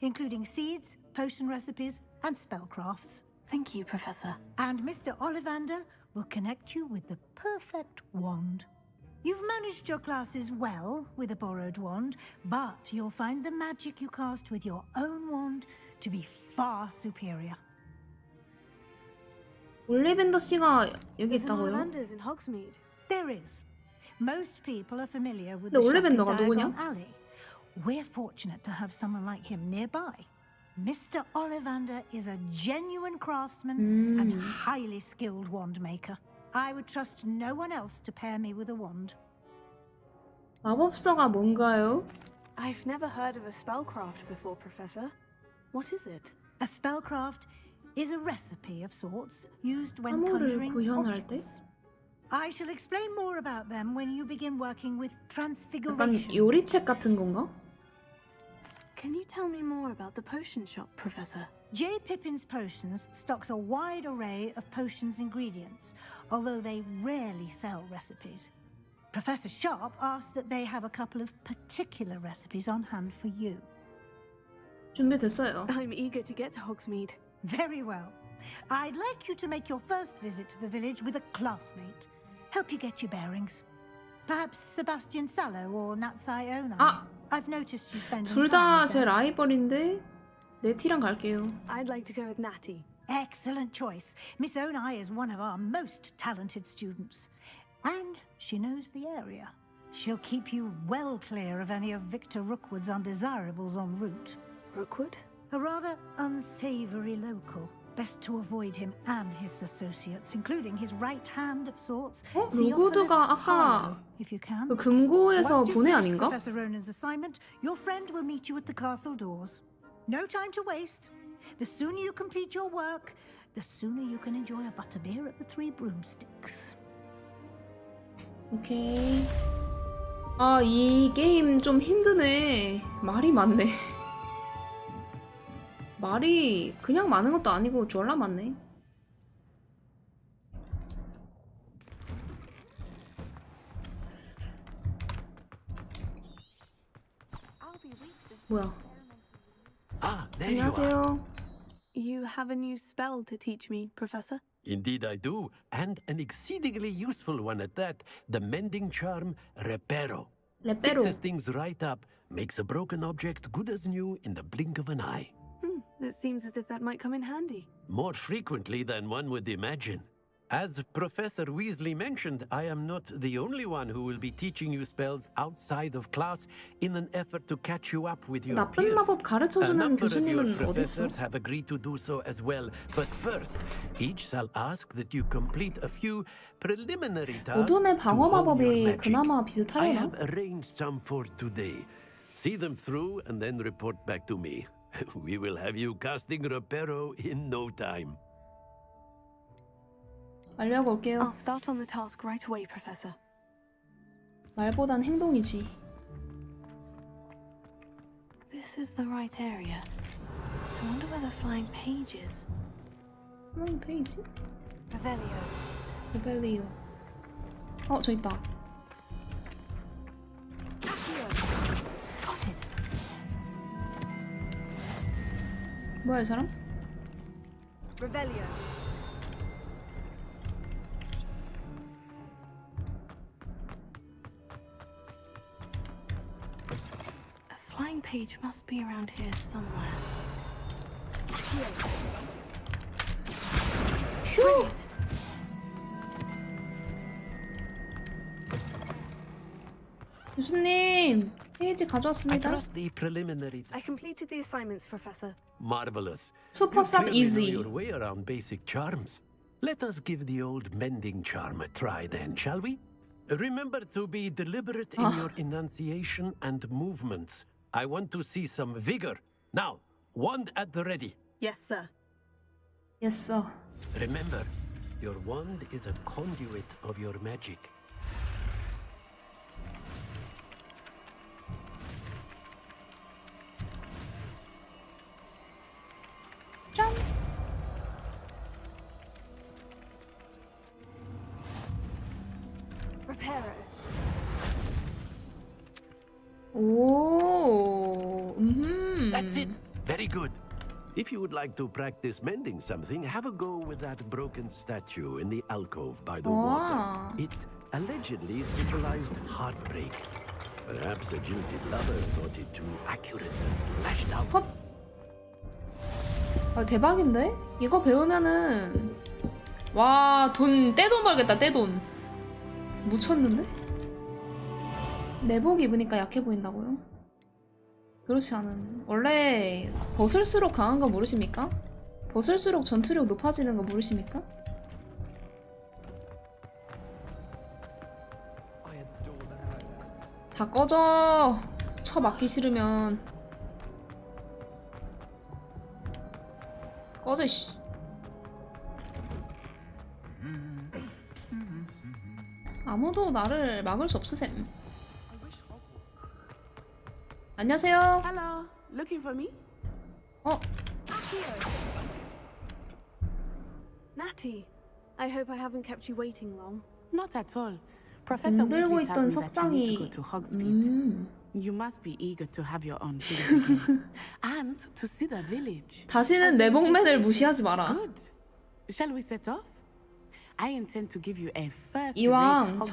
including seeds, potion recipes, and spellcrafts. Thank you, Professor. And Mr. Ollivander will connect you with the perfect wand. You've managed your classes well with a borrowed wand, but you'll find the magic you cast with your own wand to be far superior. 올리벤더 씨가 여기 There's an 있다고요? Ollivander's in Hogsmeade. There is. Most people are familiar with 근데 the shop in 올리벤더가 Diagon 누구냐? Alley. We're fortunate to have someone like him nearby. Mr. Ollivander is a genuine craftsman and highly skilled wand maker. I would trust no one else to pair me with a wand. 마법서가 뭔가요? I've never heard of a spellcraft before, Professor. What is it? A spellcraft is a recipe of sorts used when 사물을 conjuring 구현할 때? objects. I shall explain more about them when you begin working with 약간 transfiguration. 요리책 같은 건가? Can you tell me more about the potion shop, Professor? J. Pippin's Potions stocks a wide array of potions ingredients, although they rarely sell recipes. Professor Sharp asks that they have a couple of particular recipes on hand for you. 준비됐어요. I'm eager to get to Hogsmeade. Very well. I'd like you to make your first visit to the village with a classmate. Help you get your bearings. Perhaps Sebastian Sallow or Natsai Onai. 아! I've noticed you spend 둘 다 제 라이벌인데 네티랑 갈게요. I'd like to go with Natty. Excellent choice. Miss Onai is one of our most talented students. And she knows the area. She'll keep you well clear of any of Victor Rookwood's undesirables en route. Rookwood? A rather unsavory local. Best to avoid him and his associates, including his right hand of sorts. 로고드가 아까 if you can. 그 금고에서 Once you've 보내 finished 아닌가? Professor Ronan's assignment, your friend will meet you at the castle doors. No time to waste. The sooner you complete your work, the sooner you can enjoy a butterbeer at the Three Broomsticks. 오케이. 아, 이 게임 좀 힘드네. 말이 많네. 말이 그냥 많은 것도 아니고 졸라 많네. 뭐야? Ah, there you are. 안녕하세요. You have a new spell to teach me, Professor? Indeed I do, and an exceedingly useful one at that. The mending charm, Repero. Repero. Fixes things right up, makes a broken object good as new in the blink of an eye. It seems as if that might come in handy. More frequently than one would imagine. As Professor Weasley mentioned, I am not the only one who will be teaching you spells outside of class in an effort to catch you up with your 나쁜 peers. 마법 A 가르쳐주는 number of your 교수님은 어딨어? professors have agreed to do so as well, but first, each shall ask that you complete a few preliminary tasks 어둠의 to 방어 hone your 마법이 magic. 그나마 I 비슷하려나? have arranged some for today. See them through and then report back to me. We will have you casting Reparo in no time. 말려고 올게요. I'll start on the task right away, Professor. 말보단 행동이지. This is the right area. I wonder where the flying page is. flying page? Revelio. 레벨리오. 저 있다. Got it. 뭐야 이 사람? Revelio. A flying page must be around here somewhere. 휴! 교수님, 페이지 I 가져왔습니다. trust the preliminary. I completed the assignments, Professor. Marvelous. Super You sub clearly know easy. your way around basic charms. Let us give the old mending charm a try then, shall we? Remember to be deliberate in your enunciation and movements. I want to see some vigor. Now, wand at the ready. Yes, sir. Yes, sir. Remember, your wand is a conduit of your magic. 짠! Reparo. 오, That's it. Very good. If you would like to practice mending something, have a go with that broken statue in the alcove by the Ah. water. It allegedly symbolized heartbreak. Perhaps a jilted lover thought it too accurate and lashed out. 대박인데? 이거 배우면은 와, 떼돈 벌겠다, 떼돈. 묻혔는데? 내복 입으니까 약해 보인다고요? 그렇지 않은. 원래 벗을수록 강한 거 모르십니까? 벗을수록 전투력 높아지는 거 모르십니까? 다 꺼져. 쳐 맞기 싫으면 꺼져 씨. 아무도 나를 막을 수 없으셈. 안녕하세요. Hello, looking for me? Natty, I hope I haven't kept you waiting long. Not at all. Professor 들고 Weasley tells 있던 me that you need to go 석상이 to Hogsmeade. You must be eager to have your own village again. And to see the village. 다시는 내복맨을 무시하지 마라. Good. Shall we set off? I intend to give you a first 이왕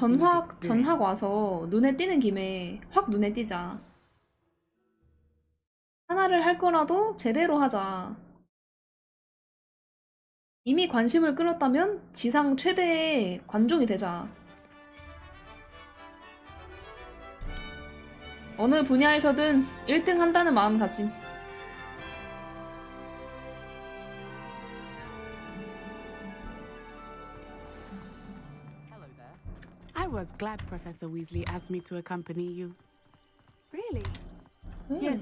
전학 와서 눈에 띄는 김에 확 눈에 띄자. 하나를 할 거라도 제대로 하자. 이미 관심을 끌었다면 지상 최대의 관종이 되자. 어느 분야에서든 1등 한다는 마음가짐. I was glad Professor Weasley asked me to accompany you. Really? Yes.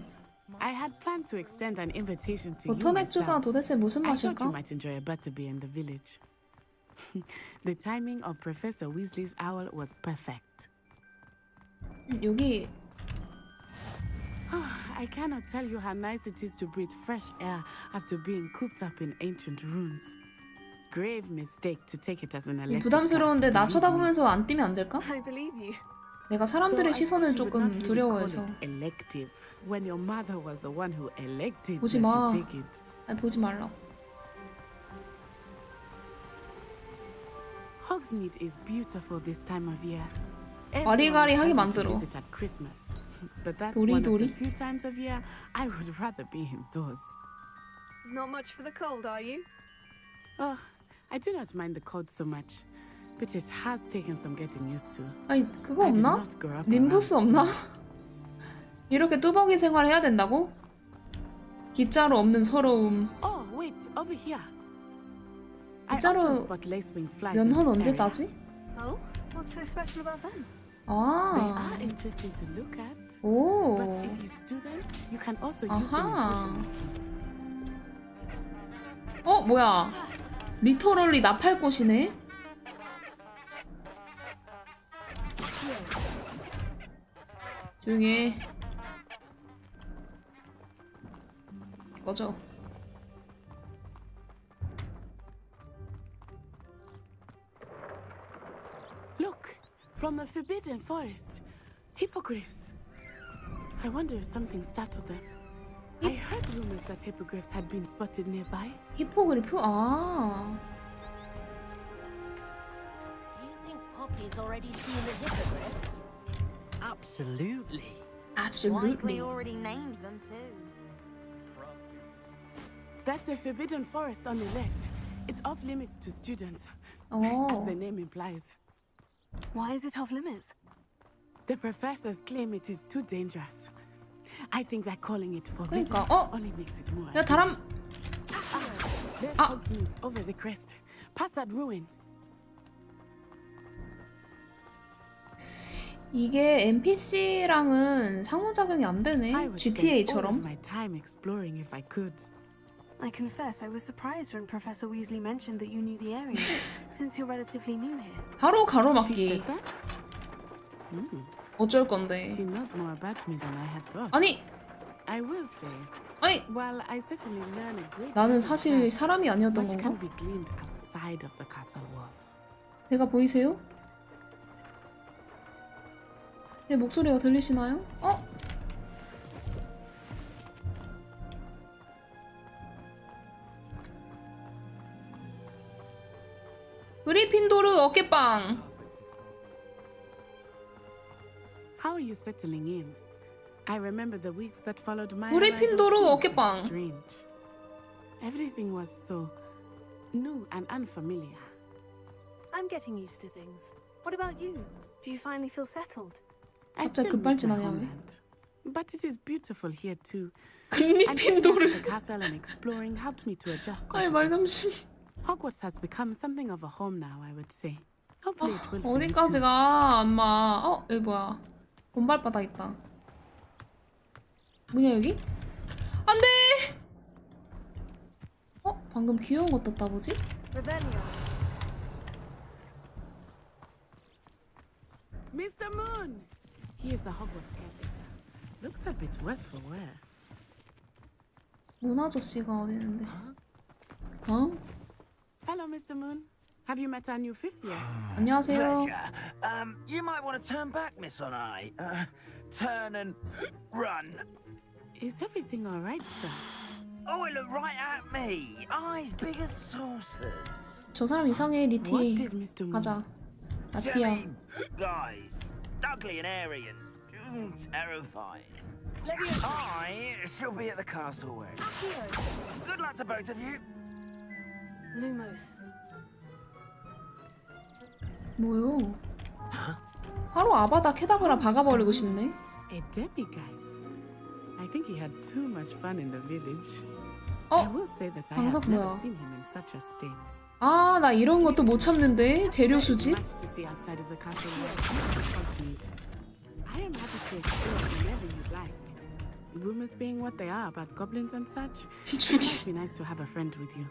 I had planned to extend an invitation to you 버터 맥주가 myself. 도대체 무슨 I thought 맛일까? you might enjoy a butterbeer in the village. The timing of Professor Weasley's owl was perfect. 여기 I cannot tell you how nice it is to breathe fresh air after being cooped up in ancient rooms. Grave mistake to take it as an elective 부담스러운데 나 class, 쳐다보면서 안 뛰면 안 될까? I believe you. 내가 사람들의 시선을 조금 두려워해서. Elective when your mother was the one who elected 보지 her 마. to take it. 아니 보지 말라고. Hogsmeade is beautiful this time of year. 와리가리 하게 Everyone tells me to 만들어. visit at Christmas. But that's one of the 도리도리? few times of year I would rather be indoors. Not much for the cold, are you? Oh, I do not mind the cold so much, but it has taken some getting used to. 아니 그거 I did 없나? not grow up 림부스 around 없나? snow. 이렇게 뚜벅이 생활 해야 된다고? 빗자루 없는 서러움. Oh, wait, over here. I 빗자루 often spot lacewing flies in 면허는 this 언제 area. 따지? Oh, what's so special about them? They 아, are interesting to look at. 오. But if you stew them, you can also use them in 아하. potion making. 뭐야? 리터럴리 나팔꽃이네? 조용히 해. 꺼져. Look, from the Forbidden Forest. Hippogriffs. I wonder if something startled them. I heard rumors that hippogriffs had been spotted nearby. 히포그리프? 아. Do you think Poppy's already seen the hippogriffs? Absolutely. Absolutely. Likely already named them too. That's the Forbidden Forest on the left. It's off limits to students, Oh. as the name implies. Why is it off limits? The professors claim it is too dangerous. I think that calling it forbidden 그러니까 only makes it more. 야 다람. There's Hogsmeade over the crest. Past that ruin. 이게 NPC랑은 상호작용이 안 되네. All of GTA처럼. my time exploring if I could. I confess I was surprised when Professor Weasley mentioned that you knew the area, since you're relatively new here. 바로 She 가로막기. said that? 어쩔 건데. She knows more about me than I had thought. 아니. I will say. 아니. While I certainly learn a great 나는 deal 사실 of 사람이 아니었던 much 건가? can be gleaned outside of the castle walls. 제가 보이세요? 제 목소리가 들리시나요? 그리핀도르 어깨빵. How are you settling in? I remember the weeks that followed my 그리핀도르 arrival 어깨빵. strange. Everything was so new and unfamiliar. I'm getting used to things. What about you? Do you finally feel settled? I 갑자기 still miss my 급발진하냐 왜? homeland. But it is beautiful here too. 그리핀도르. The castle and exploring helped me to adjust 아이 quite a 말 bit. 잠시. Hogwarts has become something of a home now, I would say. Hopefully it will for you 어디까지 too. 가, 엄마. 여기 뭐야? 본발바닥 있다. 뭐냐 여기? 안 돼! 방금 귀여운 거 떴다 보지? Revelio. Mr. Moon! He is the Hogwarts caretaker. Looks a bit worse for wear. 문 아저씨가 어디 있는데? 어? Hello, Mr. Moon. Have you met our new fifth year? 안녕하세요. Pleasure. You might want to turn back, Miss On-Eye. Turn and run. Is everything all right, sir? Oh, it looked right at me. Eyes big as saucers. 저 사람 이상해, 니티. What did Mr. Moon? 가자. 나티야. Jelly guys. Ugly and airy and terrifying. I shall be at the castle where. Good luck to both of you. Lumos. 뭐요? 바로 아바다 케다브라 박아버리고 싶네. A demiguise. I think he had too much fun in the village. I will say that I have 방석 never 뭐야? seen him in such a state. 아, 나 이런 것도 못 참는데. 재료 수집? Much to see outside of the castle walls. I am happy to explore whenever you'd like. Rumors being what they are about goblins and such, it must be nice to have a friend with you.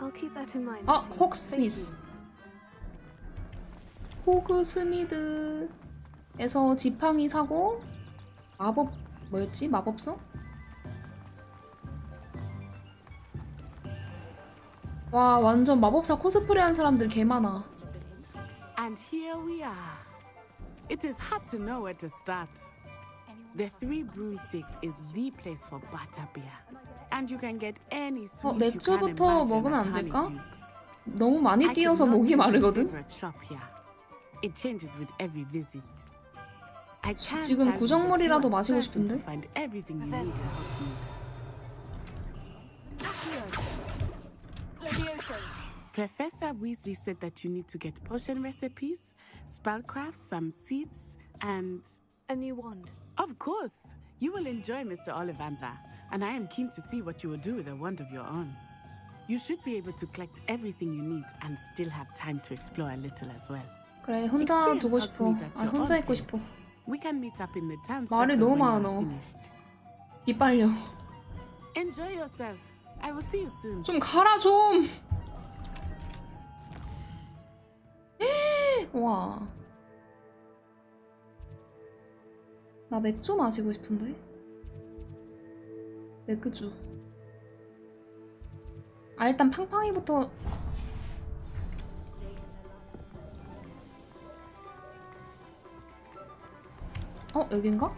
I'll keep that in mind. 호그스미스. 호그스미드에서 지팡이 사고 마법 뭐였지? 마법서? 와, 완전 마법사 코스프레한 사람들 개 많아. And here we are. It is hard to know where to start. The Three Broomsticks is the place for butterbeer. And you can get any sweet you can 맥주부터 imagine 먹으면 at 안 될까? Honeyduke's. 너무 많이 I 뛰어서 cannot 목이 choose a 마르거든? favorite shop here. It changes with every visit. I can't 지금 tell you, but 구정물이라도 you are 마시고 certain to 싶은데? find everything you need at Hogsmeade. Professor Weasley said that you need to get potion recipes, spellcrafts, some seeds, and a new wand. Of course, you will enjoy Mr. Ollivander, and I am keen to see what you will do with a wand of your own. You should be able to collect everything you need and still have time to explore a little as well. 그래, 혼자 두고 싶어. 아, 혼자 있고 싶어. We can meet up in the town 말이 circle 너무 when you 많아, are 너. finished. 이빨려. Enjoy yourself. I will see you soon. 좀 가라 좀. 와. 나 맥주 마시고 싶은데. 맥주. 아 일단 팡팡이부터. 여긴가?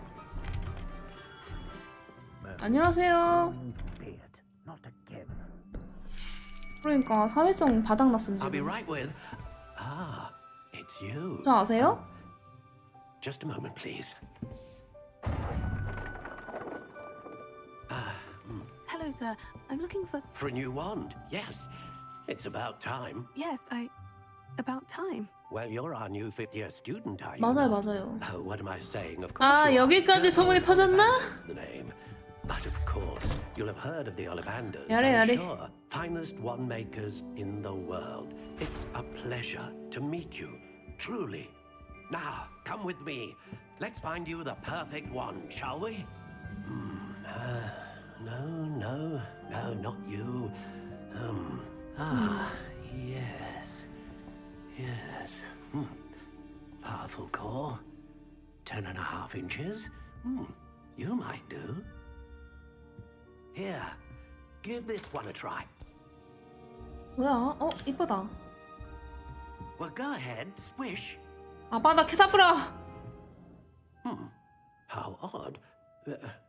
안녕하세요. 그러니까 사회성 바닥났음 I'll be 지금. right with. Ah, it's you. 저 아세요? Just a moment, please. Hello, sir. I'm looking for. For a new wand, yes. It's about time. Yes, about time. Well, you're our new fifth-year student, are you? 맞아요, not? 맞아요. Oh, what am I saying? Of course. 아, you are. 여기까지 소문이 퍼졌나? Is the name. But of course, you'll have heard of the Ollivanders. 야래, I'm 야래. sure. Finest wand makers in the world. It's a pleasure to meet you, truly. Now, come with me. Let's find you the perfect wand, shall we? No, not you. Yes. Powerful core. 10.5 inches. You might do. Here, give this one a try. 뭐야? 이쁘다. Well, go ahead, swish. 아바다 캐사브라. How odd.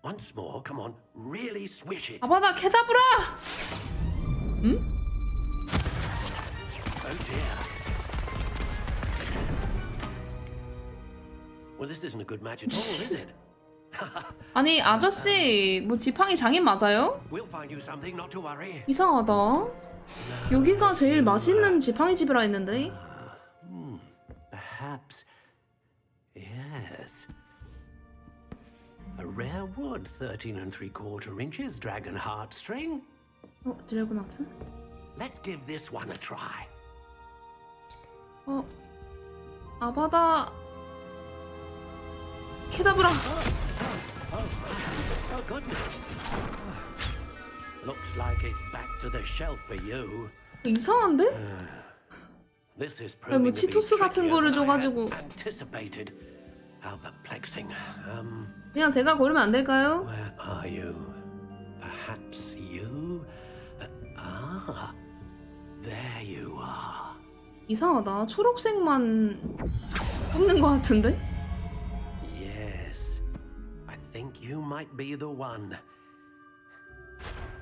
Once more, come on, really swish it. 아바다 캐사브라. 응? Oh dear. Well, this isn't a good match at all, is it? 아니 아저씨 뭐 지팡이 장인 맞아요? We'll find you something, not to worry. 이상하다. 여기가 제일 맛있는 지팡이 집이라 했는데. Perhaps. Yes. A rare wood, 13 3/4 inches, dragon heartstring. 드래곤하트? Let's give this one a try. 아바다 캐다브라. Oh goodness. Looks like it's back to the shelf for you. 이상한데? This is 아니, 뭐 proving to be 치토스 같은 trickier 거를 than I had 줘가지고. anticipated. How perplexing. 그냥 제가 고르면 안 될까요? Where are you? Perhaps you? There you are. 이상하다. 초록색만 뽑는 것 같은데? Yes. I think you might be the one.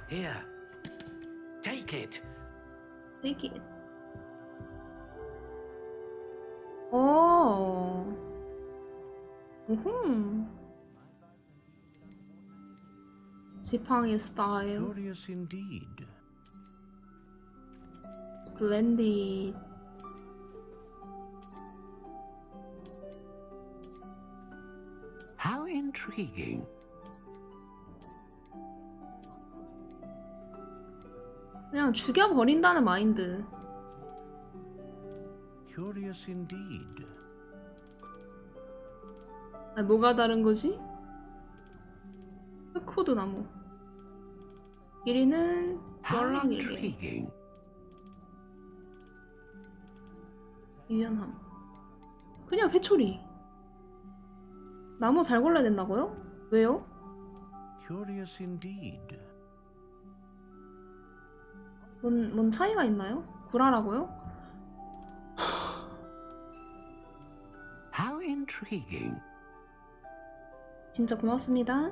Here. Take it. Take it. 오. 지팡이 스타일. Curious indeed. Splendid. How intriguing. 그냥 죽여버린다는 마인드. Curious indeed. 아니, 뭐가 다른 거지? 흑호두 나무. 길이는 쫄랑일개. 유연함. 그냥 회초리. 나무 잘 골라야 된다고요? 왜요? Curious indeed. 뭔 차이가 있나요? 구라라고요? How intriguing. 진짜 고맙습니다.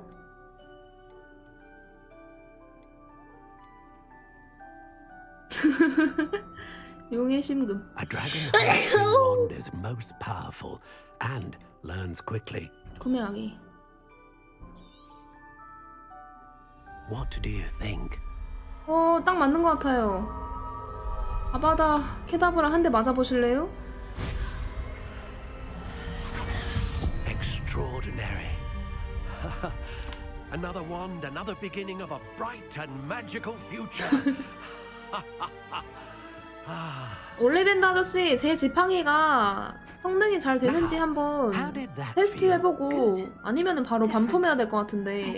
용의 심금. A dragon wand is most powerful and learns quickly. 구매하기. What do you think? 딱 맞는 것 같아요. 아바다 캐다브라 한 대 맞아보실래요? Extraordinary. Another wand, another beginning of a bright and magical future. 올리벤더 아저씨, 제 지팡이가 성능이 잘 되는지 한번 테스트 해보고 아니면은 바로 반품해야 될 것 같은데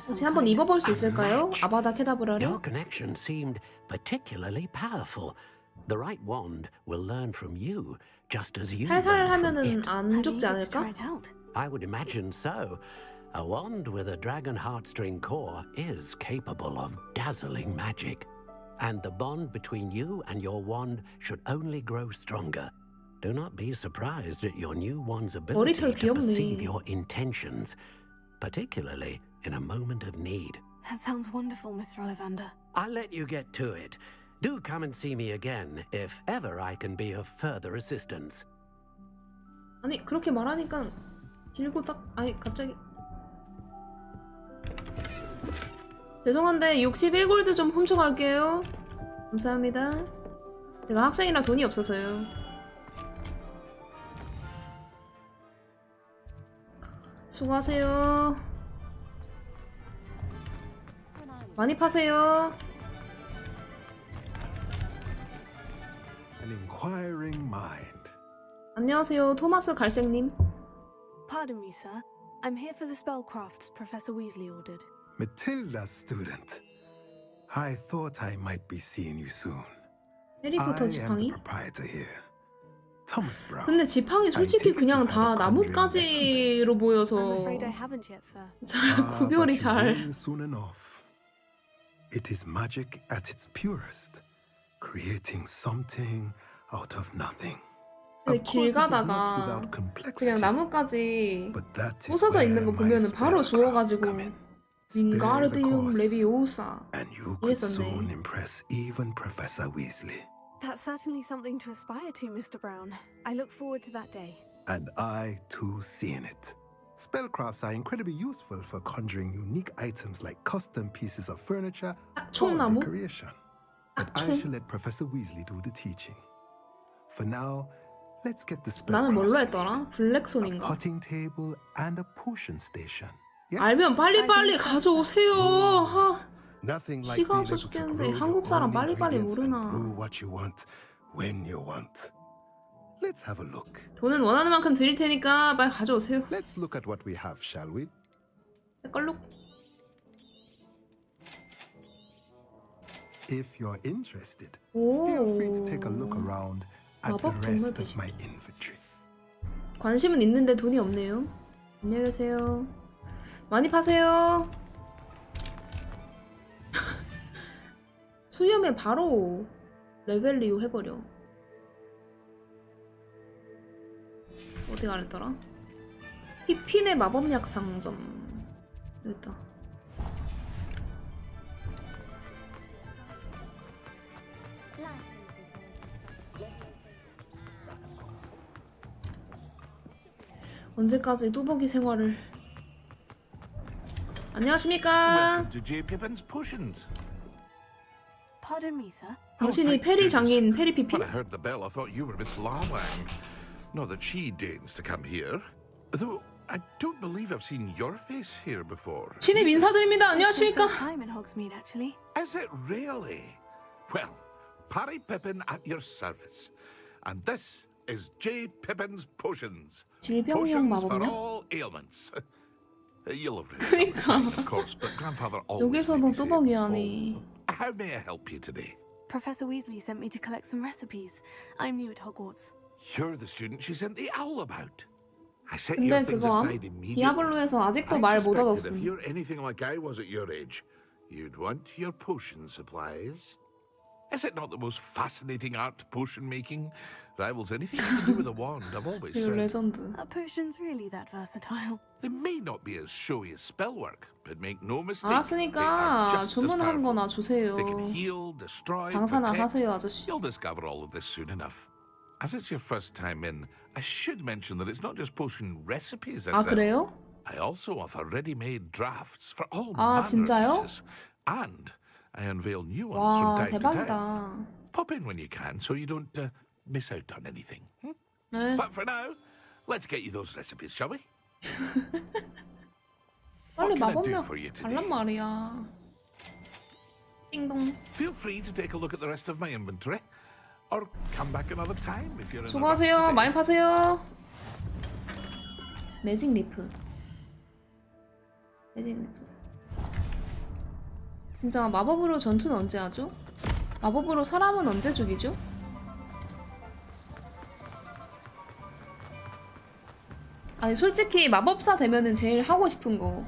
혹시 한번 입어볼 수 있을까요? 아바다 케다브라를? Your connection seemed particularly powerful. The right wand will learn from you, just as you 살살 learn from 하면은 it. 안 죽지 않을까? I would imagine so. A wand with a dragon heartstring core is capable of dazzling magic. And the bond between you and your wand should only grow stronger. Do not be surprised at your new wand's ability 머리털 to perceive 귀엽네. your intentions, particularly in a moment of need. That sounds wonderful, Mr. Ollivander. I'll let you get to it. Do come and see me again if ever I can be of further assistance. 아니 그렇게 말하니까 길고 딱 아니 갑자기 죄송한데 61골드 좀 훔쳐갈게요. 감사합니다. 제가 학생이라 돈이 없어서요. 수고하세요. 많이 파세요. An inquiring mind. 안녕하세요, 토마스 갈색님. Pardon me, sir. I'm here for the spellcrafts Professor Weasley ordered. Matilda's student. I thought I might be seeing you soon. 해리포터 I am the 지팡이? proprietor here. Thomas Brown. 근데 지팡이 솔직히 그냥 다 나뭇가지로 보여서 I'm afraid I haven't yet, sir. 잘 구별이 but you 잘. will soon enough. It is magic at its purest, creating something out of nothing. 근데 길 가다가 그냥 나뭇가지 부서져 있는 거 보면은 바로 주워가지고 윙가르디움 레비오사 Could soon 이랬었네. impress even Professor Weasley. That's certainly something to aspire to, Mr. Brown. I look forward to that day. And I too seeing it. Spellcrafts are incredibly useful for conjuring unique items like custom pieces of furniture or 총나무? decoration. But I shall let Professor Weasley do the teaching. For now, let's get the 나는 뭘로 spellcrafts. 했더라? 블랙손인가? Potting table and a potion station. 알면 빨리빨리 가져오세요. 하, Nothing like 시간 being 없어 able to 죽겠는데 grow your 한국 사람 own 빨리빨리 ingredients and 모르나. brew what you want when you want. Let's have a look. 돈은 원하는 만큼 드릴 테니까 빨리 가져오세요. Let's look at what we have, shall we? 색깔로. If you're interested, 오. feel free to take a look around at the 마법 동물 rest of 배신. my inventory. 관심은 있는데 돈이 없네요. 안녕히 계세요. 많이 파세요. 수염에 바로 레벨리오 해버려. 어디 가랬더라? 피핀의 마법약 상점. 여기다. 언제까지 뚜벅이 생활을. 안녕하십니까. Welcome to J. Pippin's Potions. Pardon me, sir. 당신이 페리 장인 페리 피핀? When I heard the bell, I thought you were Miss Lawang. Not that she deigns to come here. Though I don't believe I've seen your face here before. 신입 인사드립니다. 안녕하십니까? Time in Hogsmeade, actually. Is it really? Well, Parry Pippin at your service. And this is J. Pippin's Potions. 질병용 Potions for 마법약? all ailments. You'll have read it on the sign, of course, but Grandfather always made 여기서도 me say it in full. 뚜벅이라니. How may I help you today? Professor Weasley sent me to collect some recipes. I'm new at Hogwarts. You're the student she sent the owl about. I set 근데 your things 그거 aside immediately. 디아블로에서 아직도 I 말 못 suspected if 얻었음. you're anything like I was at your age, you'd want your potion supplies. Is it not the most fascinating art, potion making? Rivals anything you can do with a wand, I've always 이거 said. 레전드. Are potions really that versatile? They may not be as showy as spellwork, but make no mistake, they 알았으니까 are just as 주문한 powerful. 거나 주세요. They can heal, destroy, 장사나 protect. 하세요, 아저씨. You'll discover all of this soon enough. As it's your first time in, I should mention that it's not just potion recipes I 아, sell. 그래요? I also offer ready-made drafts for all 아, manner 진짜요? of uses. And I unveil new ones 와, from time to time. 대박이다. Pop in when you can so you don't miss out on anything. 네. But for now, let's get you those recipes, shall we? 빨리 What can I do 마법약 for you today? 달란 말이야. 띵동. Feel free to take a look at the rest of my inventory, or come back another time if you're in a rush 수고하세요. today. 많이 파세요. 매직 리프. 매직 리프. 진짜 마법으로 전투는 언제 하죠? 마법으로 사람은 언제 죽이죠? 아니 솔직히 마법사 되면은 제일 하고 싶은 거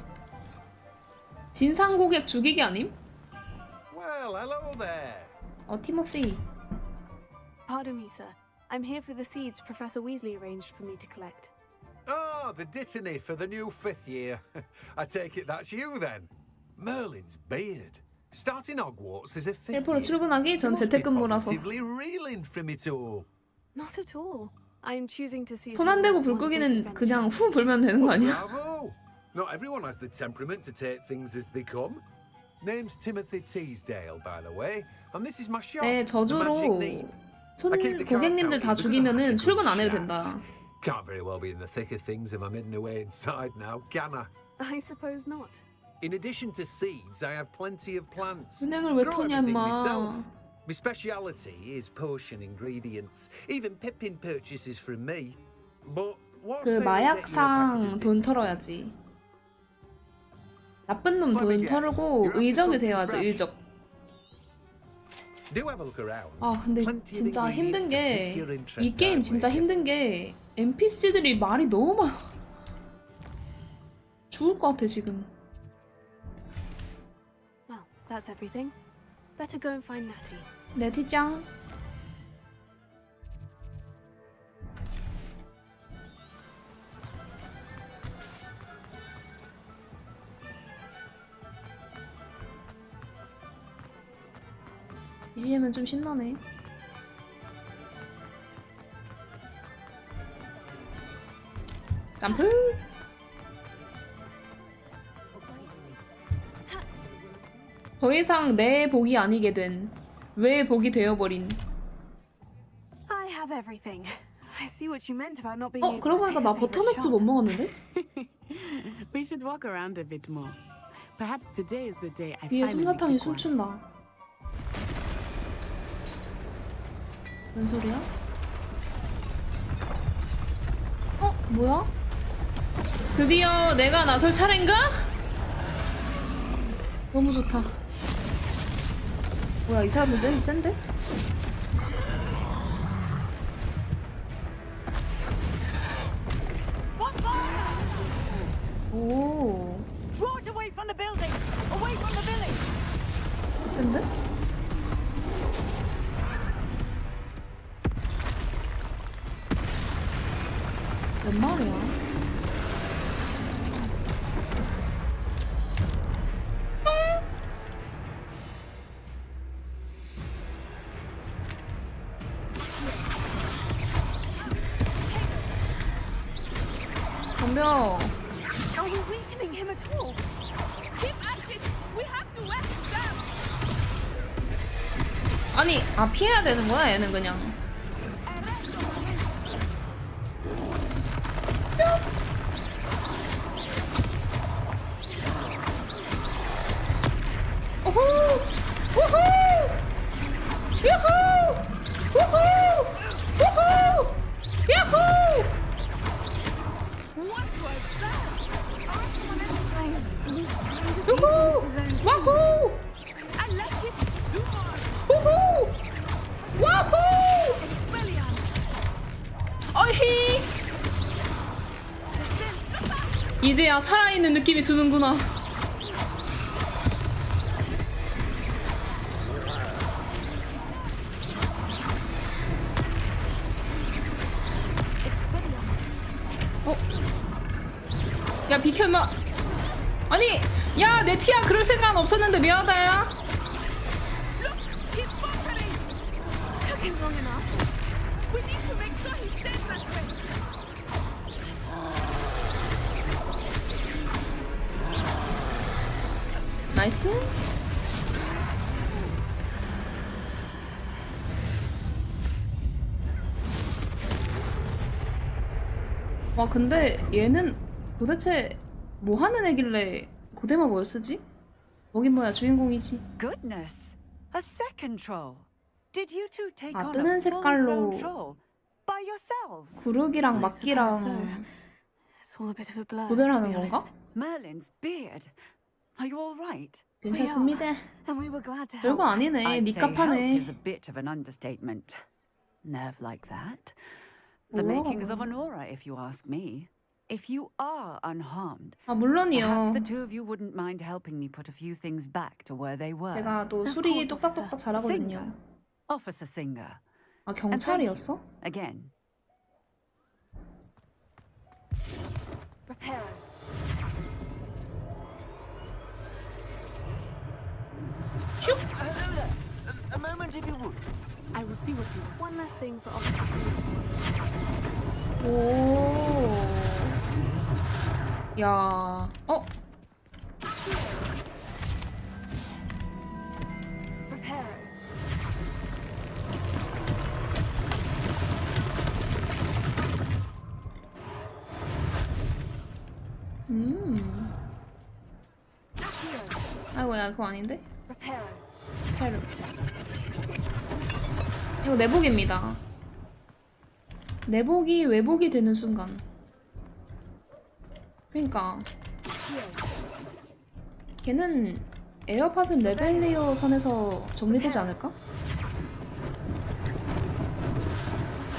진상 고객 죽이기 아님? Well, hello there. 티모시. Pardon me, sir. I'm here for the seeds Professor Weasley arranged for me to collect. Oh, the dittany for the new 5th year. I take it that's you then. Merlin's beard. Starting Hogwarts as a 5th 헬프로 year. 출근하기 전 재택근무라서 Positively reeling from it all. Not at all. I'm choosing to see. 손 안 대고 불 끄기는 그냥 후 불면 되는 거 아니야? Bravo! Not everyone has the temperament to take things as they come. Name's Timothy Teasdale, by the way, and this is my shop. 네, the 저주로 Magic Neep. 손 I keep the 고객님들 cards 다 out because I 죽이면은 like a 출근 안 good 해도 chat. 된다. Can't very well be in the thick of things if I'm hidden away inside now, can I? I suppose not. In addition to seeds, I have plenty of plants. 은행을 왜 Grow 터냐 everything 임마. myself. My speciality is potion ingredients. Even Pippin purchases from me. But what's 그 say we get you a package 마약상 of 돈 dignity? 털어야지. 나쁜 놈 돈 털고 의적이 되어야지 의적. Do have a look around. 아 근데 Plenty of 진짜 힘든 ingredients to 게 pique your interest 이 게임 out 진짜 with. 힘든 게 NPC들이 말이 너무 많아. 죽을 것 같아 지금. Well, that's everything. Better go and find Natty. 네티짱. BGM은 좀 신나네. 점프! 더 이상 내 복이 아니게 된 왜 복이 되어버린. I have everything. I see what you meant about not being able 그러고 to 보니까 pick 나 a favorite 버터맥주 못 shop. 먹었는데? We should walk around a bit more. Perhaps today is the day I 위에 finally 솜사탕이 pick one. 춤춘다. 뭔 소리야? 뭐야? 드디어 내가 나설 차례인가? 너무 좋다. 뭐야 이 사람들 센데? 오. Draw it away from the building! Away from the village! 센데? 몇 마리야? 덤벼. Are we weakening him at all? Keep at it! We have to wet them! 아니, 피해야 되는 거야, 얘는 그냥. 오호! 우후! 유후! 우후! 우후! 야호! What was that? 유후! 와후! I like it! Do more! 우후! 와후! 어히! 이제야 살아있는 느낌이 드는구나. 야 비켜 임마. 아니 야 네티야 그럴 생각은 없었는데 미안하다 야. Took him long enough. We need to make sure he stays that way! 나이스. 와 근데 얘는 도대체 뭐 하는 애길래 고대마 뭘 쓰지? 뭐긴 뭐야, 주인공이지. Goodness, a second troll. Did you two take 아, on 뜨는 a fully grown 색깔로 troll by yourselves? 구르기랑 I suppose 막기랑 It's all a bit of a blur. to 구별하는 be 건가? honest. Merlin's beard. Are you all right? 괜찮습니다. And we were glad to help. 별거 아니네. I'd say help 니값하네. is a bit of an understatement. Nerve like that. The makings of an aura, if you ask me. If you are unharmed, 아, 물론이요. perhaps the two of you wouldn't mind helping me put a few things back to where they were. 제가 또 수리 똑딱똑딱 잘하거든요. Singer. Officer Singer. 아, 경찰이었어? Again. Prepare. Hello there. A moment if you would. I will see what you want. One last thing for Officer Singer. 오. 야. 어? Prepare. 아이고야, 그거 아닌데? Prepare. 페르. 이거 내복입니다. 내복이 외복이 되는 순간. 그니까 걔는 에어팟은 레벨리오 선에서 정리되지 않을까?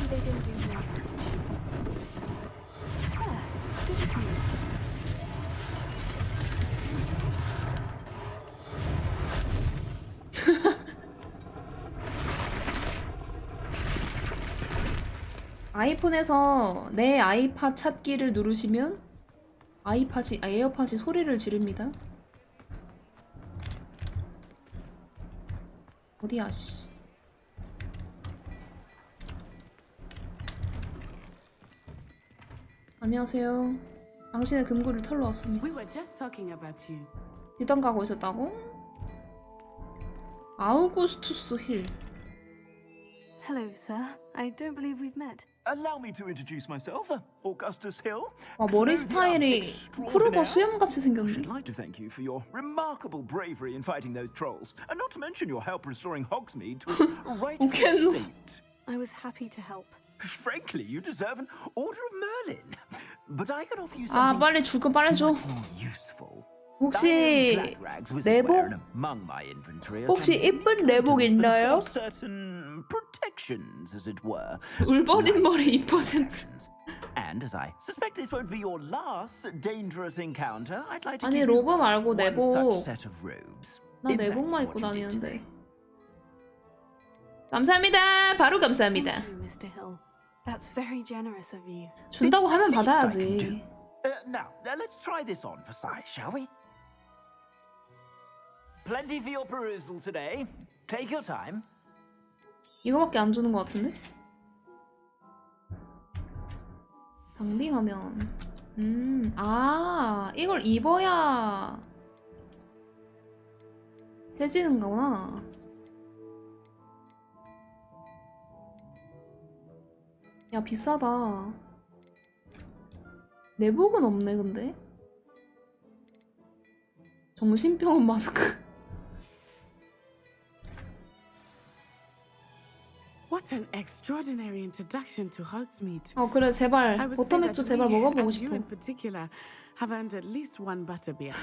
They didn't do me much. Good as new. 아이폰에서 내 아이팟 찾기를 누르시면 에어팟이 소리를 지릅니다. 어디야, 씨. 안녕하세요. 당신의 금고를 털러 왔습니다. We were just talking about you. 뒷담 가고 있었다고? 아우구스투스 힐. Hello, sir. I don't believe we've met. Allow me to introduce myself, Augustus Hill. 와, 머리 스타일이 크루버 수염같이 생겼네. I'd like to thank you for your remarkable bravery in fighting those trolls, and not to mention your help restoring Hogsmeade to its rightful state. I was happy to help. Frankly, you deserve an Order of Merlin. But I can offer you 아, something 빨리 줄 거 빨리 줘. more useful. 혹시 내복? 혹시 이쁜 내복 있나요? Certain protections, as it were. 울버린 머리 2%. And as I suspect this won't be your last dangerous encounter, I'd like to 아니, give you 로브 말고 one 내복. such set of robes. 나 In thanks 내복만 for 입고 what you did 다니는데. 감사합니다. 바로 감사합니다. Thank you, Mr. Hill. That's very generous of you. 준다고 하면 It's the least I can 받아야지. Now, let's try this on for size, shall we? Plenty for your perusal today. Take your time. 이거밖에 안 주는 것 같은데? 장비 화면. 아, 이걸 입어야 세지는 거구나. 야, 비싸다. 내복은 없네, 근데. 정신병원 마스크. What an extraordinary introduction to Hogsmeade. 어, 그래, 제발. I would say 버터맥주 that 제발 we, 먹어보고 and you 싶어. in particular, have earned at least one butterbeer.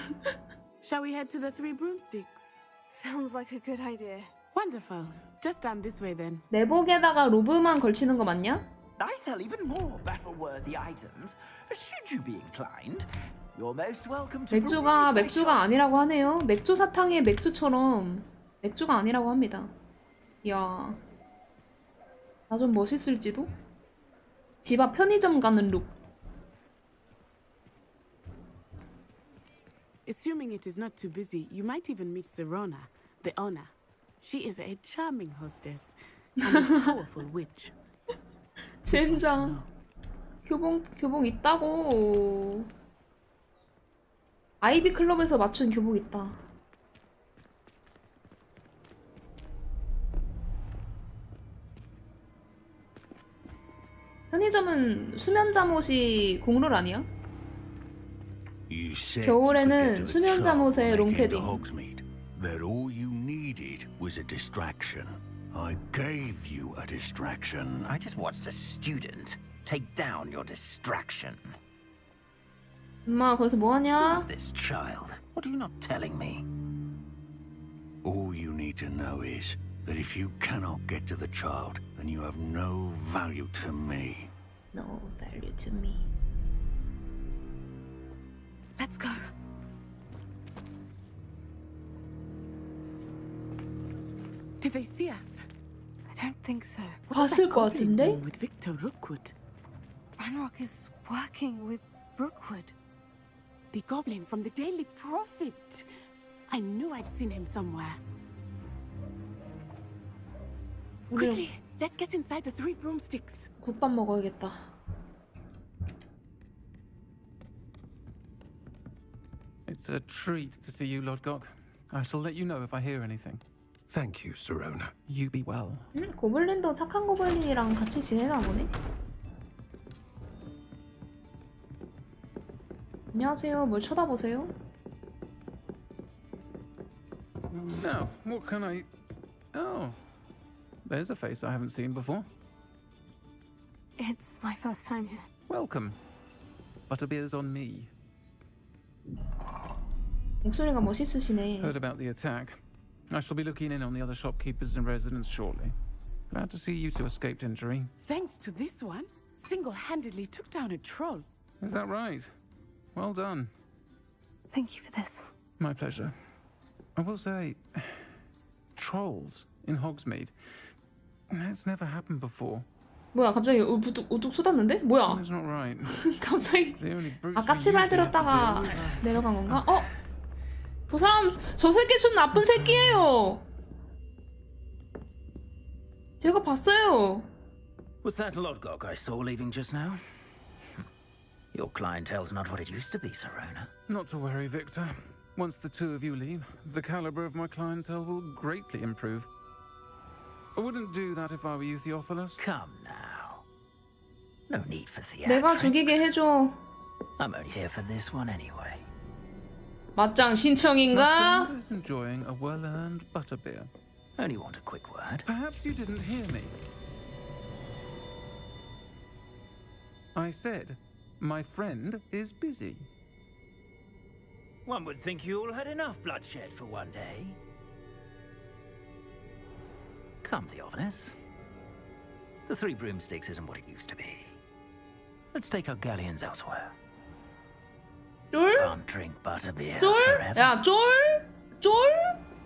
Shall we head to the Three Broomsticks? Sounds like a good idea. Wonderful. Just down this way then. 내복에다가 로브만 걸치는 거 맞냐? I sell even more battle-worthy items. Should you be inclined, you're most welcome to 맥주가 아니라고 하네요. 맥주 사탕의 맥주처럼 맥주가 아니라고 합니다. 이야, 나 좀 멋있을지도? 집 앞 편의점 가는 룩. Assuming it is not too busy, you might even meet Serona, the owner. She is a charming hostess and a powerful witch. 젠장. 교복 있다고. 아이비 클럽에서 맞춘 교복 있다. 편의점은 수면 잠옷이 공룰 아니야? 겨울에는 수면 잠옷에 롱패딩. that all you needed was a distraction. I gave you a distraction. I just watched a student take down your distraction. 엄마 거기서 뭐 하냐? Who's this child? What are you not telling me? All you need to know is that if you cannot get to the child, then you have no value to me. No value to me. Let's go. Did they see us? I don't think so. 봤을 것 같은데? With Victor Rookwood. Ranrock is working with Rookwood. The goblin from the Daily Prophet. I knew I'd seen him somewhere. Quickly, let's get inside the 3 broomsticks. 국밥 먹어야겠다. It's a treat to see you, Lodgok. I shall let you know if I hear anything. Thank you, Sirona. You be well. 고블린도 착한 고블린이랑 같이 지내나 보네. 안녕하세요. 뭘 쳐다보세요? Now, what can I... Oh, there's a face I haven't seen before. It's my first time here. Welcome. Butterbeer's on me. 목소리가 멋있으시네. Heard about the attack. I shall be looking in on the other shopkeepers and residents shortly. Glad to see you two escaped injury. Thanks to this one, single-handedly took down a troll. Is that right? Well done. Thank you for this. My pleasure. I will say, trolls in Hogsmeade. That's never happened before. 뭐야 갑자기 우뚝 쏟았는데? 뭐야? That's not right. 갑자기 The only brutes 아까 we 치발 usually have to 들었다가 deal with. 내려간 건가? 어? 저 사람 저 새끼 준 나쁜 새끼예요. 제가 봤어요. Was that Lodgok I saw leaving just now? Your clientele's not what it used to be, Sirona. Not to worry, Victor. Once the two of you leave, the caliber of my clientele will greatly improve. I wouldn't do that if I were you, Theophilus. Come now. No need for theatrics. 내가 죽이게 해줘. I'm only here for this one anyway. 맞짱 My 신청인가? friend is enjoying a well-earned butterbeer. Only want a quick word. Perhaps you didn't hear me. I said, my friend is busy. One would think you all had enough bloodshed for one day. Come, Theophilus. The 3 broomsticks isn't what it used to be. Let's take our galleons elsewhere. 쫄? Can't drink butterbeer 쫄? forever. 야 쫄? 쫄?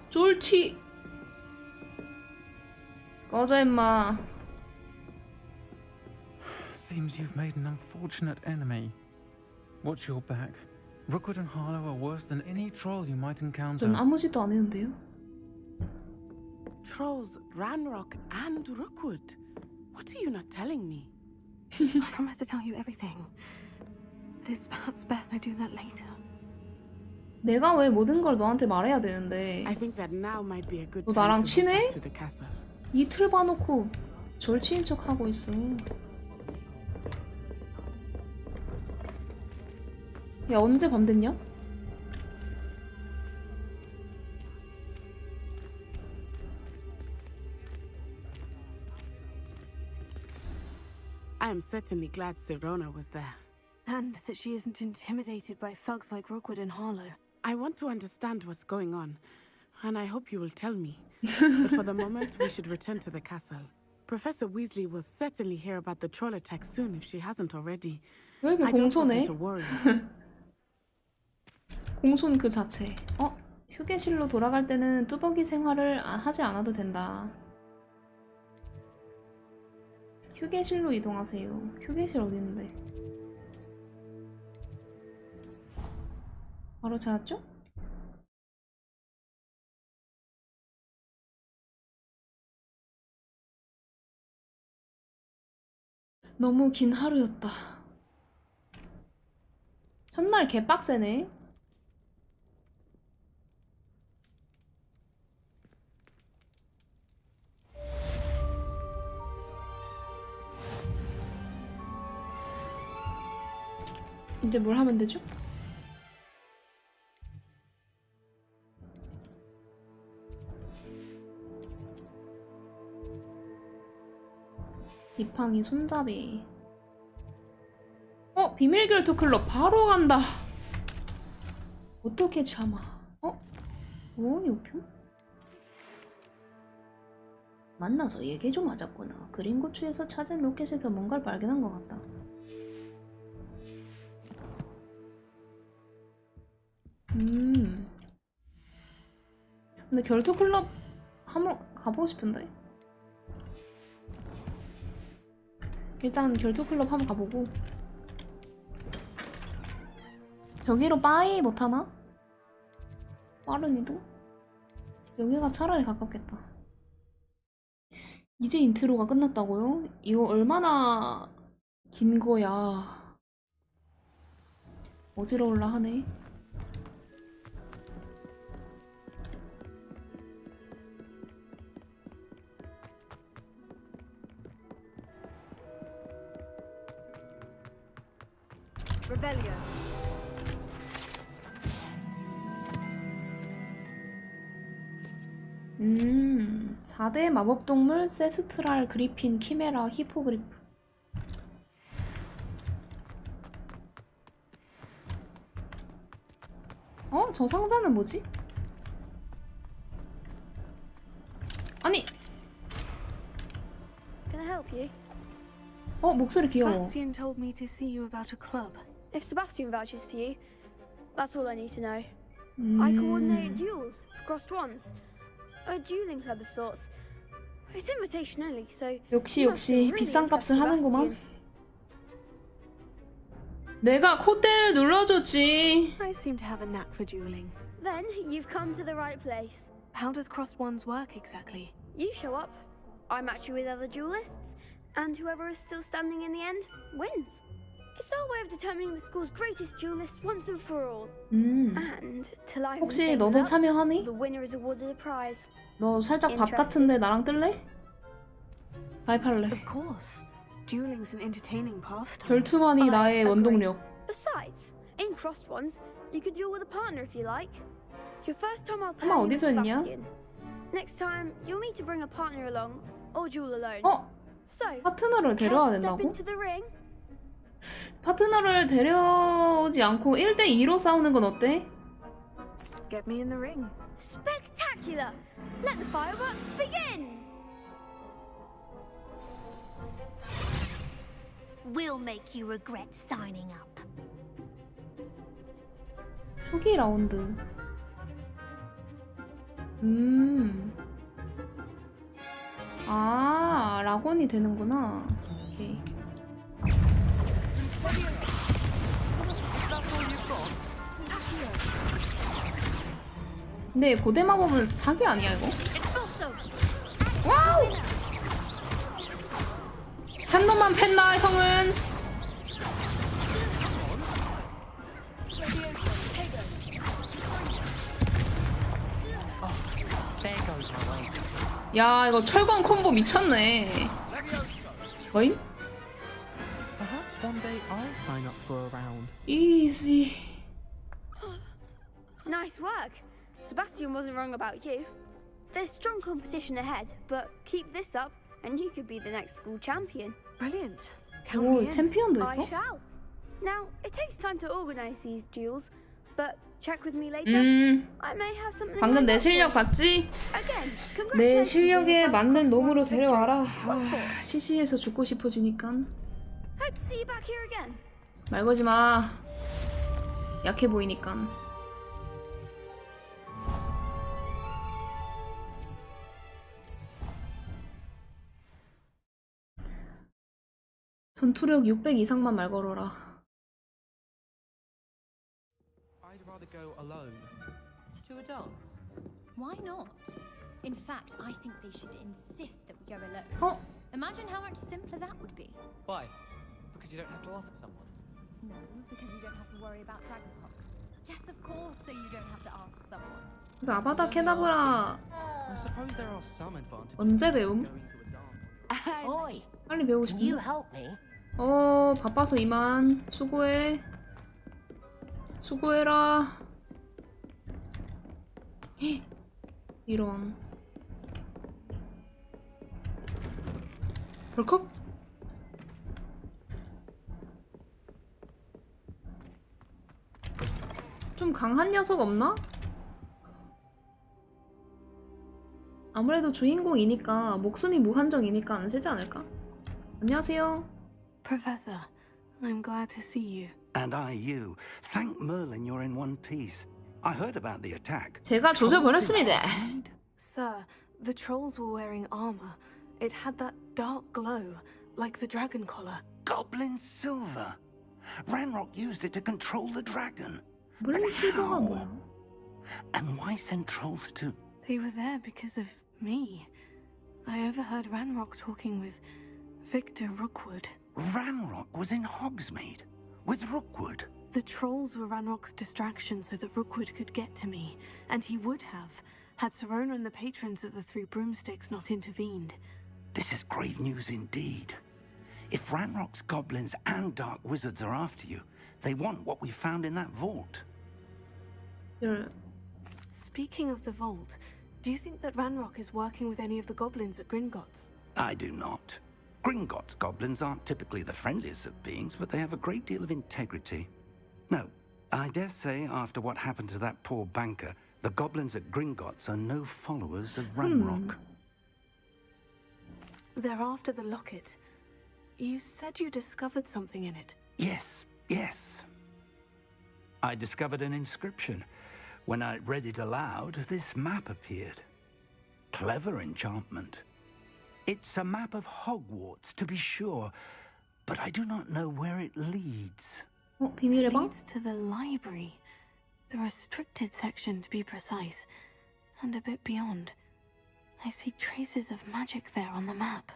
쫄튀. 꺼져 임마. Seems you've made an unfortunate enemy. Watch your back. Rookwood and Harlow are worse than any troll you might encounter. 전 아무 짓도 안 했는데요. Trolls, Ranrock, and Rookwood. What are you not telling me? I promise to tell you everything. But it's perhaps best I do that later. 내가 왜 모든 걸 너한테 말해야 되는데? I think that now might be a good 너 time 나랑 to go 친해? back to the castle. 이틀 봐놓고 절친인 척 하고 있어. 야 언제 밤 됐냐? I am certainly glad Sirona was there. And that she isn't intimidated by thugs like Rookwood and Harlow. I want to understand what's going on, and I hope you will tell me. But for the moment, we should return to the castle. Professor Weasley will certainly hear about the troll attack soon if she hasn't already. 왜 이렇게 I don't want her 공손해? to worry. 공손 그 자체. 휴게실로 돌아갈 때는 뚜벅이 생활을 하지 않아도 된다. 휴게실로 이동하세요. 휴게실 어디 있는데? 바로 찾았죠? 너무 긴 하루였다. 첫날 개빡세네. 이제 뭘 하면 되죠? 지팡이, 손잡이. 비밀 결투 클럽 바로 간다. 어떻게 참아? 우엉이 우편? 만나서 얘기 좀 하자꾸나. 그린 고추에서 찾은 로켓에서 뭔가를 발견한 것 같다. 근데 결투 클럽 한번 가보고 싶은데. 일단 결투 클럽 한번 가보고. 저기로 빠이 못하나? 빠른 이동? 여기가 차라리 가깝겠다. 이제 인트로가 끝났다고요? 이거 얼마나 긴 거야. 어지러울라 하네. Revelio. 4대 마법동물 세스트랄 그리핀 키메라 히포그리프. 저 상자는 뭐지? 아니! Can I help you? 목소리 귀여워. Sebastian told me to see you about a club. If Sebastian vouches for you, that's all I need to know. I coordinate duels for crossed wands. A dueling club of sorts. It's invitation only, so 역시 비싼 값을 하는구만. 내가 콧대를 눌러줬지. I seem to have a knack for dueling. Then you've come to the right place. How does crossed wands work exactly? You show up, I match you with other duelists, and whoever is still standing in the end wins. It's our way of determining the school's greatest duelist once and for all. And to liven 혹시 things 너도 up, 참여하니? the winner is awarded a prize. 너 살짝 밥 같은데 나랑 뜰래? 가입할래. Of course. Dueling's an entertaining pastime. 결투만이 나의 원동력. Besides, in crossed ones, you could duel with a partner if you like. Your first time I'll pair 엄마 you with 어디서 했냐? Sebastian. Next time, you'll need to bring a partner along or duel alone. So, 파트너를 데려와야 step 된다고? into the ring. 파트너를 데려오지 않고 1대2로 싸우는 건 어때? Get me in the ring. Spectacular! Let the fireworks begin! We'll make you regret signing up. 초기 라운드. 락원이 되는구나. 오케이. 근데 고대 마법은 사기 아니야 이거? 와우! 한 놈만 팼나 형은? 야 이거 철권 콤보 미쳤네. 뭐임? Perhaps one day I'll sign up for a round. Easy. Nice work. Sebastian wasn't wrong about you. There's strong competition ahead, but keep this up and you could be the next school champion. Brilliant. 오, 챔피언도 I 있어? shall. Now, it takes time to organize these duels, but check with me later. I may have something 방금 내 lined up for 실력 you. 봤지? Again, 내 congratulations on your 실력에 first 맞는 crossed 놈으로 wands victory. 데려와라. What for? CC에서 죽고 싶어지니까. Hope to see you back here again. 말 걸지 마. 약해 보이니까. 전투력 600 이상만 말 걸어라. I'd rather go alone. To a dance? Why not? In fact, I think they should insist that we go alone. Imagine how much simpler that would be. Why? Because you don't have to ask someone. No, because you don't have to worry about Dragonpop. Yes, of course, so you don't have to ask someone. 그래서 아바다 케다브라 I suppose there are some advantages. 언제 배움? Oi, 빨리 배우고 can you 싶은데. help me? 바빠서 이만. 수고해. 수고해라. 헉, 이런. 벌컥? 좀 강한 녀석 없나? 아무래도 주인공이니까 목숨이 무한정이니까 안 세지 않을까? 안녕하세요. Professor, I'm glad to see you. And I you. Thank Merlin you're in one piece. I heard about the attack. 제가 조져버렸습니다. Sir, the trolls were wearing armor. It had that dark glow, like the dragon collar. Goblin silver. Ranrock used it to control the dragon. 물론 실버가 뭐야? And why send trolls to? They were there because of me. I overheard Ranrock talking with Victor Rookwood. Ranrock was in Hogsmeade with Rookwood. The trolls were Ranrock's distraction so that Rookwood could get to me, and he would have, had Serona and the patrons at the Three Broomsticks not intervened. This is grave news indeed. If Ranrock's goblins and dark wizards are after you, they want what we found in that vault. Speaking of the vault, do you think that Ranrock is working with any of the goblins at Gringotts? I do not. Gringotts goblins aren't typically the friendliest of beings, but they have a great deal of integrity. No, I dare say after what happened to that poor banker, the goblins at Gringotts are no followers of Ranrock. They're after the locket. You said you discovered something in it. Yes, yes. I discovered an inscription. When I read it aloud, this map appeared. Clever enchantment. It's a map of Hogwarts, to be sure, but I do not know where it leads. 비밀의 방? Leads to the library. The restricted section, to be precise. And a bit beyond. I see traces of magic there on the map.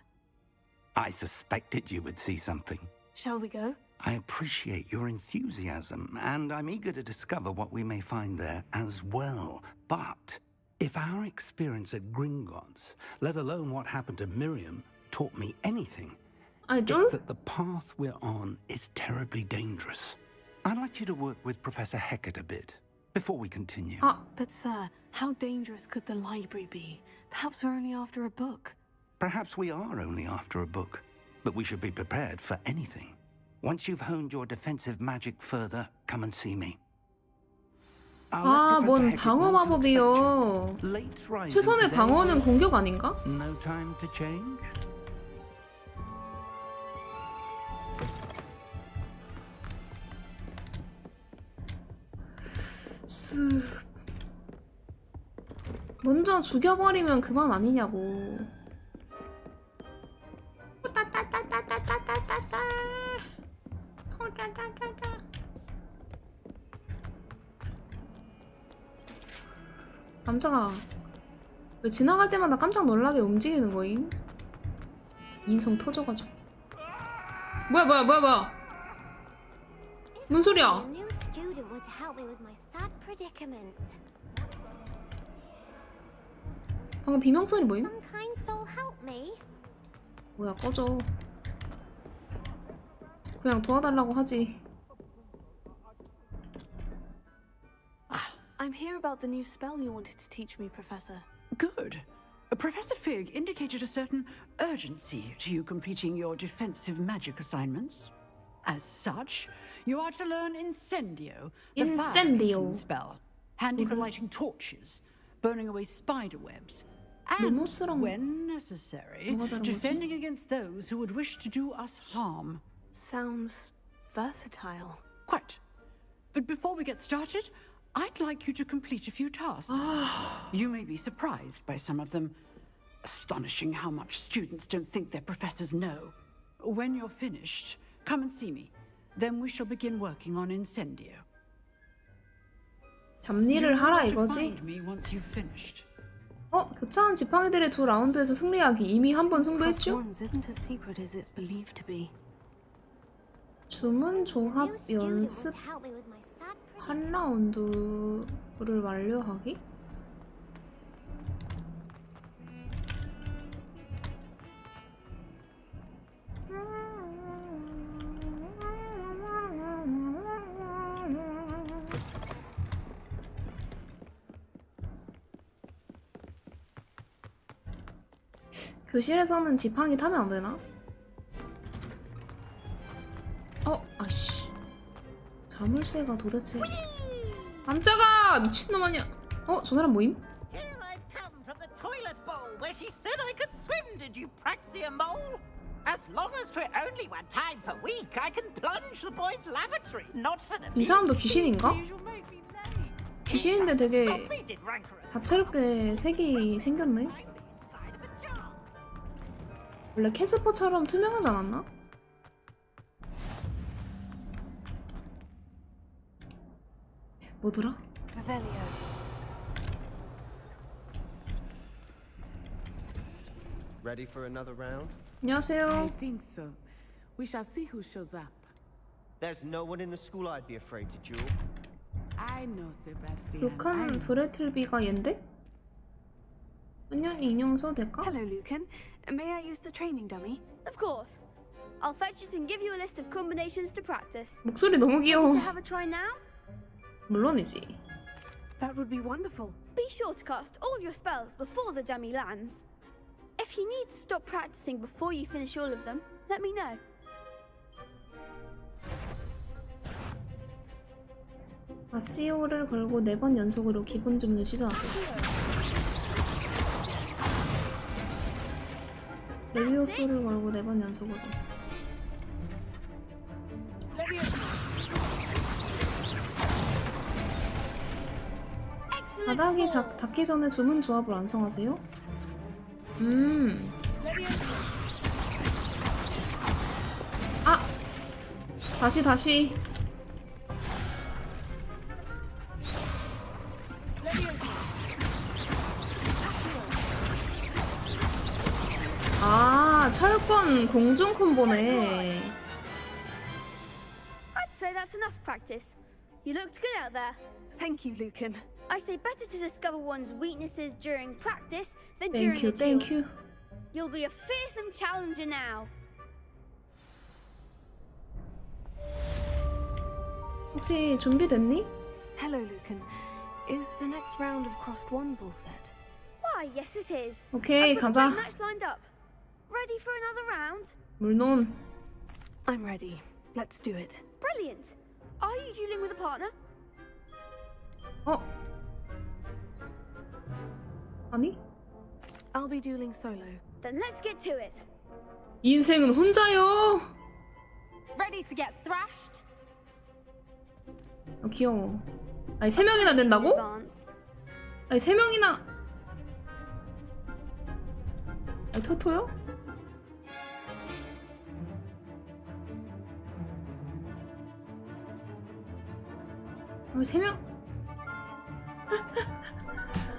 I suspected you would see something. Shall we go? I appreciate your enthusiasm, and I'm eager to discover what we may find there as well. But if our experience at Gringotts, let alone what happened to Miriam, taught me anything, it's that the path we're on is terribly dangerous. I'd like you to work with Professor Hecat a bit before we continue. But sir, how dangerous could the library be? Perhaps we're only after a book. Perhaps we are only after a book, but we should be prepared for anything. Once you've honed your defensive magic further, come and see me. 뭔 방어 마법이요. 최선의 방어는 공격 아닌가? No time to change. 먼저 죽여버리면 그만 아니냐고. 깜짝아. 왜 지나갈 때마다 깜짝 놀라게 움직이는 거임? 인성 터져가지고. 뭐야. 뭔 소리야? 방금 비명소리 뭐임? 뭐야, 꺼져. 그냥 도와달라고 하지. I'm here about the new spell you wanted to teach me, Professor. Good. Professor Fig indicated a certain urgency to you completing your defensive magic assignments. As such, you are to learn Incendio, the fire-making spell, handy for lighting torches, burning away spider webs, and, when necessary, defending against those who would wish to do us harm. Sounds versatile. Quite. But before we get started, I'd like you to complete a few tasks. You may be surprised by some of them. Astonishing how much students don't think their professors know. When you're finished, come and see me. Then we shall begin working on Incendio. 잡일을 하라 이거지? 교차한 지팡이들의 두 라운드에서 승리하기. 이미 한 번 승부했죠? 주문 조합 연습 한 라운드를 완료하기? 교실에서는 지팡이 타면 안 되나? 아씨. 자물쇠가 도대체... 깜짝아! 미친놈 아니야. 저 사람 모임? Here I've come from the toilet bowl where she said I could swim, did you praxia mole? As long as for only one time per week, I can plunge the boys' lavatory, not for the 이 사람도 귀신인가? 귀신인데 되게 다채롭게 색이 생겼네? 원래 캐스퍼처럼 투명하지 않았나? 뭐더라? Ready for another round? 안녕하세요. I think so. We shall see who shows up. There's no one in the school I'd be afraid to duel. I know, Sebastian. 루칸 브레틀비가 얜데? 은연이 인형소 될까? Hello, Lucan. May I use the training dummy? Of course. I'll fetch it and give you a list of combinations to practice. 목소리 너무 귀여워. Want to have a try now? 물론이지. That would be wonderful. Be sure to cast all your spells before the dummy lands. If you need to stop practicing before you finish all of them, let me know. 아시오를 걸고 4번 연속으로 기본 주문을 시전하세요. 레비오스를 걸고 4번 연속으로. 바닥이 닿기 전에 주문 조합을 완성하세요? 아! 다시. 아, 철권 공중 콤보네. I'd say that's enough practice. You looked good out there. Thank you, Lucan. I say better to discover one's weaknesses during practice than during a duel. Thank you. You'll be a fearsome challenger now. 혹시 준비됐니? Hello, Lucan. Is the next round of crossed wands all set? Why, yes it is. 오케이, I've got 가자. a great match lined up. Ready for another round? 물론. I'm ready. Let's do it. Brilliant. Are you dueling with a partner? 아니? I'll be dueling solo. Then let's get to it. 인생은 혼자요. Ready to get thrashed? 귀여워. 아니 3명이나 된다고? 아니 3명이나. 아니 토토요? 아니 3명.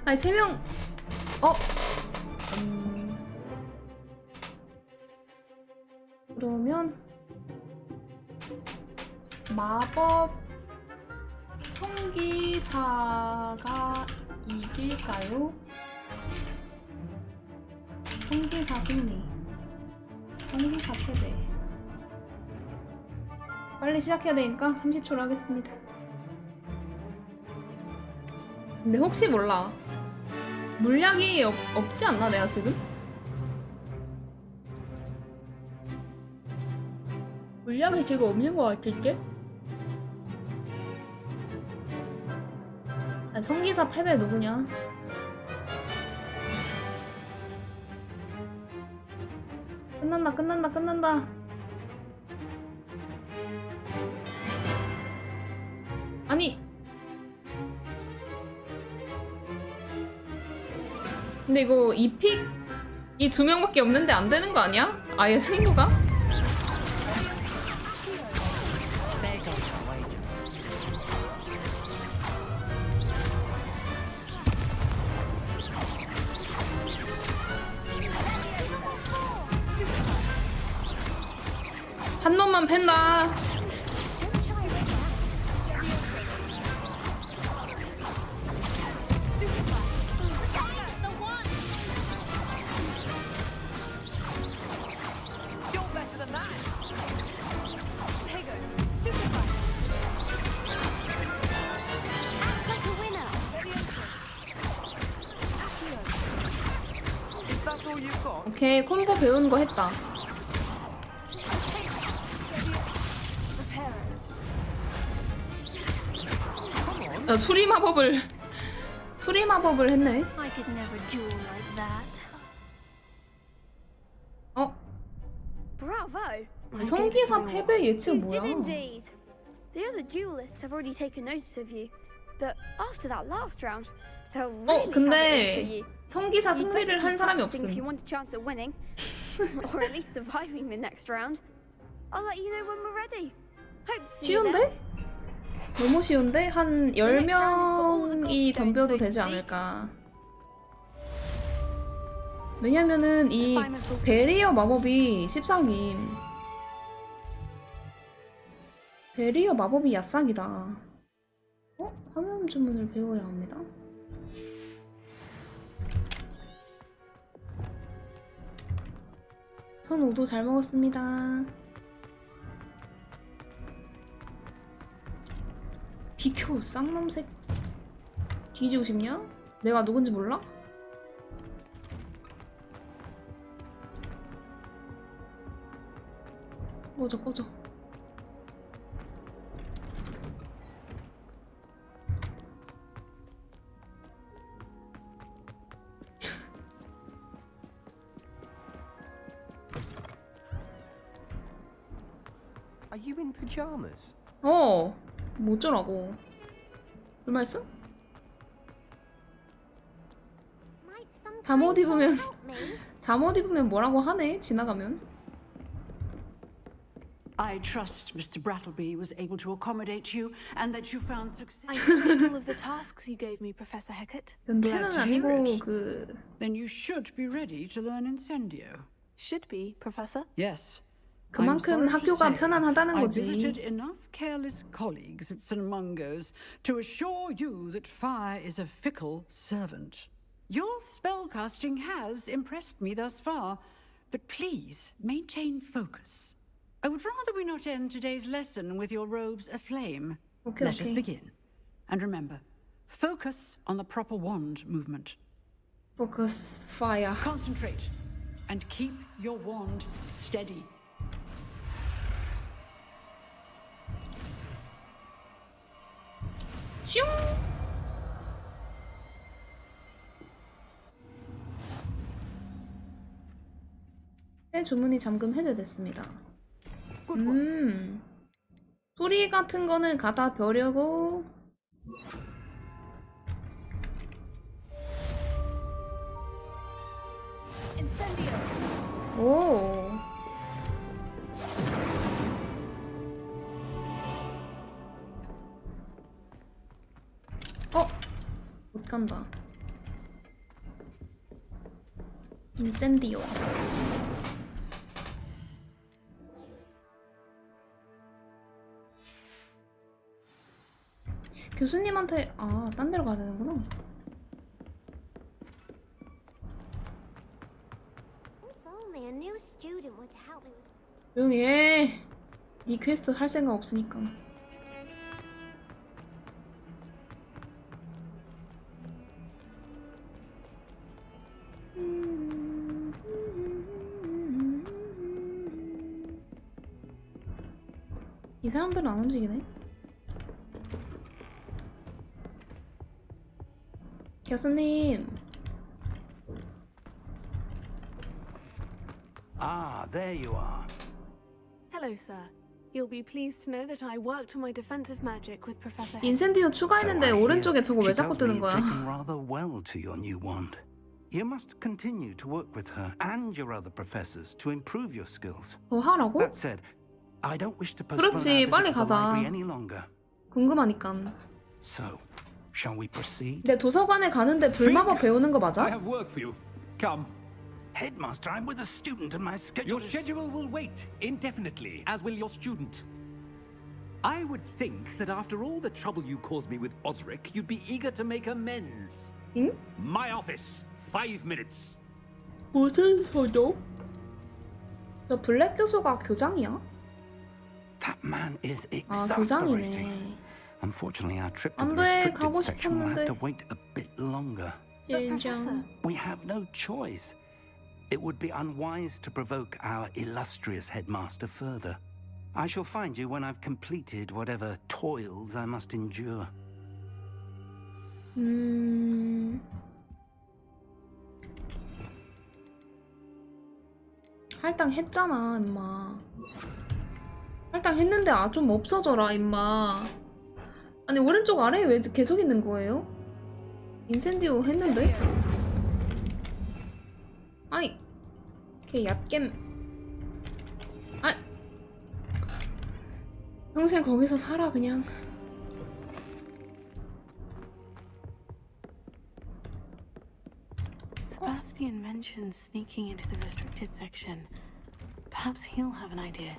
아니 3명. 그러면 마법 성기사가 이길까요? 성기사 승리. 성기사 패배. 빨리 시작해야 되니까 30초로 하겠습니다. 근데 혹시 몰라. 물약이 없지 않나 내가 지금? 물약이 지금 없는 것 같은데? 아, 성기사 패배 누구냐? 끝난다. 아니. 근데 이거 2픽 이 2명밖에 없는데 안 되는 거 아니야? 아예 승부가? 한 놈만 팬다. 오케이, 콤보 배우는 거 했다. 야, 수리 마법을 했네. I could never duel like that. 어? Bravo! 성기사 패배 예측 You 뭐야? did indeed. The other duelists have already taken notice of you, but after that last round, they'll really have it in for 근데 you. 성기사 You'd better 승리를 keep 한 사람이 practicing if 없음. you want a chance at winning, or at least surviving the next round. I'll let you know when we're ready. Hope to see you then. 쉬운데? 너무 쉬운데? 한 10명이 덤벼도 되지 않을까. 왜냐면은 이 베리어 마법이 14임. 베리어 마법이 야싹이다. 화면 주문을 배워야 합니다. 전 오도 잘 먹었습니다. 비켜, 쌍놈색. 뒤지고 싶냐? 내가 누군지 몰라? 꺼져. Are you in pajamas? 뭐 어쩌라고. 얼마 있어? 잠옷 입으면 뭐라고 하네, 지나가면. I trust Mr. Brattleby was able to accommodate you and that you found success. I finished all of the tasks you gave me, Professor Hecat. 변태는 아니고 Then you should be ready to learn Incendio. Should be, Professor. Yes. 그만큼 학교가 편안하다는 I 거지. visited enough careless colleagues at St. Mungo's to assure you that fire is a fickle servant. Your spellcasting has impressed me thus far, but please maintain focus. I would rather we not end today's lesson with your robes aflame. Let us begin. And remember, focus on the proper wand movement. Focus, fire. Concentrate and keep your wand steady. 슝! 주문이 잠금 해제됐습니다. 소리 같은 거는 갖다 벼려고. 오. 못 간다. 인센디오. 교수님한테 딴 데로 가야 되는구나. Only a new student would help me. 조용히 해. 네 퀘스트 할 생각 없으니까. 이 사람들은 안 움직이네. 교수님. Ah, there you are. Hello, sir. You'll be pleased to know that I worked on my defensive magic with Professor Hecat. 인센디오 추가했는데 오른쪽에 저거 왜 자꾸 뜨는 거야? Taken rather well to your new wand. You must continue to work with her and your other professors to improve your skills. 더 하라고? That said, I don't wish to postpone 그렇지, our 빨리 visit to the 가자. library any longer. 궁금하니까. So, shall we proceed? 근데 도서관에 가는데 불마법 배우는 거 맞아? I have work for you. Come. Headmaster, I'm with a student and my schedule Your schedule will wait indefinitely, as will your student. I would think that after all the trouble you caused me with Osric, you'd be eager to make amends. 응? My office, 5 minutes. 무슨 소죠? 저 블랙 교수가 교장이야? That man is 교장이네. exasperating. Unfortunately, our trip to 안 the 돼, restricted 가고 section will have to 싶었는데. wait a bit longer. 젠장. We have no choice. It would be unwise to provoke our illustrious headmaster further. I shall find you when I've completed whatever toils I must endure. 할당했잖아, 임마. 할당했는데 좀 없어져라, 임마. 아니, 오른쪽 아래에 왜 계속 있는 거예요? 인센디오 했는데? 아니, 걔 얕겜. 아, 평생 거기서 살아, 그냥. Sebastian mentioned sneaking into the restricted section. Perhaps he'll have an idea.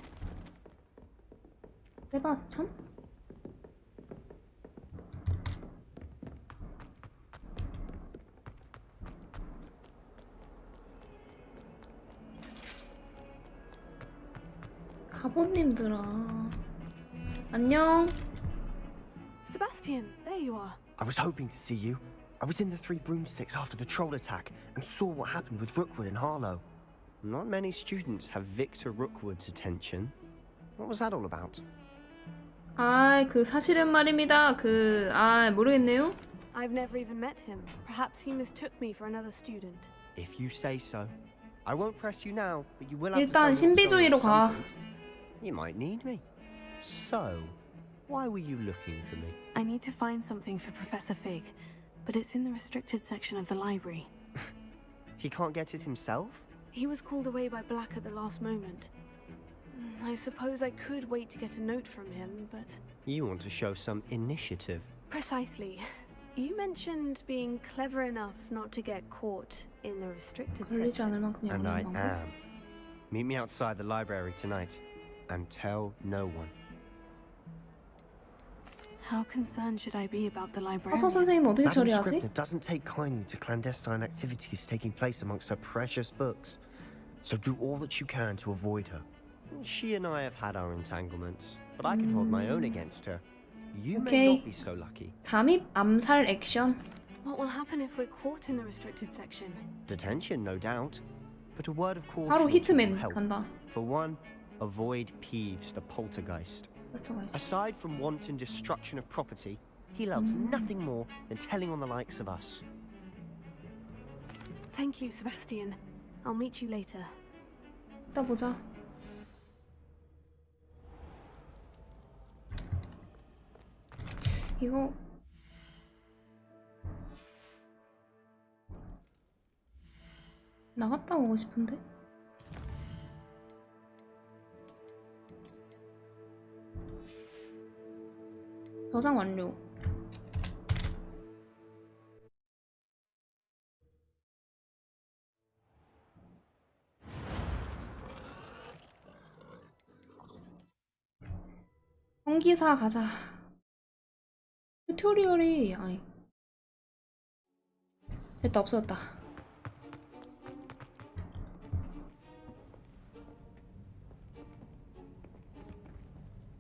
세바스찬? 갑옷님들아. 안녕. Sebastian, there you are. I was hoping to see you. I was in the Three Broomsticks after the troll attack and saw what happened with Rookwood and Harlow. Not many students have Victor Rookwood's attention. What was that all about? 사실은 말입니다. 모르겠네요. I've never even met him. Perhaps he mistook me for another student. If you say so. I won't press you now, but you will have to 일단 tell me what's going on 신비주의로 at some 가. point. You might need me. So, why were you looking for me? I need to find something for Professor Fig, but it's in the restricted section of the library. He can't get it himself? He was called away by Black at the last moment. I suppose I could wait to get a note from him, but... You want to show some initiative. Precisely. You mentioned being clever enough not to get caught in the restricted 걸리지 section. 않을 만큼 And I 영리한 방법. am. Meet me outside the library tonight, and tell no one. How concerned should I be about the librarian? 화서 선생님은 어떻게 Madam 처리하지? Scribner doesn't take kindly to clandestine activities taking place amongst her precious books. So do all that you can to avoid her. She and I have had our entanglements, but I can hold my own against her. You may not be so lucky. 잠입 암살 액션. What will happen if we're caught in the restricted section? Detention, no doubt. But a word of caution 바로 or two 히트맨 will help. 간다. For one, avoid Peeves, the poltergeist. Aside from wanton destruction of property, he loves nothing more than telling on the likes of us. Thank you, Sebastian. I'll meet you later. 이따 보자. 이거 나갔다 오고 싶은데? 저장 완료. 홍기사 가자. 튜토리얼이 됐다, 없어졌다.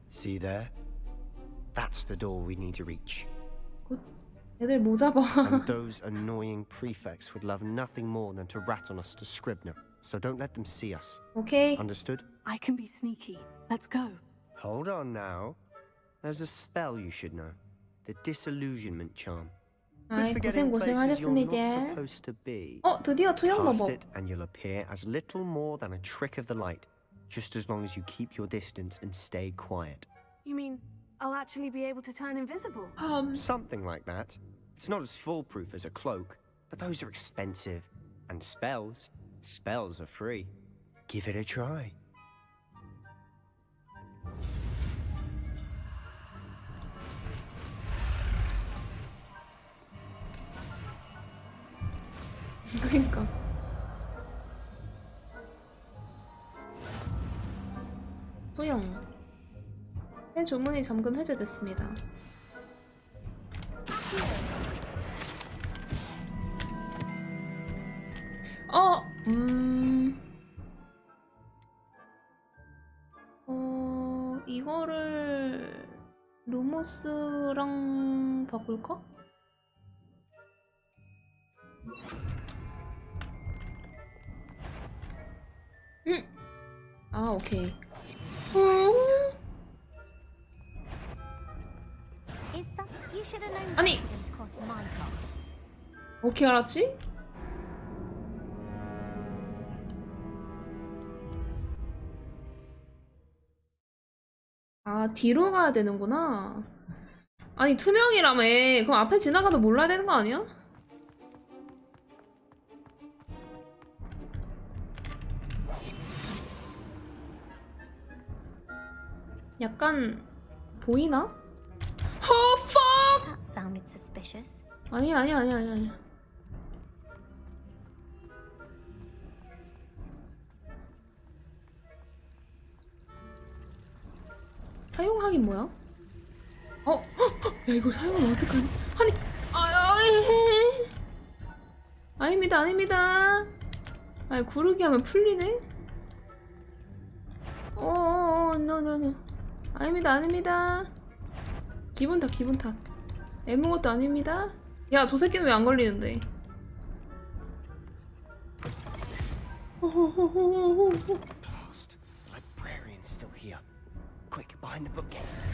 See there? That's the door we need to reach. 애들 뭐 잡아. And those annoying prefects would love nothing more than to rat on us to Scribner. So don't let them see us. Okay. Understood? I can be sneaky. Let's go. Hold on now. There's a spell you should know. The disillusionment charm. 아이, Good for getting places you're 고생하셨습니다. not supposed to be. 드디어 투영 Cast 마법. it and you'll appear as little more than a trick of the light, just as long as you keep your distance and stay quiet. You mean I'll actually be able to turn invisible? Something like that. It's not as foolproof as a cloak, but those are expensive. And spells are free. Give it a try. 그러니까. 소영. 새 주문이 잠금 해제됐습니다. 이거를 루모스랑 바꿀까? 오케이. Is something You should have known 아니. better than to cross my path. 어떻게 알았지? 아, 뒤로 가야 되는구나. 아니, 투명이라며. 그럼 앞에 지나가도 몰라야 되는 거 아니야? 약간 보이나? Oh fuck! That sounded suspicious. 아니야. 사용하긴 뭐야? 야, 이걸 사용하면 어떡하니? 아니, 아닙니다. 아니, 구르기 하면 풀리네? no. 아닙니다. 기분 탓. 아무것도 아닙니다. 야, 저 새끼는 왜 안 걸리는데? Blast. The librarian's still here. Quick, behind the bookcase.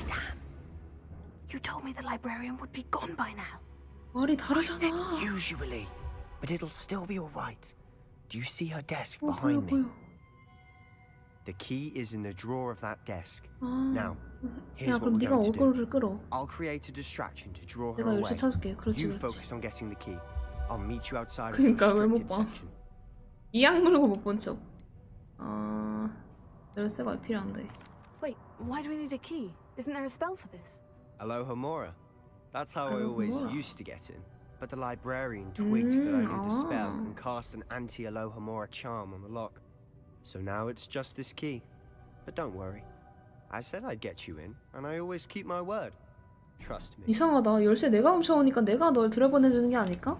Damn. You told me the librarian would be gone by now. 말이 I said 다르잖아. usually, but it'll still be all right. Do you see her desk 보여. behind me? The key is in the drawer of that desk. Now, here's 야, what 그럼 we're 네가 going to do. 어그로를 끌어. I'll create a distraction to draw her 내가 away. 열쇠 찾을게. 그렇지. You focus on getting the key. I'll meet you outside of 그러니까 the 왜 못 restricted 봐? section. 이 악물고 못 본 척. 열쇠가 왜 필요한데? Wait, why do we need a key? Isn't there a spell for this? Aloha Mora. That's how I Aloha always Mora. used to get in. But the librarian twigged that I need a spell and cast an anti-Aloha Mora charm on the lock. So now it's just this key. But don't worry. I said I'd get you in, and I always keep my word. Trust me. 이상하다. 열쇠 내가 훔쳐오니까 내가 널 들여보내주는 게 아닐까?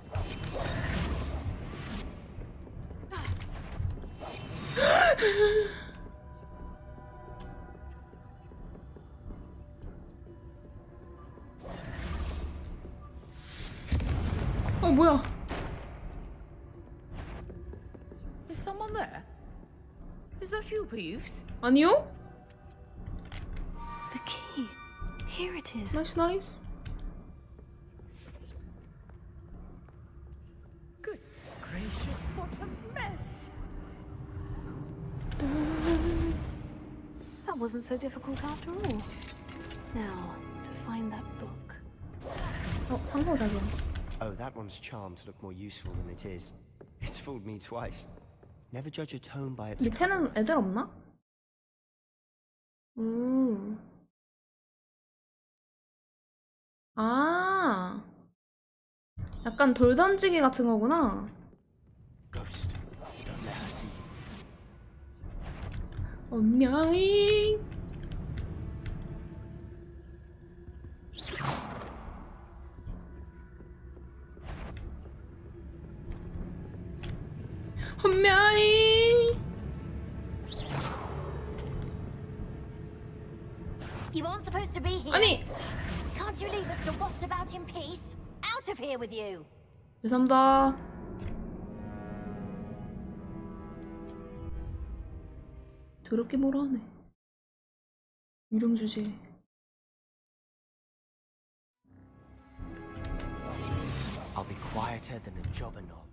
뭐야? Is someone there? Is that you, Peeves? 아니요? The key. Here it is. Nice. Goodness gracious, what a mess! That wasn't so difficult after all. Now, to find that book. 상호작용. Oh, that one's charmed to look more useful than it is. It's fooled me twice. Never judge a tone by its 밑에는 cover. 애들 없나? 약간 돌 던지기 같은 거구나. Ghost, don't let her see you. 엄명이. 엄명이. You aren't supposed to be here. 아니. Can't you leave us to waft about in peace? Out of here with you. 죄송합니다. 더럽게 뭐라 하네. 이름 주제. I'll be quieter than a jobberknoll.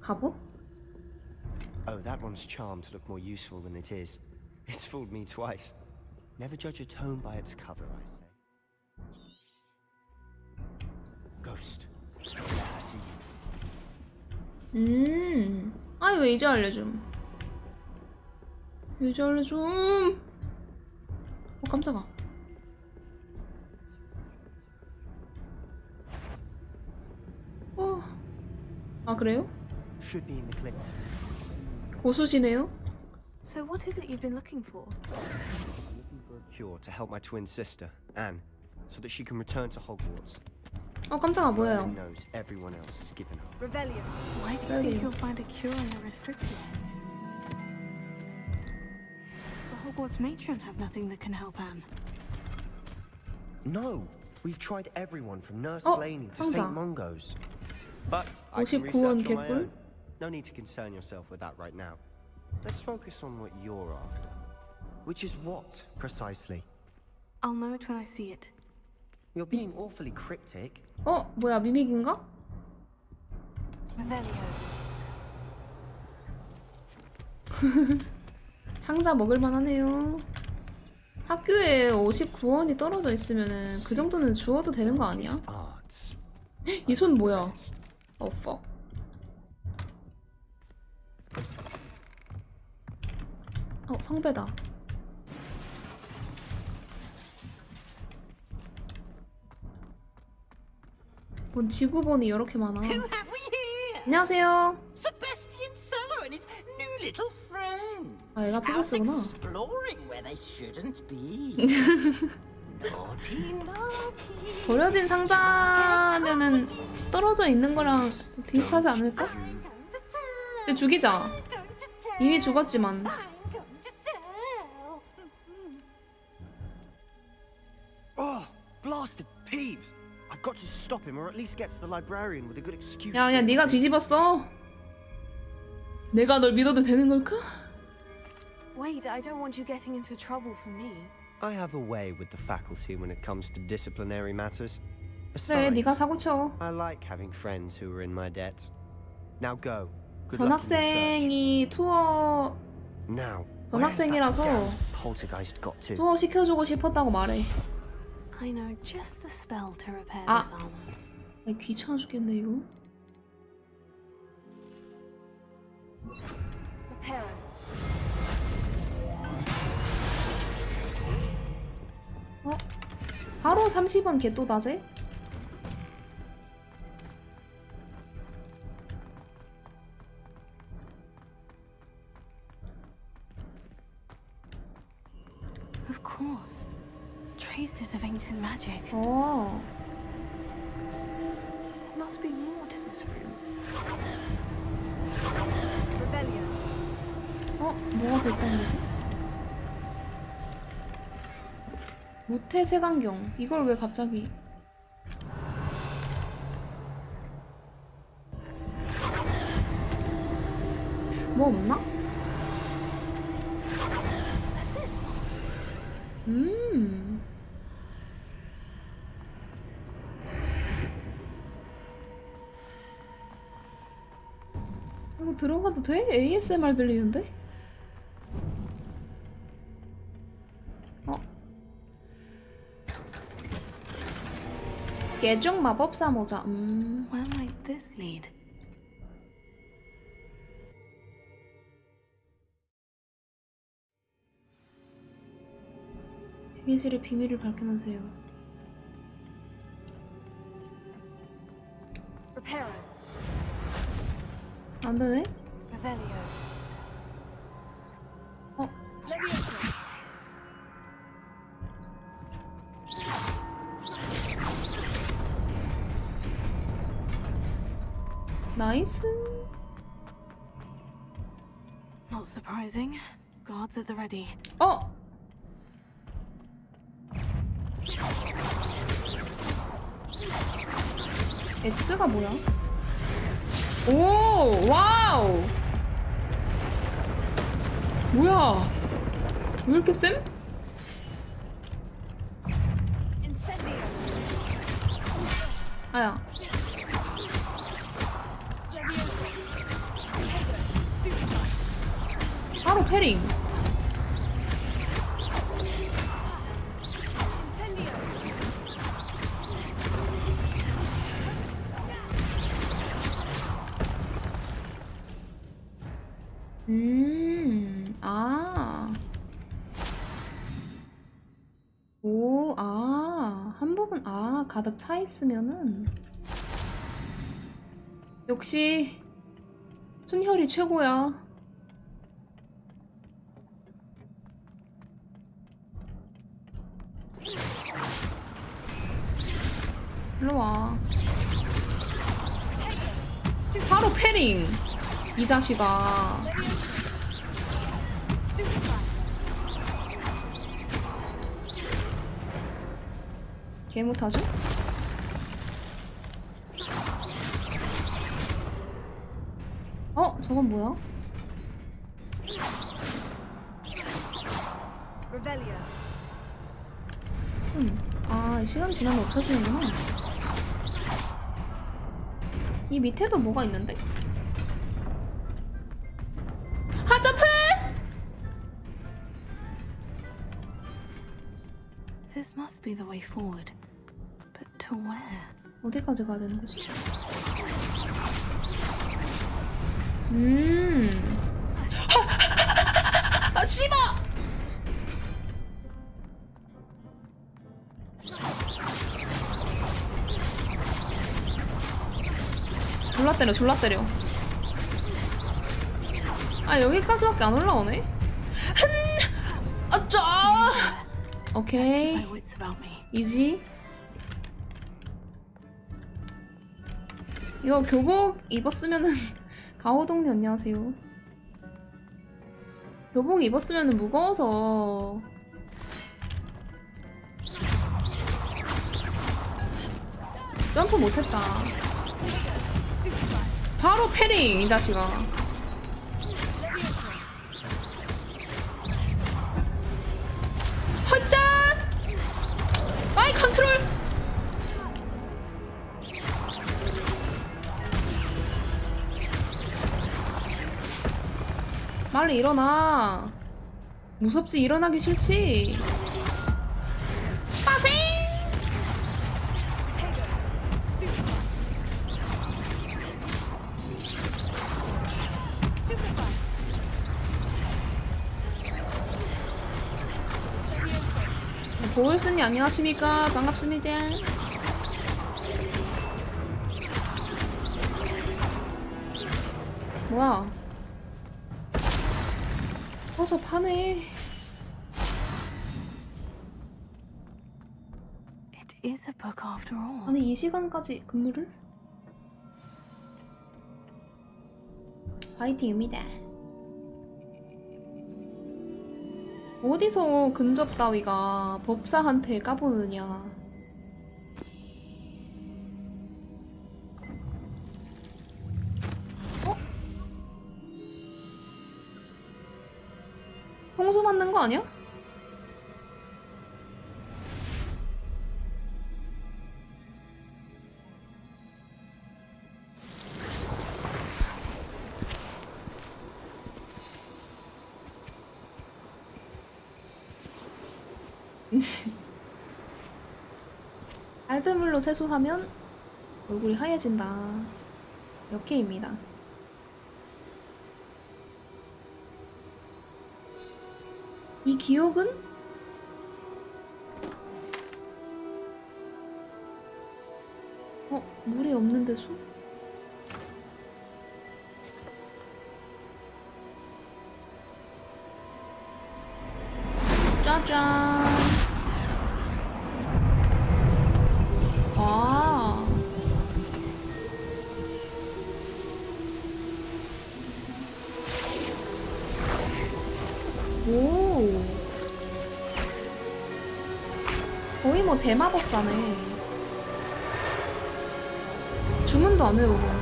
갑옷? Oh, that one's charmed to look more useful than it is. It's fooled me twice. Never judge a tone by its cover, I say. Ghost, don't let her see you. 아니 왜 이제 알려줌? 이제 알려줌. 깜짝아. 아 그래요? Should be in the clip. 고수시네요. So what is it you've been looking for? I'm looking for a cure to help my twin sister, Anne, so that she can return to Hogwarts. 깜짝아 뭐예요? Merlin knows everyone else is given up. Rebellion. Why do you think you'll find a cure in the restricted? The Hogwarts matron have nothing that can help Anne. No, we've tried everyone from Nurse Oh, Blaney to 상자. St. Mungo's. But I can 59원 research on my 개꿀? own. No need to concern yourself with that right now. Let's focus on what you're after. Which is what, precisely? I'll know it when I see it. You're being awfully cryptic. 뭐야, 미믹인가? Revelio. 상자 먹을만 하네요. 학교에 59원이 떨어져 있으면은 그 정도는 주워도 되는 거 아니야? 이 손 뭐야? fuck. 성배다. 뭔 지구본이 이렇게 많아. 안녕하세요. Sebastian Cello and his new little friend. 아, 얘가 피그스구나. Exploring where they shouldn't be. Naughty, naughty. 버려진 상자면은 떨어져 있는 거랑 비슷하지 않을까? 근데 죽이자. 이미 죽었지만. Oh, blasted Peeves! I've got to stop him, or at least get to the librarian with a good excuse. 야, 그냥 네가 뒤집었어. 내가 널 믿어도 되는 걸까? Wait, I don't want you getting into trouble for me. I have a way with the faculty when it comes to disciplinary matters. 그래, 네가 사고 쳐. I like having friends who are in my debt. Now go. Good luck in your search. 전학생이 투어 Now, 전학생이라서 poltergeist got to? 투어 시켜주고 싶었다고 말해. I know just the spell to repair 아, this armor. 나 귀찮아 죽겠네 이거. Repair it. 바로 30원 개또다제? Of course. Traces of ancient magic. 어. There must be more to this room. Revelio. 뭐가 됐다는 거지? 무태 색안경. 이걸 왜 갑자기? 뭐 없나? That's it. 이거 들어가도 돼? ASMR 들리는데? 개종 마법사 모자. Where might this lead? 대기실의 비밀을 밝혀놓으세요. Repair it. 안 되네? Revelio. 나이스. Not surprising. Guards at the ready. X가 뭐야? 오, 와우. 뭐야? 왜 이렇게 쌤? 아야. 바로 패링. 아. 오, 아. 한 부분, 가득 차 있으면은. 역시, 순혈이 최고야. 일로와. 바로 패링! 이 자식아. 개 못하죠? 저건 뭐야? 아, 시간 지나면 없어지는구나. 이 밑에도 뭐가 있는데? 아, 점프! This must be the way forward. But to where? 어디까지 가야 되는 거지? 아, 씨발! 졸라 때려. 아, 여기까지밖에 안 올라오네? 아짜! 오케이. 이지. 이거 교복 입었으면은 가호동님 안녕하세요. 교복 입었으면은 무거워서 점프 못했다. 바로 패링 이 자식아. 헐짠! 아이 컨트롤! 빨리 일어나. 무섭지? 일어나기 싫지? 빠생! 보울스님 안녕하십니까? 반갑습니다. 뭐야? 어서 파네. It is a book after all. 아니 이 시간까지 근무를? 파이팅입니다. 어디서 근접 따위가 법사한테 까보느냐. 어? 홍수 맞는 거 아니야? 알드물로 세수하면 얼굴이 하얘진다. 역해입니다. 이 기억은? 물이 없는데 소? 짜잔. 와. 오. 거의 뭐 대마법사네. 주문도 안 외우고.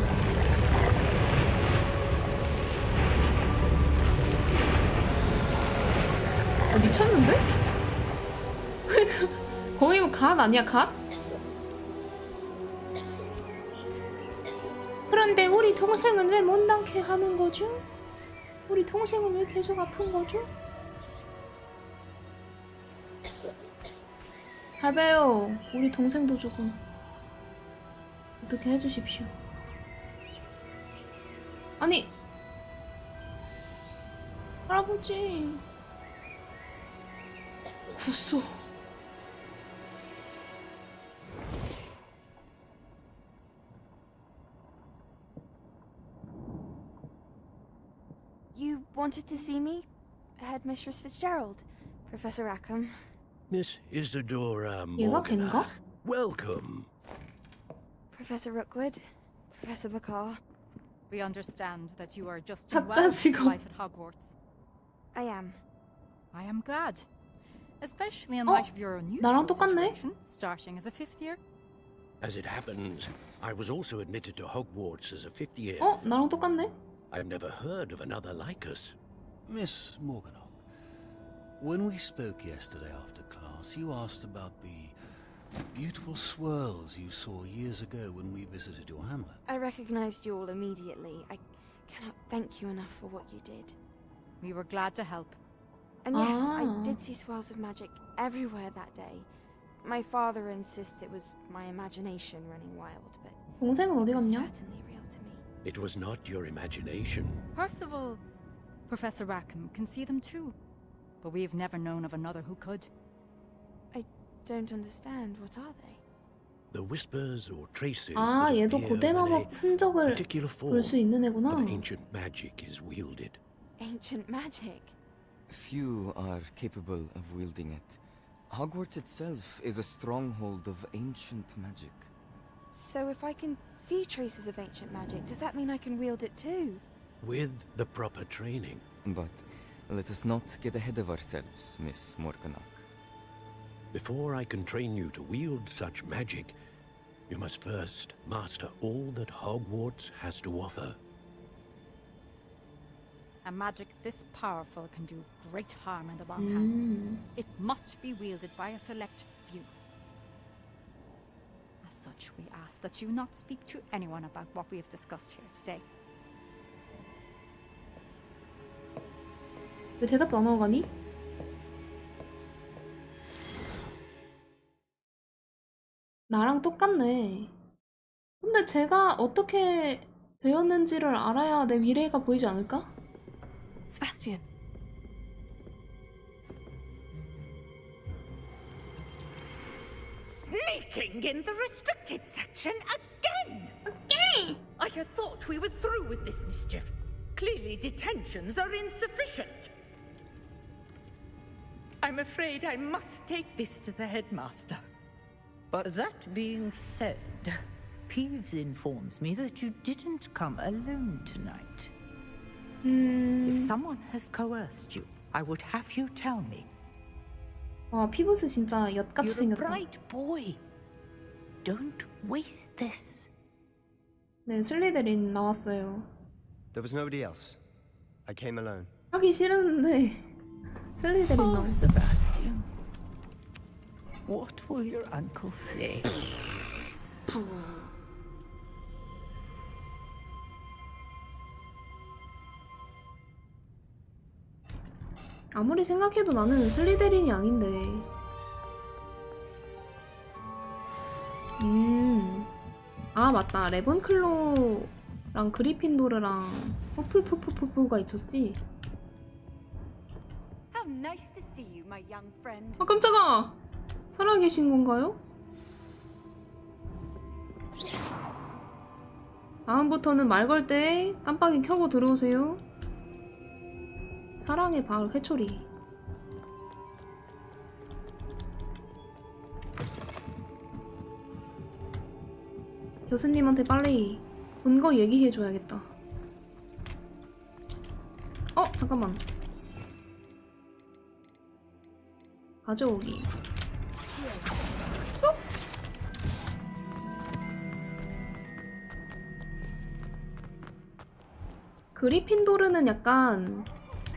미쳤는데? 거의 뭐 갓 아니야, 갓? 그런데 우리 동생은 왜 못난게 하는 거죠? 우리 동생은 왜 계속 아픈 거죠? 할배요, 우리 동생도 조금 어떻게 해주십시오. 아니, 할아버지. 굿소. You wanted to see me? Headmistress Fitzgerald, Professor Rackham. Miss Isadora 얘가 걔인가? Welcome. Professor Rookwood, Professor McCaw. We understand that you are adjusting well 가짜 to 직업. life at Hogwarts. I am. I am glad. Especially in light of your 나랑 unusual 똑같네. situation, starting as a 5th year. As it happens, I was also admitted to Hogwarts as a 5th year. 나랑 똑같네. I've never heard of another like us. Miss Morganach, when we spoke yesterday after class, you asked about the beautiful swirls you saw years ago when we visited your hamlet. I recognized you all immediately. I cannot thank you enough for what you did. We were glad to help. And yes, I did see swirls of magic everywhere that day. My father insists it was my imagination running wild, but 동생은 어디 갔냐? certainly real to me. It was not your imagination. Percival, Professor Rackham can see them too. But we've never known of another who could. I don't understand. What are they? The whispers or traces 아, that 얘도 appear 고대 when a 마법 흔적을 particular 볼 수 form 있는 애구나. of ancient magic is wielded. Ancient magic? Few are capable of wielding it. Hogwarts itself is a stronghold of ancient magic. So if I can see traces of ancient magic, does that mean I can wield it too? With the proper training. But let us not get ahead of ourselves, Miss Morganach. Before I can train you to wield such magic, you must first master all that Hogwarts has to offer. A magic this powerful can do great harm in the wrong hands. It must be wielded by a select few. As such, we ask that you not speak to anyone about what we have discussed here today. 왜 대답도 안 하고 가니? 나랑 똑같네. 근데 제가 어떻게 되었는지를 알아야 내 미래가 보이지 않을까? Sebastian. Sneaking in the restricted section again! Again! I had thought we were through with this mischief. Clearly detentions are insufficient. I'm afraid I must take this to the headmaster. But that being said, Peeves informs me that you didn't come alone tonight. If someone has coerced you, I would have you tell me. 와, 피부스 진짜 엿같이 You're a 생겼다. bright boy. Don't waste this. 네, 슬리데린 나왔어요. There was nobody else. I came alone. 하기 싫은데 슬리데린 나왔어. Sebastian. What will your uncle say? 아무리 생각해도 나는 슬리데린이 아닌데. 아, 맞다. 레븐클로랑 그리핀도르랑 퍼플푸푸푸푸가 있었지. How nice to see you, my young friend. 아, 깜짝아! 살아계신 건가요? 다음부터는 말 걸 때 깜빡이 켜고 들어오세요. 사랑의 발 회초리. 교수님한테 빨리 본 거 얘기해줘야겠다. 잠깐만. 가져오기. 쏙! 그리핀도르는 약간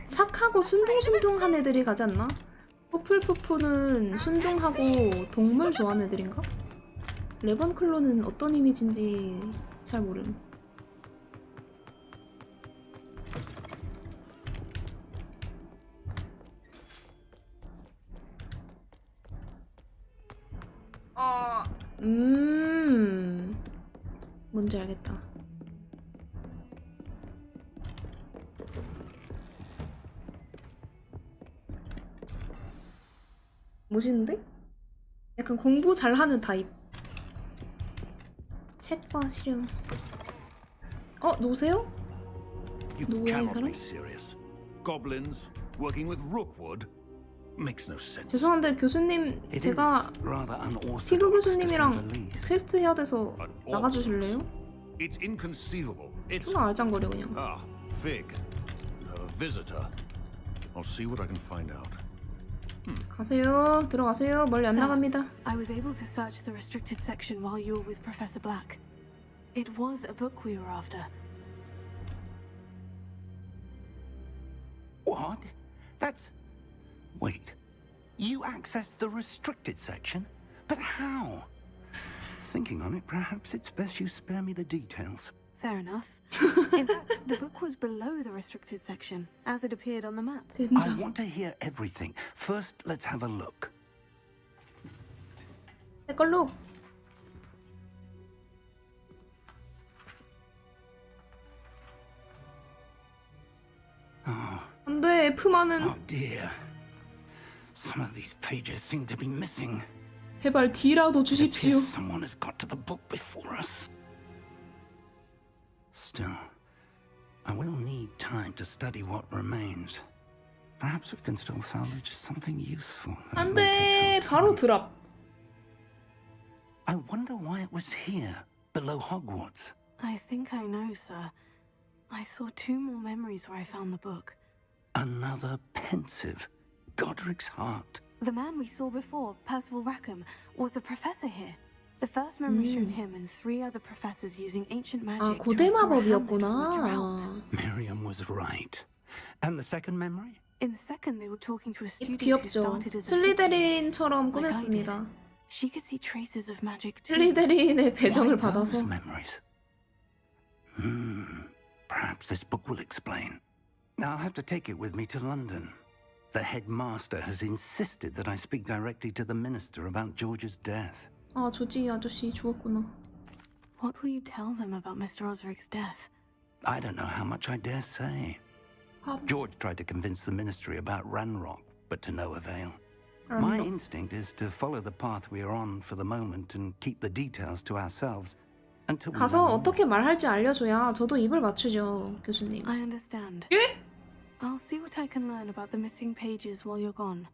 착하고 순둥순둥한 애들이 가지 않나? 푸풀푸푸는 순둥하고 동물 좋아하는 애들인가? 레번클로는 어떤 이미지인지 잘 모름. 뭔지 알겠다. 멋있는데? 약간 공부 잘하는 타입. 책과 실용. 누구세요? You 누구야 이 cannot 사람? be serious. Goblins working with Rookwood makes no sense. 죄송한데 교수님, 제가 피그 교수님이랑 퀘스트 해야 돼서 나가주실래요? It's inconceivable. It's 존나 알짱거려 그냥. Ah, Fig. You have a visitor. I'll see what I can find out. 가세요. 들어가세요. 멀리 안 Sir, 나갑니다. I was able to search the restricted section while you were with Professor Black. It was a book we were after. What? That's... Wait, you accessed the restricted section? But how? Thinking on it, perhaps it's best you spare me the details. Fair enough. In fact, the book was below the restricted section, as it appeared on the map. I want to hear everything. First, let's have a look. Take a look. 안돼, F만은. Oh dear. Some of these pages seem to be missing. 제발 D라도 It 주십시오. appears someone has got to the book before us. Still, I will need time to study what remains. Perhaps we can still salvage something useful. 안돼, 바로 드랍. I wonder why it was here, below Hogwarts. I think I know, sir. I saw 2 more memories where I found the book. Another pensive. Godric's heart. The man we saw before, Percival Rackham, was a professor here. The first memory showed him and 3 other professors using ancient magic 아, to 고대 restore Hamlet 마법이었구나. from a drought. Miriam was right. And the second memory? In the second, they were talking to a student who 귀엽죠. started as a fifth year, 슬리데린처럼 like I did. 꾸몄습니다. She could see traces of magic too. 슬리데린의 배정을 Why 받아서. those memories? Perhaps this book will explain. I'll have to take it with me to London. The headmaster has insisted that I speak directly to the minister about George's death. 아, 조지 아저씨 죽었구나. What will you tell them about Mr. Osric's death? I don't know how much I dare say. George tried to convince the ministry about Ranrock, but to no avail. My instinct is to follow the path we are on for the moment and keep the details to ourselves until we 가서 know more. 어떻게 말할지 알려줘야 저도 입을 맞추죠, 교수님. I understand. 예? I'll see what I can learn about the missing pages while you're gone.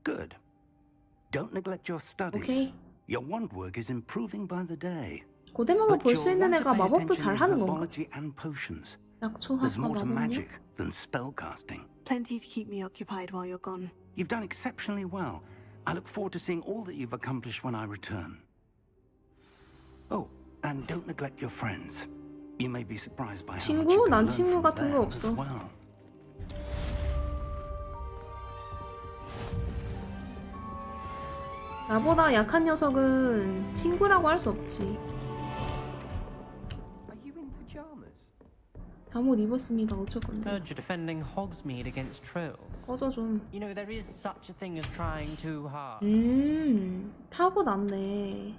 Good. Don't neglect your studies. 오케이. Your wand work is improving by the day. 고대 마법 But 볼 수 you'll 있는 want to 애가 pay 마법도 attention 잘하는 to 건가? herbology and potions. 약초학과 There's more to 마법력? magic than spellcasting. Plenty to keep me occupied while you're gone. You've done exceptionally well. I look forward to seeing all that you've accomplished when I return. Oh, and don't neglect your friends. You may be surprised by how much you 친구? can 난 learn 친구 from 같은 거 them as 없어. well. 나보다 약한 녀석은 친구라고 할 수 없지. Are you in pajamas? 잠옷 입었습니다. 어쩔 건데. Heard you're defending Hogsmeade against trolls. 꺼져 좀. You know, there is such a thing as trying too hard. 타고났네.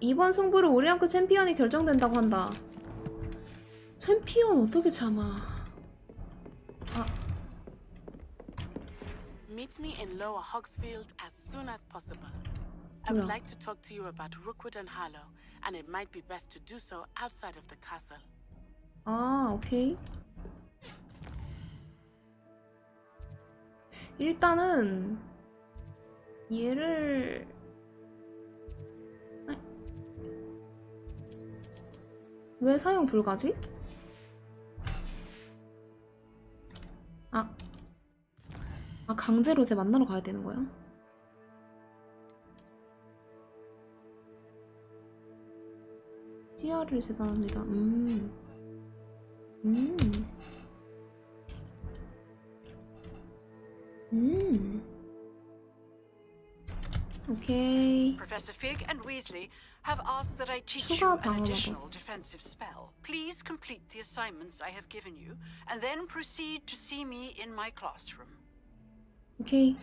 이번 승부를 우리 학교 챔피언이 결정된다고 한다. 챔피언 어떻게 참아. 아, Meet me in Lower Hogsfield as soon as possible. I would 뭐야. like to talk to you about Rookwood and Harlow, and it might be best to do so outside of the castle. 아, 오케이. 일단은 얘를 왜 사용 불가지? 아, 강제로 쟤 만나러 가야 되는 거야? 티아를 재단합니다. 오케이. Professor Fig and Weasley have asked that I teach you 추가 an 방어마법. additional defensive spell. Please complete the assignments I have given you, and then proceed to see me in my classroom. 오케이.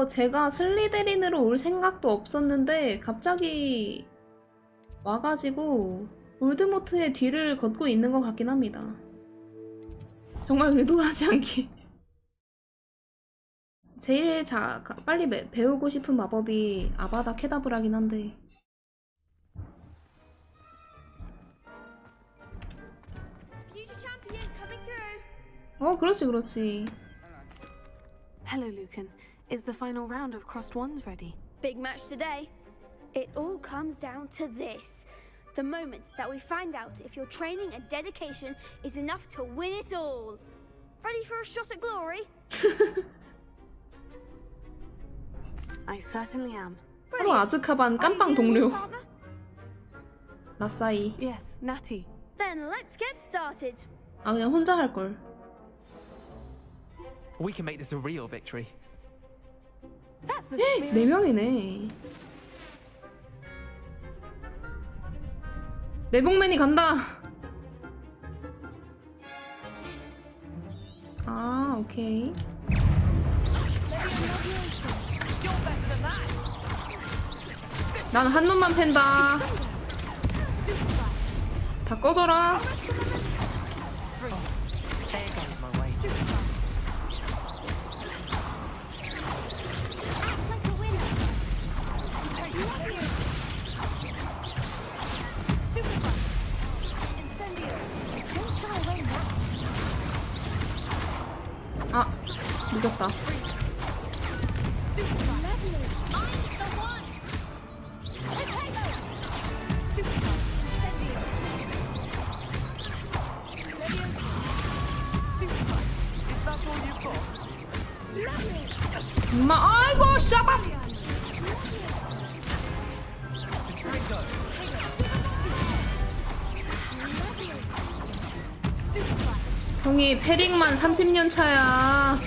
제가 슬리데린으로 올 생각도 없었는데 갑자기 와가지고 볼드모트의 뒤를 걷고 있는 것 같긴 합니다. 정말 의도하지 않게. 제일 빨리 배우고 싶은 마법이 아바다 케다브라긴 한데. Future champion coming through. 그렇지, 그렇지. Hello, Lucan. Is the final round of crossed wands ready? Big match today. It all comes down to this. The moment that we find out if your training and dedication is enough to win it all. Ready for a shot at glory? I certainly am. 바로 아즈카반 깜빵 동료. 나사이. Yes, Natty. Then let's get started. 그냥 혼자 할 걸. We can make this a real victory. That's the 4명이네. 내복맨이 간다. 아, 오케이. 난 한 놈만 팬다. 다 꺼져라. 아, 늦었다. 엄마, 아이고, 샤밥! 형이 패링만 30년 차야.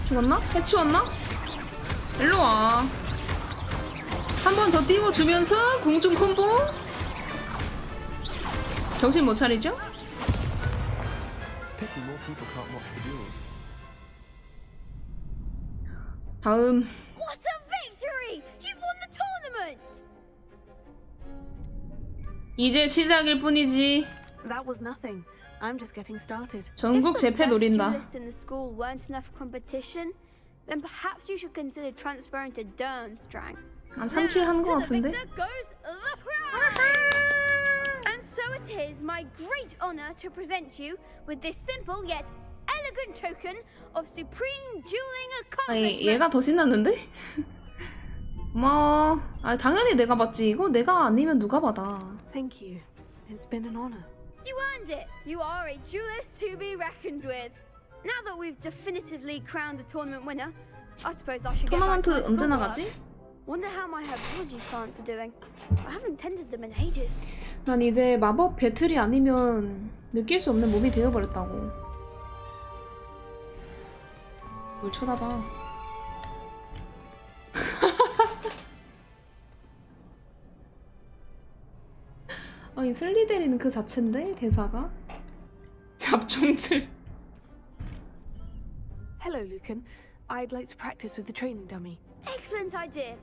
죽었나? 해치웠나? 일로와. 한 번 더 띄워주면서 공중 콤보. 정신 못 차리죠? Pity more people can't watch the duels. 다음. What a victory! You've won the tournament! 이제 시작일 뿐이지. That was nothing. I'm just getting started. 전국 재패 노린다. If the best duelists in the school weren't enough competition, then perhaps you should consider transferring to Durmstrang. 한 3킬 한 거 같은데? And so it is my great honor to present you with this simple yet elegant token of supreme dueling 아니, accomplishment. 얘가 더 신났는데? 고마워. 아, 당연히 내가 받지. 이거 내가 아니면 누가 받아. Thank you. It's been an honor. You earned it. You are a duelist to be reckoned with. Now that we've definitively crowned the tournament winner, I suppose I should get back to my 토너먼트 언제 schoolwork. 나가지? Wonder how my herbology plants are doing. I haven't tended them in ages. 난 이제 마법 배틀이 아니면 느낄 수 없는 몸이 되어버렸다고. 뭘 쳐다봐. 아니 슬리데린 그 자체인데 대사가? 잡종들. Hello, Lucan. I'd like to practice with the training dummy. Excellent idea.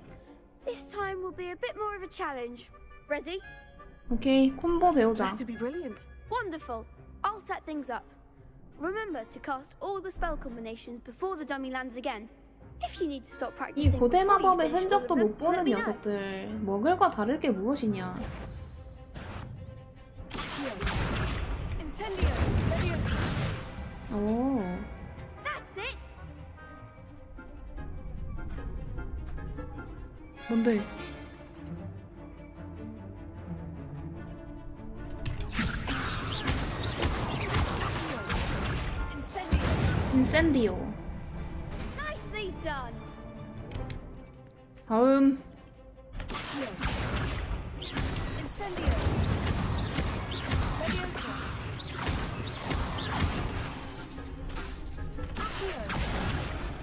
This time will be a bit more of a challenge. Ready? 오케이, 콤보 배우자. That'd be brilliant. Wonderful. I'll set things up. Remember to cast all the spell combinations before the dummy lands again. If you need to stop 이 practicing 고대 before you 마법의 finish all 흔적도 of them, 못 보는 let me know. 녀석들. 먹을과 다를 게 무엇이냐. Incendio. 오. That's it. 뭔데? 인센디오. Nicely done. 다음. Incendio.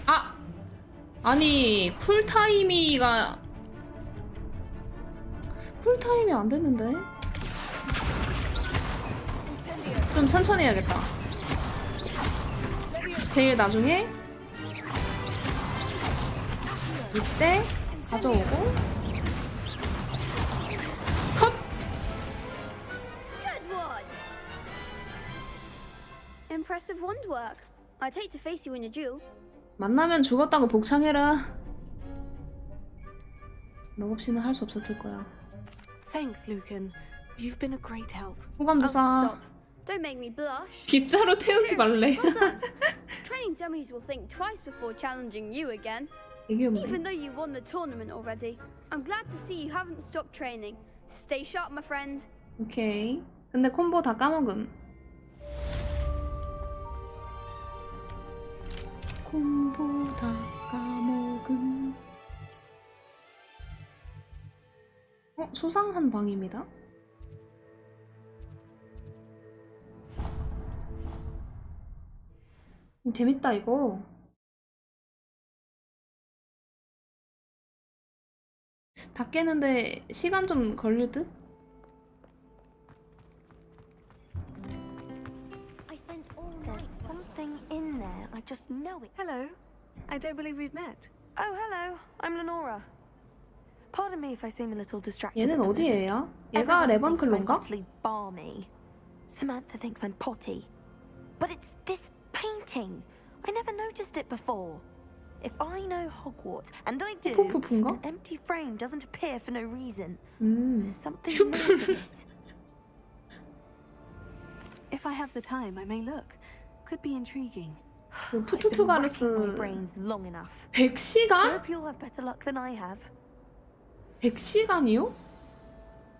아! 아니 쿨타임이 안 됐는데? 좀 천천히 해야겠다. 제일 나중에 이때 가져오고 컷! Good one. Impressive wand work. I'd hate to face you in a duel. 만나면 죽었다고 복창해라. 너 없이는 할 수 없었을 거야. Thanks, Lucan. You've been a great help. 호감도 쌓아. Don't make me blush. 빗자루 태우지 말래. Well done. Training dummies will think twice before challenging you again. 이게 없네. Even though you won the tournament already, I'm glad to see you haven't stopped training. Stay sharp, my friend. 오케이. 근데 콤보 다 까먹음. 콤보 다 까먹음. 수상한 방입니다. 재밌다 이거. 다 깨는데 시간 좀 걸릴 듯? There's something in there. I just know it. Hello. I don't believe we've met. Oh, hello. I'm Lenora. Pardon me if I seem a little distracted. 얘는 어디에요? 얘가 레번클로인가? Balmy. Samantha thinks I'm potty. But it's this painting. I never noticed it before. If I know Hogwarts, and I do, an empty frame doesn't appear for no reason. There's something more to this. If I have the time, I may look. Could be intriguing. 그 푸투투가르스 100시간? Hope you'll have better luck than I have. 100시간이요?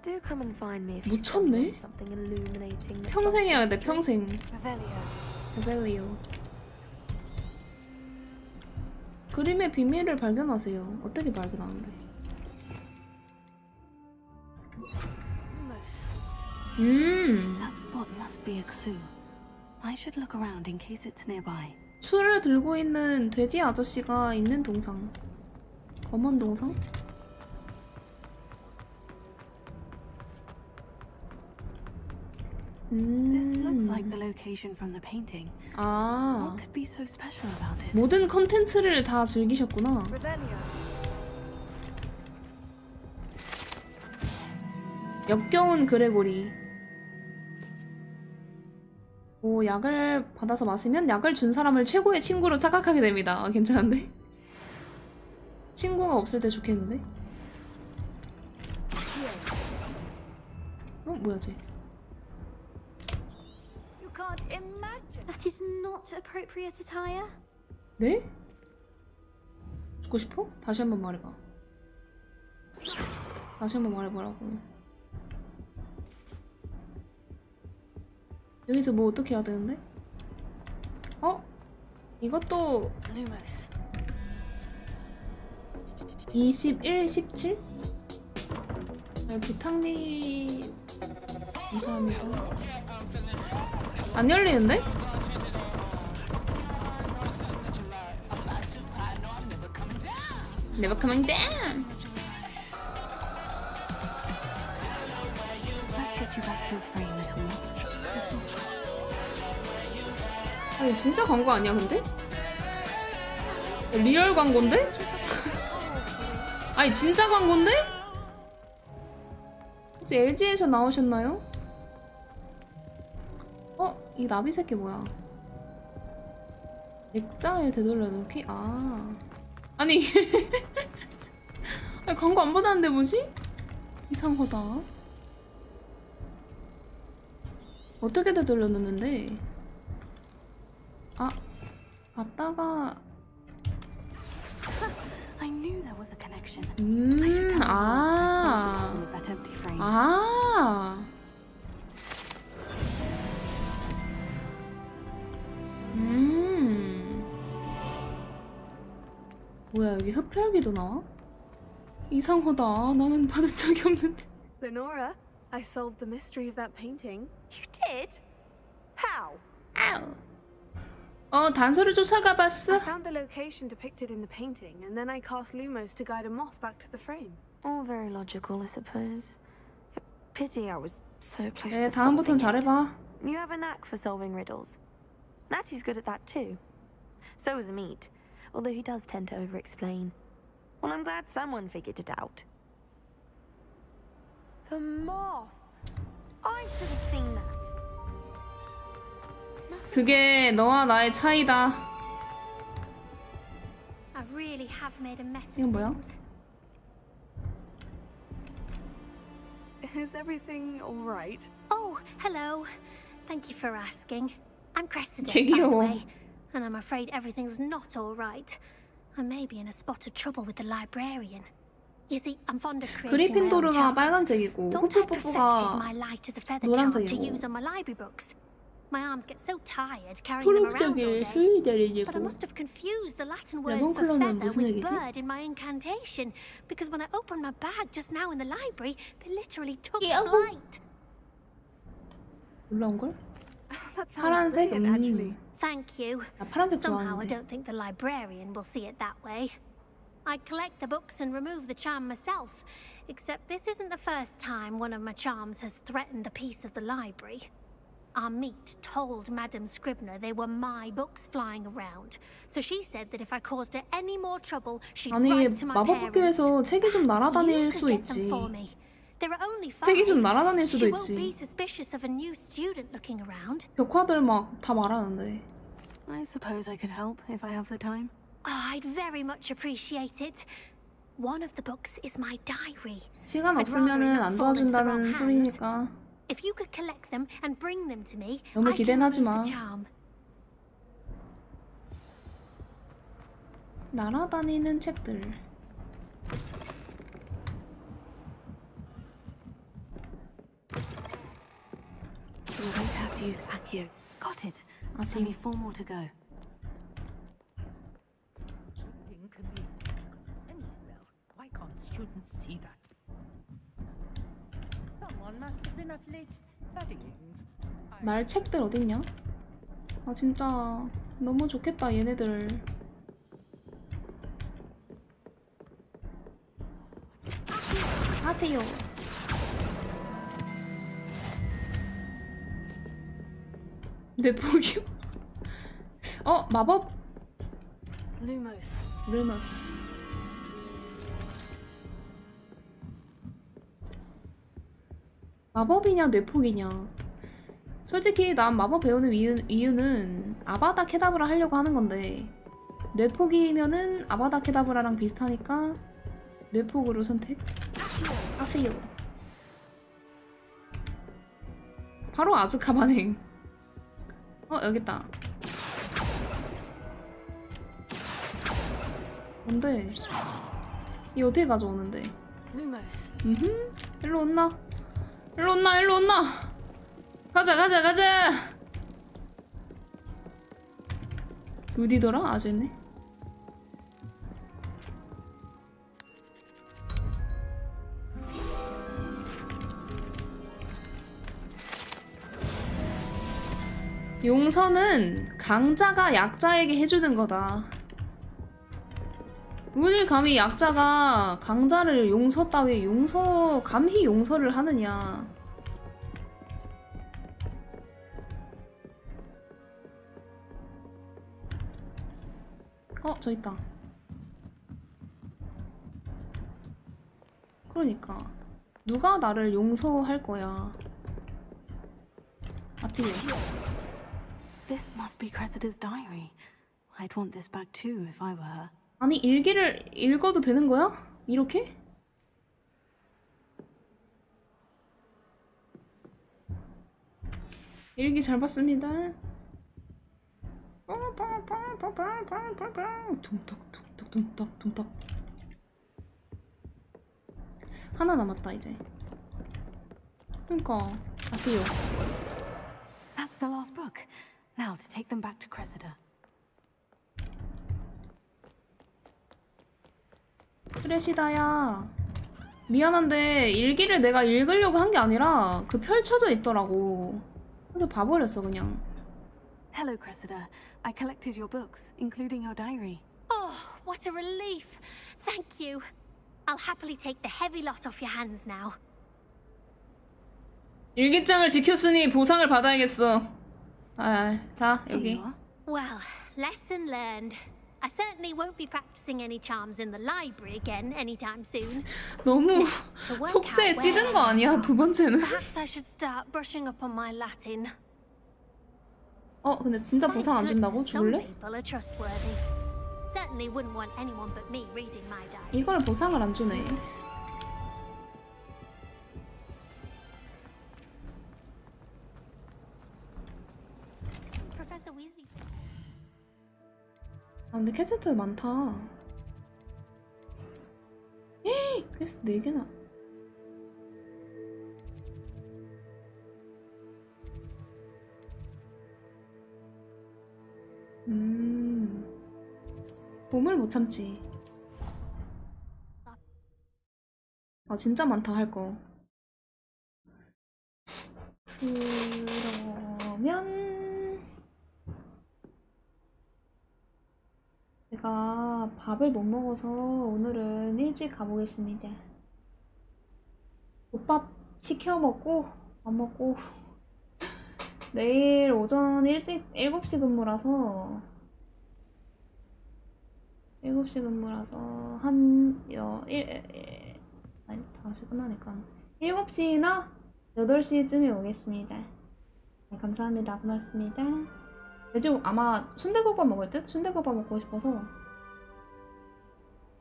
Do come and find me if you 미쳤네? something illuminating. 평생 해야 돼, 평생. 레벨리오. 그림의 비밀을 발견하세요. 어떻게 발견하는데? That spot must be a clue. I should look around in case it's nearby. 술을 들고 있는 돼지 아저씨가 있는 동상. 검은 동상? This looks like the location from the painting. 아. What could be so special about it? 모든 컨텐츠를 다 즐기셨구나. 역겨운 그레고리. 오, 약을 받아서 마시면 약을 준 사람을 최고의 친구로 착각하게 됩니다. 아, 괜찮은데? 친구가 없을 때 좋겠는데? 뭐야 쟤? That is not appropriate attire. 네? 죽고 싶어? 다시 한번 말해봐. 다시 한번 말해보라고. 여기서 뭐 어떻게 해야 되는데? 어? 이것도 21, 17? 네, 부탁님 감사합니다. 안 열리는데? Never coming down. Let's get you back to the frame, little one. 아, 이거 진짜 광고 아니야 근데? 리얼 광고인데? 아니 진짜 광고인데? 혹시 LG에서 나오셨나요? 어? 이 나비 새끼 뭐야? 액자에 되돌려놓기? 아 아니 아니 광고 안 받았는데 뭐지? 이상하다. 어떻게 되돌려놓는데? 아 갔다가 I knew there was a connection. 아. 아. 뭐야 여기 흡혈귀도 나와? 이상하다. 나는 받은 적이 없는데. Lenora, I solved the mystery of that painting. You did? How? 아우. 단서를 쫓아가 봤어. I found the location depicted in the painting, and then I cast Lumos to guide a moth back to the frame. All very logical, I suppose. Pity I was so close 네, to 다음부턴 solving it. 잘해봐. You have a knack for solving riddles. Natty's good at that too. So is Meat, although he does tend to over-explain. Well, I'm glad someone figured it out. The moth! I should have seen that. 그게 너와 나의 차이다. I really have made a mess of 이건 뭐야? Is everything all right? Oh, hello. Thank you for asking. I'm Cressida, 되게 by the 귀여워. way, and I'm afraid everything's not all right. I may be in a spot of trouble with the librarian. You see, I'm fond of creating my own 그리핀도르가 charms. 빨간색이고 Thought I perfected 후플뽀뽀가 my light as a feather charm to 노란색이고. use on my library books. My arms get so tired carrying them around all day. But I must have confused the Latin word for feather with bird in my incantation, because when I opened my bag just now in the library, they literally took flight. 올라온 걸? That sounds brilliant, actually. Thank you. 파란색 Somehow I 좋아하는데. don't think the librarian will see it that way. I collect the books and remove the charm myself, except this isn't the first time one of my charms has threatened the peace of the library. Our meet told Madame Scribner they were my books flying around, so she said that if I caused her any more trouble, she'd 아니 write to my parents. 마법학교에서 책이 좀 날아다닐 You 수 could get them 있지. for me. There are only 책이 좀 5. 날아다닐 수도 She won't be 있지. suspicious of a new student looking around. 벽화들 막 다 말하는데. I suppose I could help if I have the time. Oh, I'd very much appreciate it. One of the books is my diary. 시간 I'd rather it 없으면은 not 안 fall into the wrong 도와준다는 hands. 소리니까. If you could collect them and bring them to me, 너무 I can 기대는 하지 remove 마. the charm. 날아다니는 책들. We're going to have to use Accio. Got it. Only 4 more to go. Why can't students see that? Someone must have been up late studying. 날 책들 어딨냐? 아 진짜 너무 좋겠다 얘네들. 하세요. 뇌포기요? 마법? Lumos. 루머스. 마법이냐 뇌포기냐. 솔직히 난 마법 배우는 이유는 아바다 케다브라 하려고 하는 건데 뇌포기면은 아바다 케다브라랑 비슷하니까 뇌폭으로 선택. 하세요. 바로 아즈카반행. 여깄다. 뭔데? 이 어떻게 가져오는데? Lumos. 일로 온나? 일로 온나? 일로 온나? 가자 가자 가자! 어디더라? 아주 있네. 용서는 강자가 약자에게 해주는 거다. 오늘 감히 약자가 강자를 용서 따위 감히 용서를 하느냐. 저 있다. 그러니까 누가 나를 용서할 거야. 아티요. This must be Cressida's diary. I'd want this back too if I were her. 아니 일기를 읽어도 되는 거야? 이렇게? 일기 잘 봤습니다. 둥덕. 하나 남았다 이제. 그러니까 아세요. That's the last book. Now to take them back to Cressida. 크레시다야. 미안한데 일기를 내가 읽으려고 한 게 아니라 그 펼쳐져 있더라고. 그래서 봐버렸어 그냥. Hello, Cressida. I collected your books, including your diary. Oh, what a relief. Thank you. I'll happily take the heavy lot off your hands now. 일기장을 지켰으니 보상을 받아야겠어. 자, 여기. Well, lesson learned. I certainly won't be practicing any charms in the library again anytime soon. 너무 속세에 찌든 거 아니야, 두 번째는? Perhaps I should start brushing up on my Latin. 근데 진짜 보상 안 준다고? 죽을래? Some people are trustworthy. Certainly wouldn't want anyone but me reading my diary. 이걸 보상을 안 주네. Professor Weasley. 근데 캐치트 많다. 퀘스트 4개나. 참지. 아 진짜 많다 할 거. 그러면 제가 밥을 못 먹어서 오늘은 일찍 가보겠습니다. 국밥 시켜 먹고 밥 먹고 내일 오전 일찍 7시 근무라서 7시 근무라서 아니 5시 끝나니까 7시나 8시쯤에 오겠습니다. 네, 감사합니다. 고맙습니다. 돼지 아마 순대국밥 먹을 듯? 순대국밥 먹고 싶어서.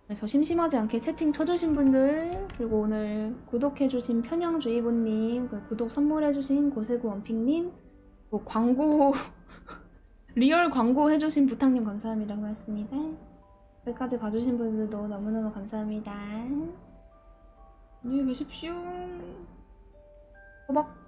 그래서 심심하지 않게 채팅 쳐주신 분들, 그리고 오늘 구독해주신 편향주의보님, 구독 선물해주신 고세구 원픽님, 광고 리얼 광고 해주신 부탁님 감사합니다. 고맙습니다. 끝까지 봐주신 분들도 너무너무 감사합니다. 안녕히 계십시오. 호박.